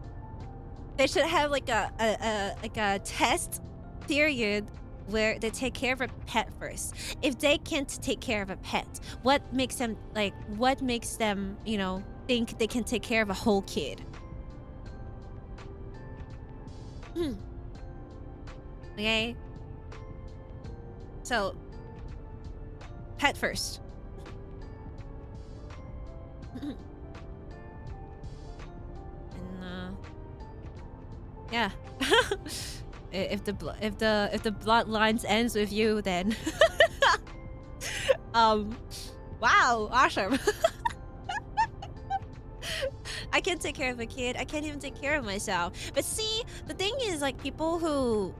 They should have like a test period where they take care of a pet first. If they can't take care of a pet, what makes them, you know, think they can take care of a whole kid? Okay? So, pet first. And yeah. if the bloodlines ends with you, then wow, awesome. I can take care of a kid. I can't even take care of myself. But see, the thing is, like, people who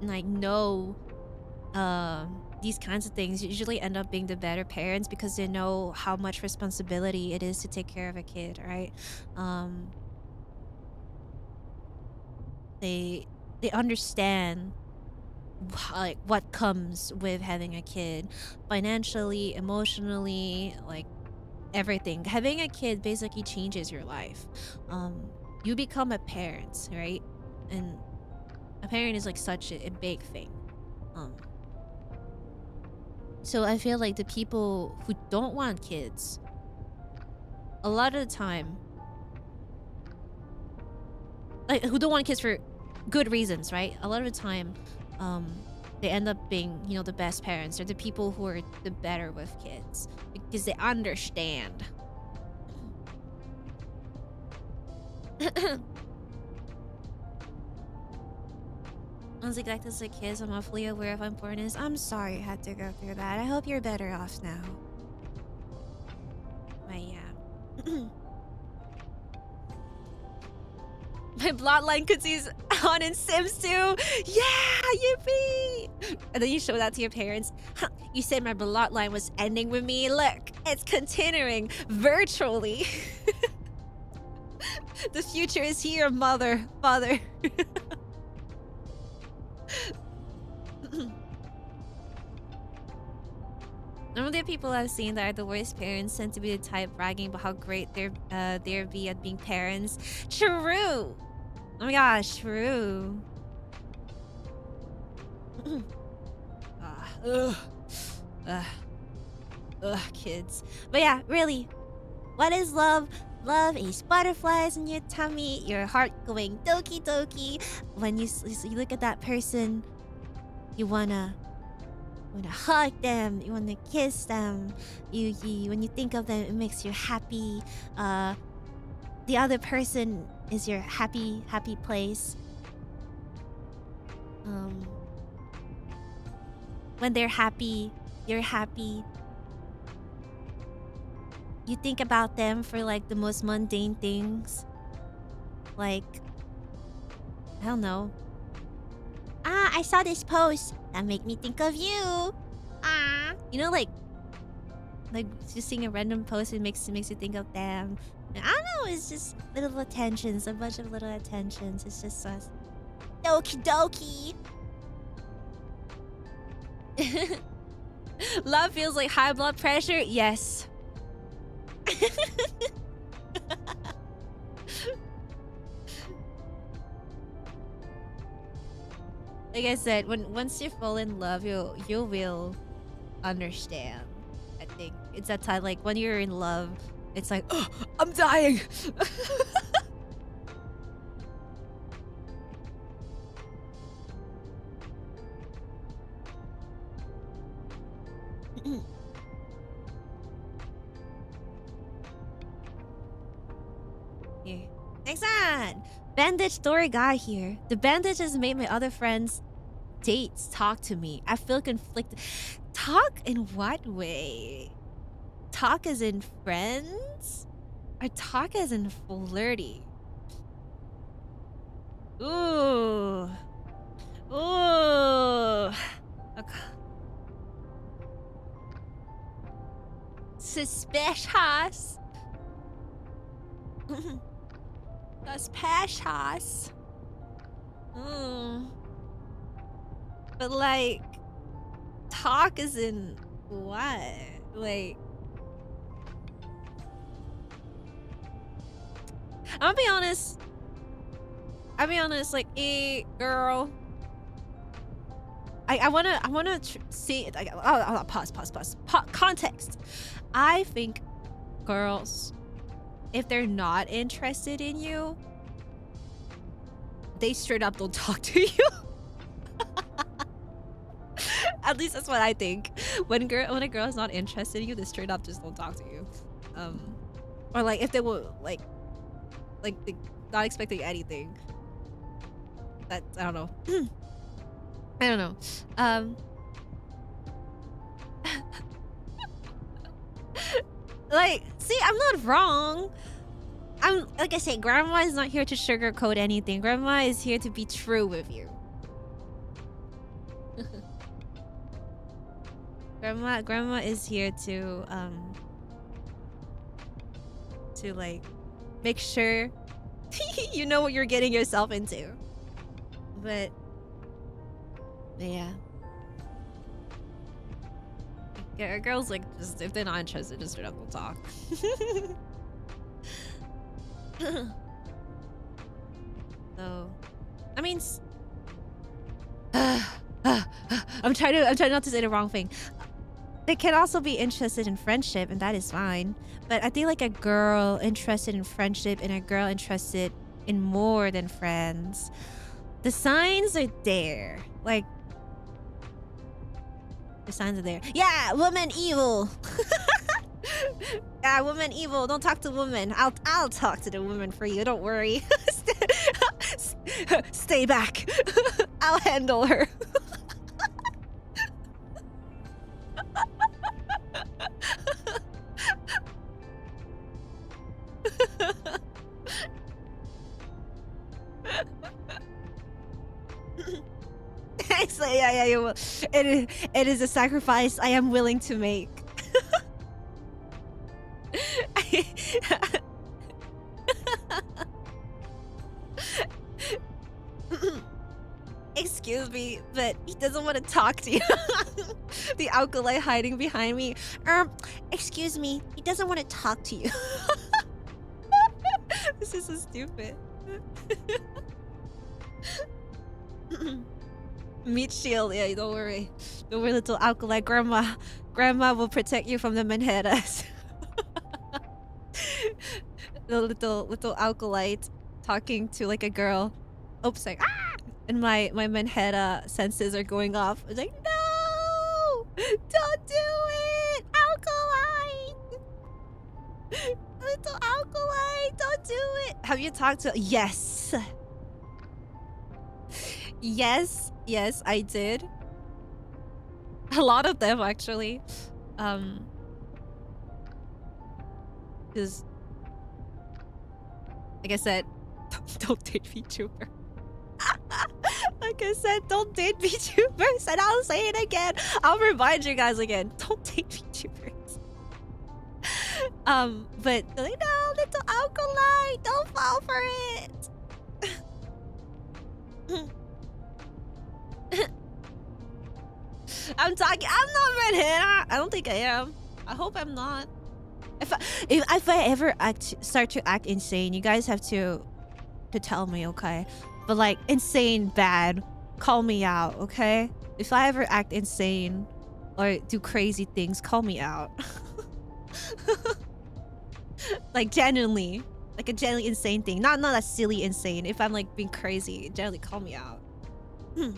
like know these kinds of things usually end up being the better parents because they know how much responsibility it is to take care of a kid, right? They understand like what comes with having a kid, financially, emotionally, like everything. Having a kid basically changes your life. You become a parent, right? And a parent is like such a big thing. So I feel like the people who don't want kids, a lot of the time, like, who don't want kids for good reasons, right? A lot of the time, they end up being, you know, the best parents, or the people who are the better with kids because they understand. Once neglected as a kid, so I'm awfully aware of importance. I'm sorry you had to go through that. I hope you're better off now. But yeah. My bloodline continues on in Sims 2. Yeah, yippee! And then you show that to your parents. Huh, you said my bloodline was ending with me. Look, it's continuing virtually. The future is here, mother, father. Some of the people I've seen that are the worst parents tend to be the type bragging about how great they're be at being parents. True. Oh my gosh, true. Kids. But yeah, really, what is love? Love is butterflies in your tummy, your heart going doki doki. When you look at that person, you wanna hug them, you wanna kiss them. You when you think of them, it makes you happy. The other person is your happy place. When they're happy, you're happy. You think about them for like the most mundane things. Like, I don't know. I saw this post that made me think of you. You know, like just seeing a random post, it makes you think of them. I don't know, it's just little attentions, a bunch of little attentions. It's just us. Doki doki. Love feels like high blood pressure. Yes. Like I said, once you fall in love, you will understand. I think it's that time, like when you're in love, it's like, oh, I'm dying. Here. Next one! Bandage story guy here. The bandages made my other friends' dates talk to me. I feel conflicted. Talk in what way? Talk as in friends? Or talk as in flirty? Ooh. Ooh. Okay. Suspicious. Suspicious. But like, talk as in what? Like, I'll be honest. Like, girl. I wanna see. Pause. Context. I think girls, if they're not interested in you, they straight up don't talk to you. At least that's what I think. When a girl is not interested in you, they straight up just don't talk to you. Or like if they will like they not expecting anything. That I don't know. I don't know. Like, see, I'm not wrong. I'm like I say, grandma is not here to sugarcoat anything. Grandma is here to be true with you. Grandma is here to like make sure you know what you're getting yourself into. But yeah. Girls, like, just if they're not interested, just straight up will talk. So, I mean, I'm trying not to say the wrong thing. They can also be interested in friendship, and that is fine. But I think like a girl interested in friendship and a girl interested in more than friends, the signs are there. Like, the signs are there. Yeah, woman evil. Yeah, woman evil. Don't talk to women. I'll talk to the woman for you. Don't worry. Stay back. I'll handle her. Actually, yeah, you will. It is a sacrifice I am willing to make. Excuse me, but he doesn't want to talk to you. The alkali hiding behind me. Excuse me, he doesn't want to talk to you. This is so stupid. Meat shield, yeah, don't worry. Don't worry, little alkali grandma. Grandma will protect you from the manhattas. The little alkalite talking to like a girl. Oops, like ah! And my manhatta senses are going off. It's like, no! Don't do it! Alkalite! Little alkalite, don't do it! Have you talked to... Yes! Yes, I did. A lot of them, actually. Because... Like I said, don't date VTuber. Like I said, don't date VTubers, and I'll say it again. I'll remind you guys again. Don't date VTubers. But like, no, little alkali, don't fall for it. I'm talking. I'm not red-handed. I don't think I am. I hope I'm not. If I ever start to act insane, you guys have to tell me, okay? But like insane bad, call me out, okay? If I ever act insane or do crazy things, call me out. Like genuinely, like a genuinely insane thing, not a silly insane. If I'm like being crazy, generally call me out. I'm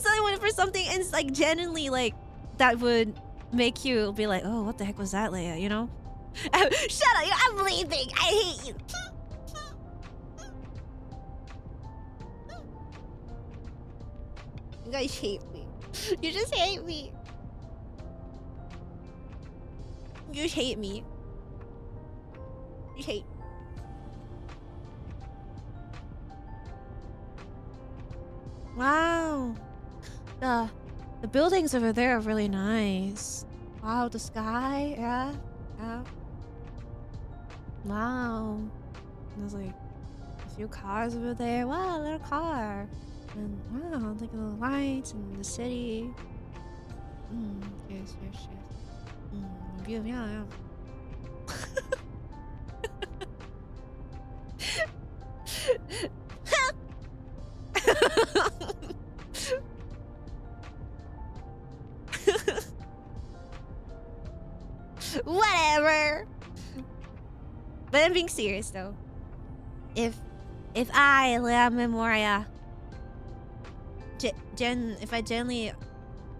telling you for something and it's like genuinely like that would make you be like, oh, what the heck was that, Leia? You know? Shut up! I'm leaving. I hate you. You guys hate me. You just hate me. You just hate me. You hate. Wow. The buildings over there are really nice. Wow, the sky, yeah. Wow. There's like a few cars over there. Wow, a little car. And wow, look at the lights and the city. Yes. View, yeah. Whatever. But I'm being serious though. If I, Leia Memoria, if I generally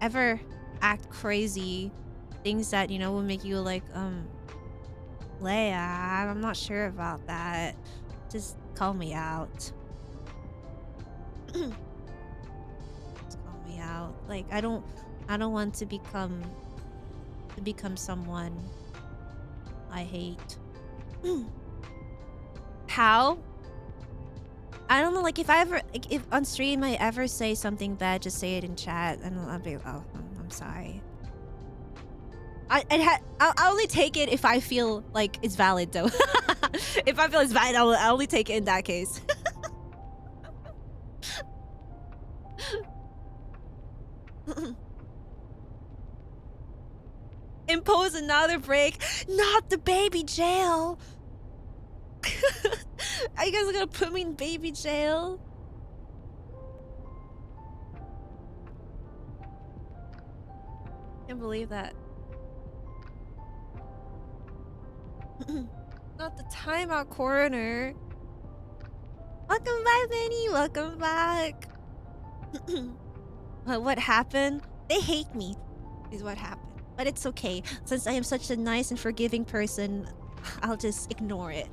ever act crazy, things that, you know, will make you like, Leia, I'm not sure about that. Just call me out. Just call me out. Like, I don't want to become someone I hate. How? I don't know, like if I ever, like if on stream I ever say something bad, just say it in chat and I'll be, oh, I'm sorry. I'll only take it if I feel like it's valid though. If I feel it's valid, I'll only take it in that case. Impose another break. Not the baby jail. Are you guys gonna put me in baby jail? Can't believe that. Not the timeout corner. Welcome back, Benny. Welcome back. What happened? They hate me. Is what happened. But it's okay. Since I am such a nice and forgiving person, I'll just ignore it.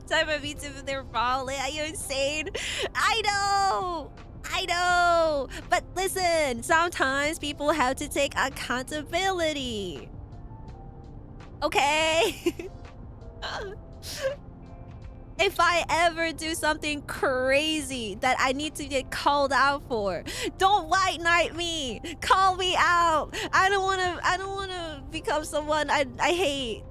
Time of VTubers, they're wrong. Are you insane? I know! I know! But listen, sometimes people have to take accountability. Okay? If I ever do something crazy that I need to get called out for, don't white knight me. Call me out. I don't wanna become someone I hate.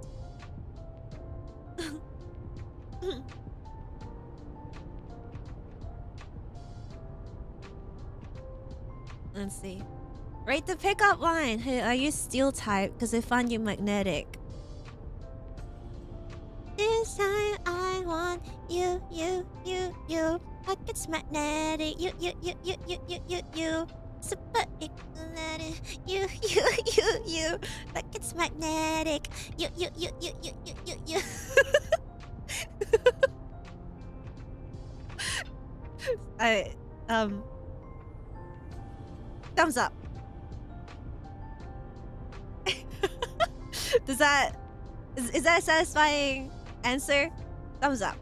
Let's see. Write the pickup line. Hey, are you steel type? Because I find you magnetic. This time I want you. Like it's magnetic. You. Super magnetic. You. Like it's magnetic. You. Thumbs up. Is that a satisfying answer? Thumbs up.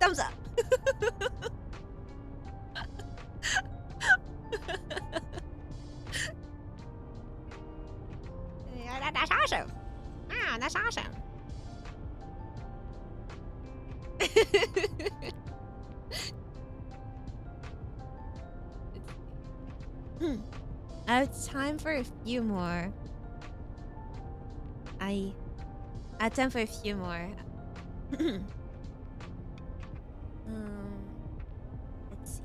Thumbs up. Yeah, that's awesome. Ah, that's awesome. I have time for a few more. I have time for a few more. Let's see.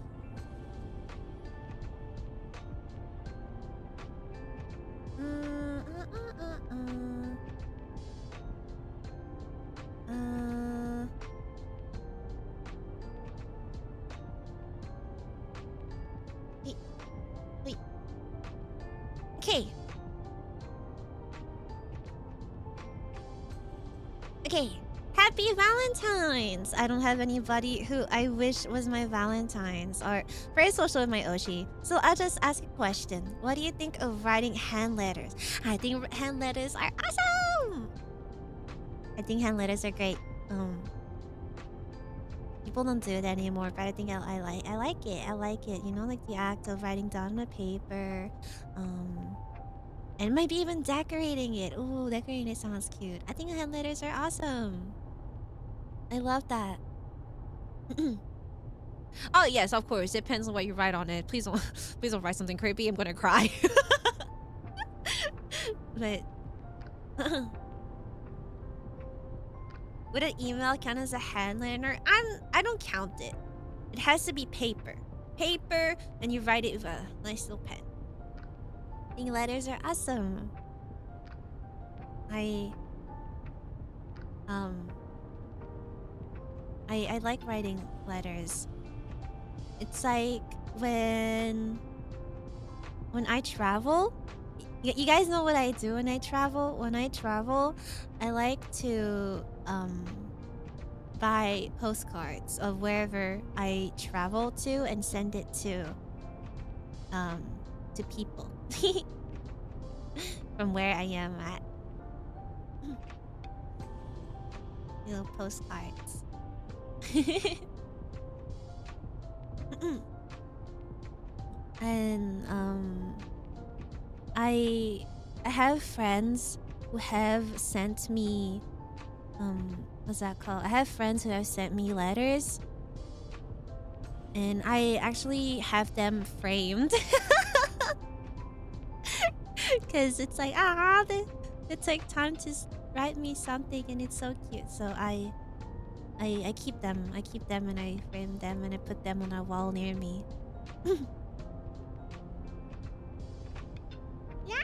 Wait. Okay. Okay. Happy Valentine's! I don't have anybody who I wish was my Valentine's or very social with my Oshi. So I'll just ask a question. What do you think of writing hand letters? I think hand letters are awesome! I think hand letters are great. People don't do it anymore, but I think I like it. I like it. You know, like the act of writing down on a paper. And maybe even decorating it. Ooh, decorating it sounds cute. I think hand letters are awesome. I love that. Oh yes, of course. Depends on what you write on it. Please don't write something creepy. I'm gonna cry. But would an email count as a hand letter? I don't count it. It has to be paper. Paper, and you write it with a nice little pen. I think letters are awesome. I like writing letters. It's like when I travel. You guys know what I do when I travel? When I travel, I like to buy postcards of wherever I travel to and send it to people from where I am at. Little postcards. And I have friends who have sent me what's that called? I have friends who have sent me letters, and I actually have them framed. Because it's like, they take time to write me something, and it's so cute. So I keep them. I keep them, and I frame them, and I put them on a wall near me. Yeah.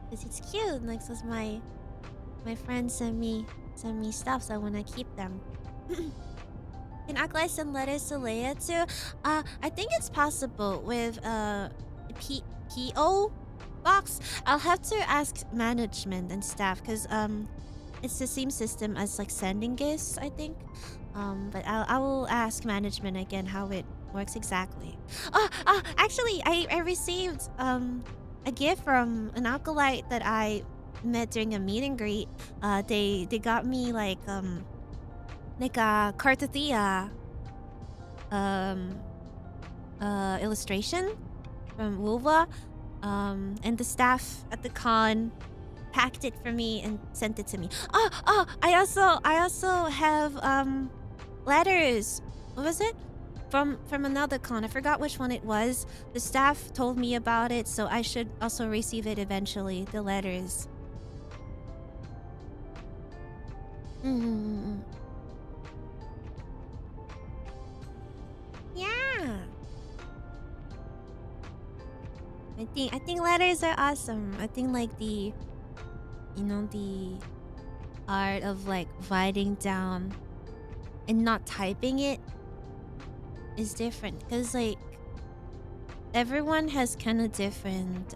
Because it's cute. Like, so my friends send me stuff, so I want to keep them. Can Aklai send letters to Leia too? I think it's possible with PO box. I'll have to ask management and staff, because it's the same system as like sending gifts, I think. But I will ask management again how it works exactly. Actually, I received a gift from an acolyte that I met during a meet and greet. They got me like a Cartathea illustration from Wulva. And the staff at the con packed it for me and sent it to me. I also have letters. What was it? From another con. I forgot which one it was. The staff told me about it, so I should also receive it eventually. The letters. Yeah. I think letters are awesome. I think like the art of like writing down and not typing it is different, because like everyone has kind of different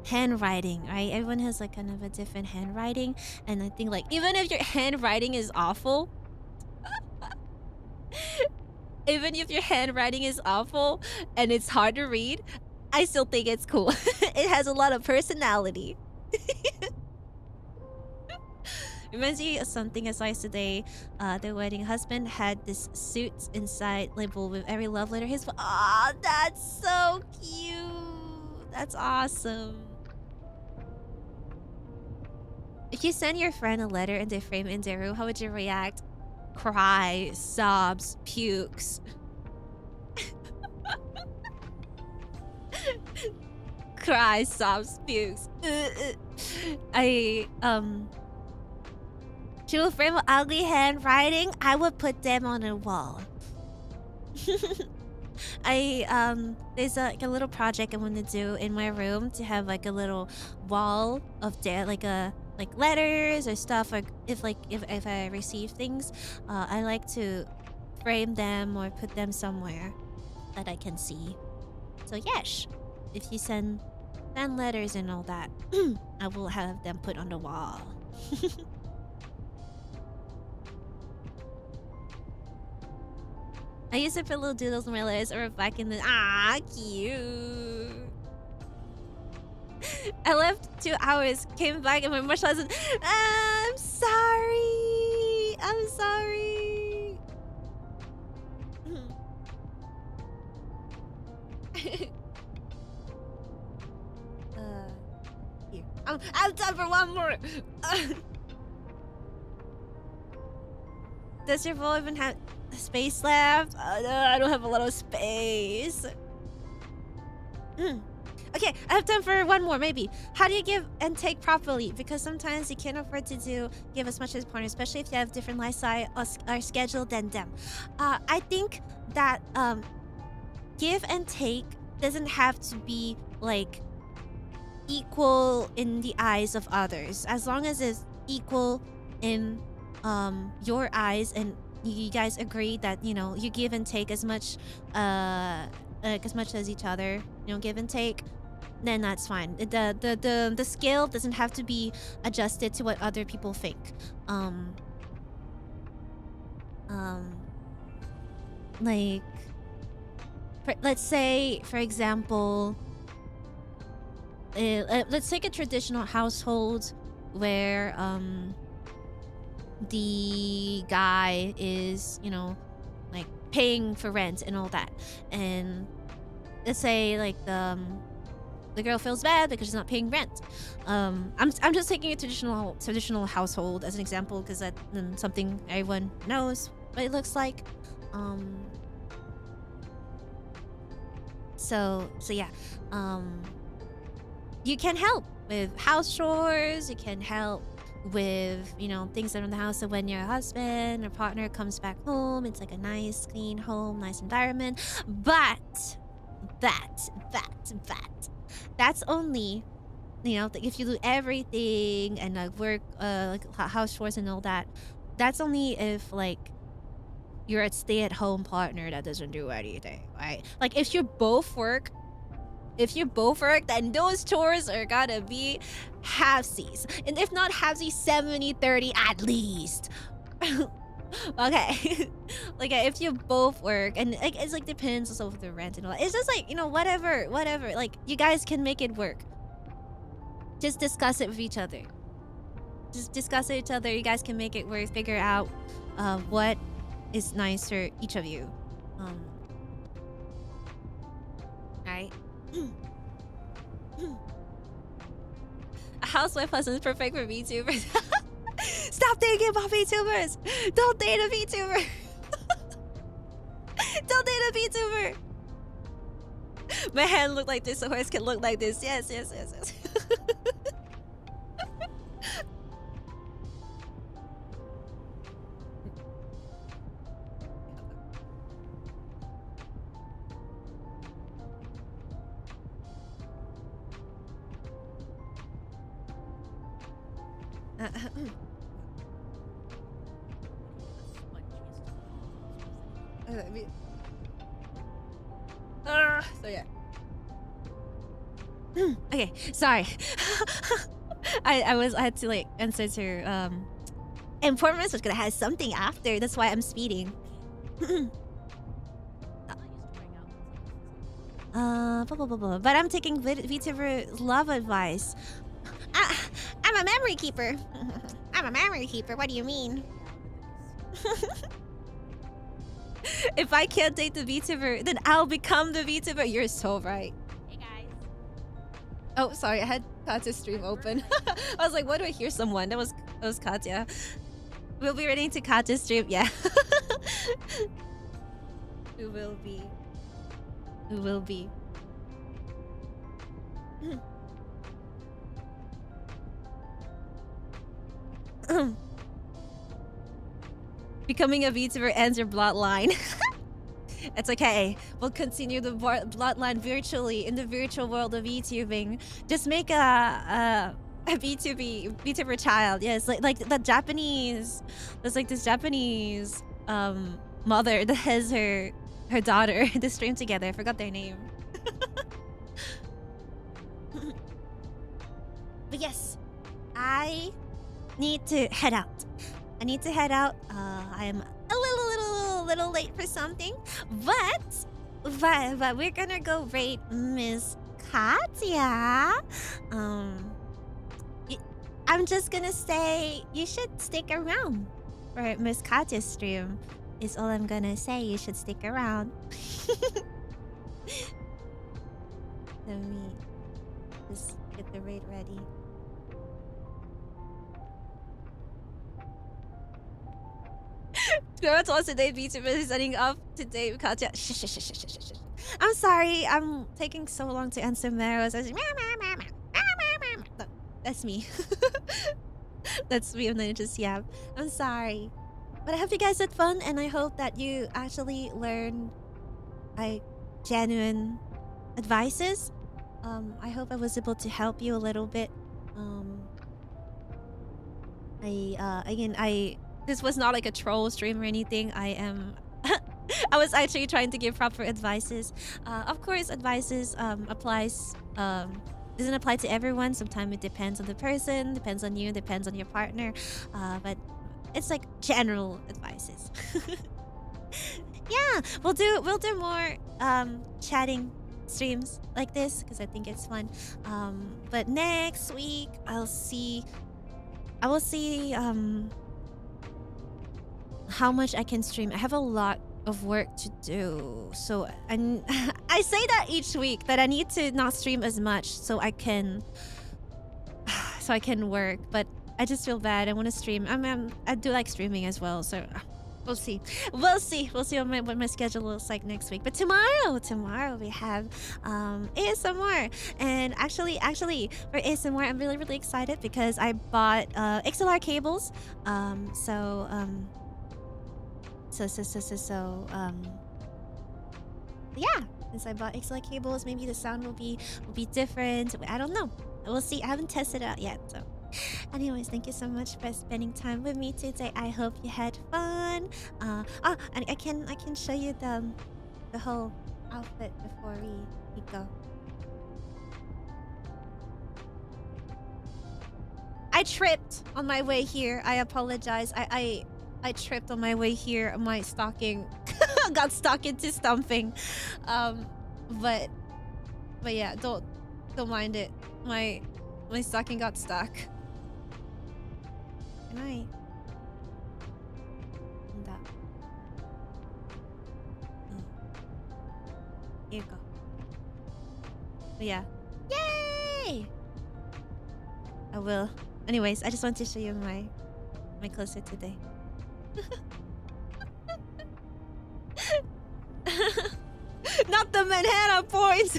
handwriting, right? Everyone has like kind of a different handwriting, and I think like even if your handwriting is awful, even if your handwriting is awful and it's hard to read, I still think it's cool. It has a lot of personality. Reminds me of something I saw today. The wedding husband had this suit inside labeled with every love letter. Aw, that's so cute. That's awesome. If you send your friend a letter and they frame it in their room, how would you react? Cry, sobs, pukes. Cry, sobs, pukes. She will frame ugly handwriting. I would put them on a wall. There's a little project I want to do in my room to have like a little wall of like letters or stuff, or if I receive things, I like to frame them or put them somewhere that I can see. So yes, if you send letters and all that, I will have them put on the wall. I used to put little doodles in my letters or back in the cute. I left 2 hours, came back, and my martial arts. I'm sorry. I'm sorry. Here. I'm done for one more. Does your phone even have space left? No, I don't have a lot of space. Okay, I have time for one more, maybe. How do you give and take properly? Because sometimes you can't afford to give as much as partner, especially if you have different lifestyle or schedule than them. I think that give and take doesn't have to be like equal in the eyes of others. As long as it's equal in your eyes, and you guys agree that you give and take as much as each other, give and take, then that's fine. The scale doesn't have to be adjusted to what other people think. Like, let's say, for example, let's take a traditional household where the guy is, like paying for rent and all that, and let's say like the girl feels bad because she's not paying rent. I'm just taking a traditional household as an example, because that's something everyone knows what it looks like. So yeah, you can help with house chores. You can help with things around the house. So when your husband or partner comes back home, it's like a nice clean home, nice environment. But that's only if you do everything and work, like house chores and all that. That's only if like you're a stay-at-home partner that doesn't do anything, right? Like if you both work, then those chores are gotta be halfsies. And if not halfsies, 70-30 at least. Okay. Like if you both work and like it's like depends also with the rent and all. It's just like, you know, whatever. Like you guys can make it work. Just discuss it with each other. Just discuss it with each other. You guys can make it work. Figure out what is nice for each of you. Right? A housewife husband is perfect for VTubers. Stop thinking about VTubers! Don't date a VTuber! Don't date a VTuber! My hand look like this, a horse can look like this. Yes, yes, yes, yes. So yeah. Okay, sorry. I had to like answer to informers was gonna have something after. That's why I'm speeding. But I'm taking VTuber love advice. I'm a memory keeper. I'm a memory keeper. What do you mean? If I can't date the VTuber, then I'll become the VTuber. You're so right. Hey guys. Oh, sorry. I had Katya's stream open. I was like, why do I hear someone? That was Katya. We'll be ready to Katya's stream. Yeah. Who will be? Who will be? Becoming a VTuber ends your bloodline. It's okay. We'll continue the bloodline virtually in the virtual world of VTubing. Just make a VTuber child. Yes, like the Japanese. There's like this Japanese mother that has her daughter. They stream together. I forgot their name. But yes, I need to head out. I am a little late for something, but we're gonna go rate Miss Katya. I'm just gonna say you should stick around for Miss Katya's stream. Is all I'm gonna say. You should stick around. Let me just get the rate ready. Girl told us today VTuber is setting up today with Katya. I'm sorry, I'm taking so long to answer Meros. No, that's me. That's me. I'm not just I'm sorry. But I hope you guys had fun, and I hope that you actually learned like genuine advices. I hope I was able to help you a little bit. This was not like a troll stream or anything. I was actually trying to give proper advices. Of course, advices applies doesn't apply to everyone. Sometimes it depends on the person, depends on you, depends on your partner. But it's like general advices. Yeah, we'll do more chatting streams like this because I think it's fun. But next week I will see how much I can stream. I have a lot of work to do, so I say that each week that I need to not stream as much so I can work, but I just feel bad. I want to stream. I do like streaming as well, so we'll see what my schedule looks like next week. But tomorrow we have ASMR, and actually for ASMR I'm really excited because I bought XLR cables. Yeah, since I bought XLR cables, maybe the sound will be different. I don't know. We'll see. I haven't tested it out yet. So anyways, thank you so much for spending time with me today. I hope you had fun. And I can show you the whole outfit before we go. I tripped on my way here. I apologize. I tripped on my way here. My stocking got stuck into something. But yeah, don't mind it. My stocking got stuck. Good night. Here you go. But yeah. Yay! I will. Anyways, I just want to show you my closet today. Not the Manhattan points.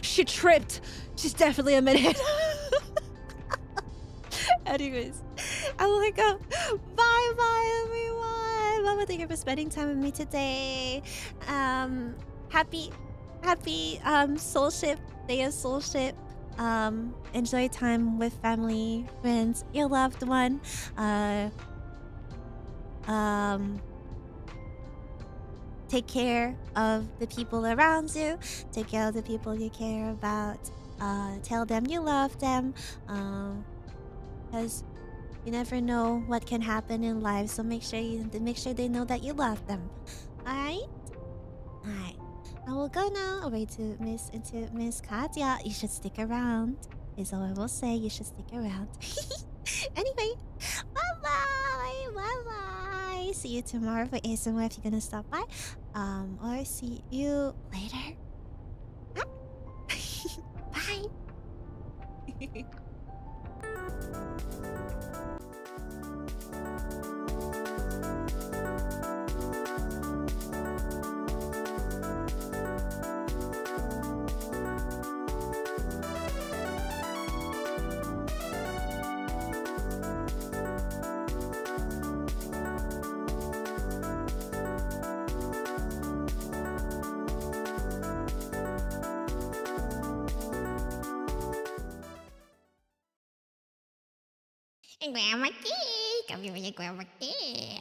She tripped. She's definitely a Manhattan. Anyways, I will go. Bye everyone. Mama, thank you for spending time with me today. Happy Soulship, day of Soulship. Enjoy time with family, friends, your loved one. Take care of the people around you. Take care of the people you care about. Tell them you love them. Because you never know what can happen in life. So make sure they know that you love them. Alright? Alright. I will go now away to Miss Katya. You should stick around. Is all I will say. You should stick around. Anyway, bye. See you tomorrow for ASMR if you're gonna stop by. Or see you later. Bye. Grandma Key, come here, Grandma Key.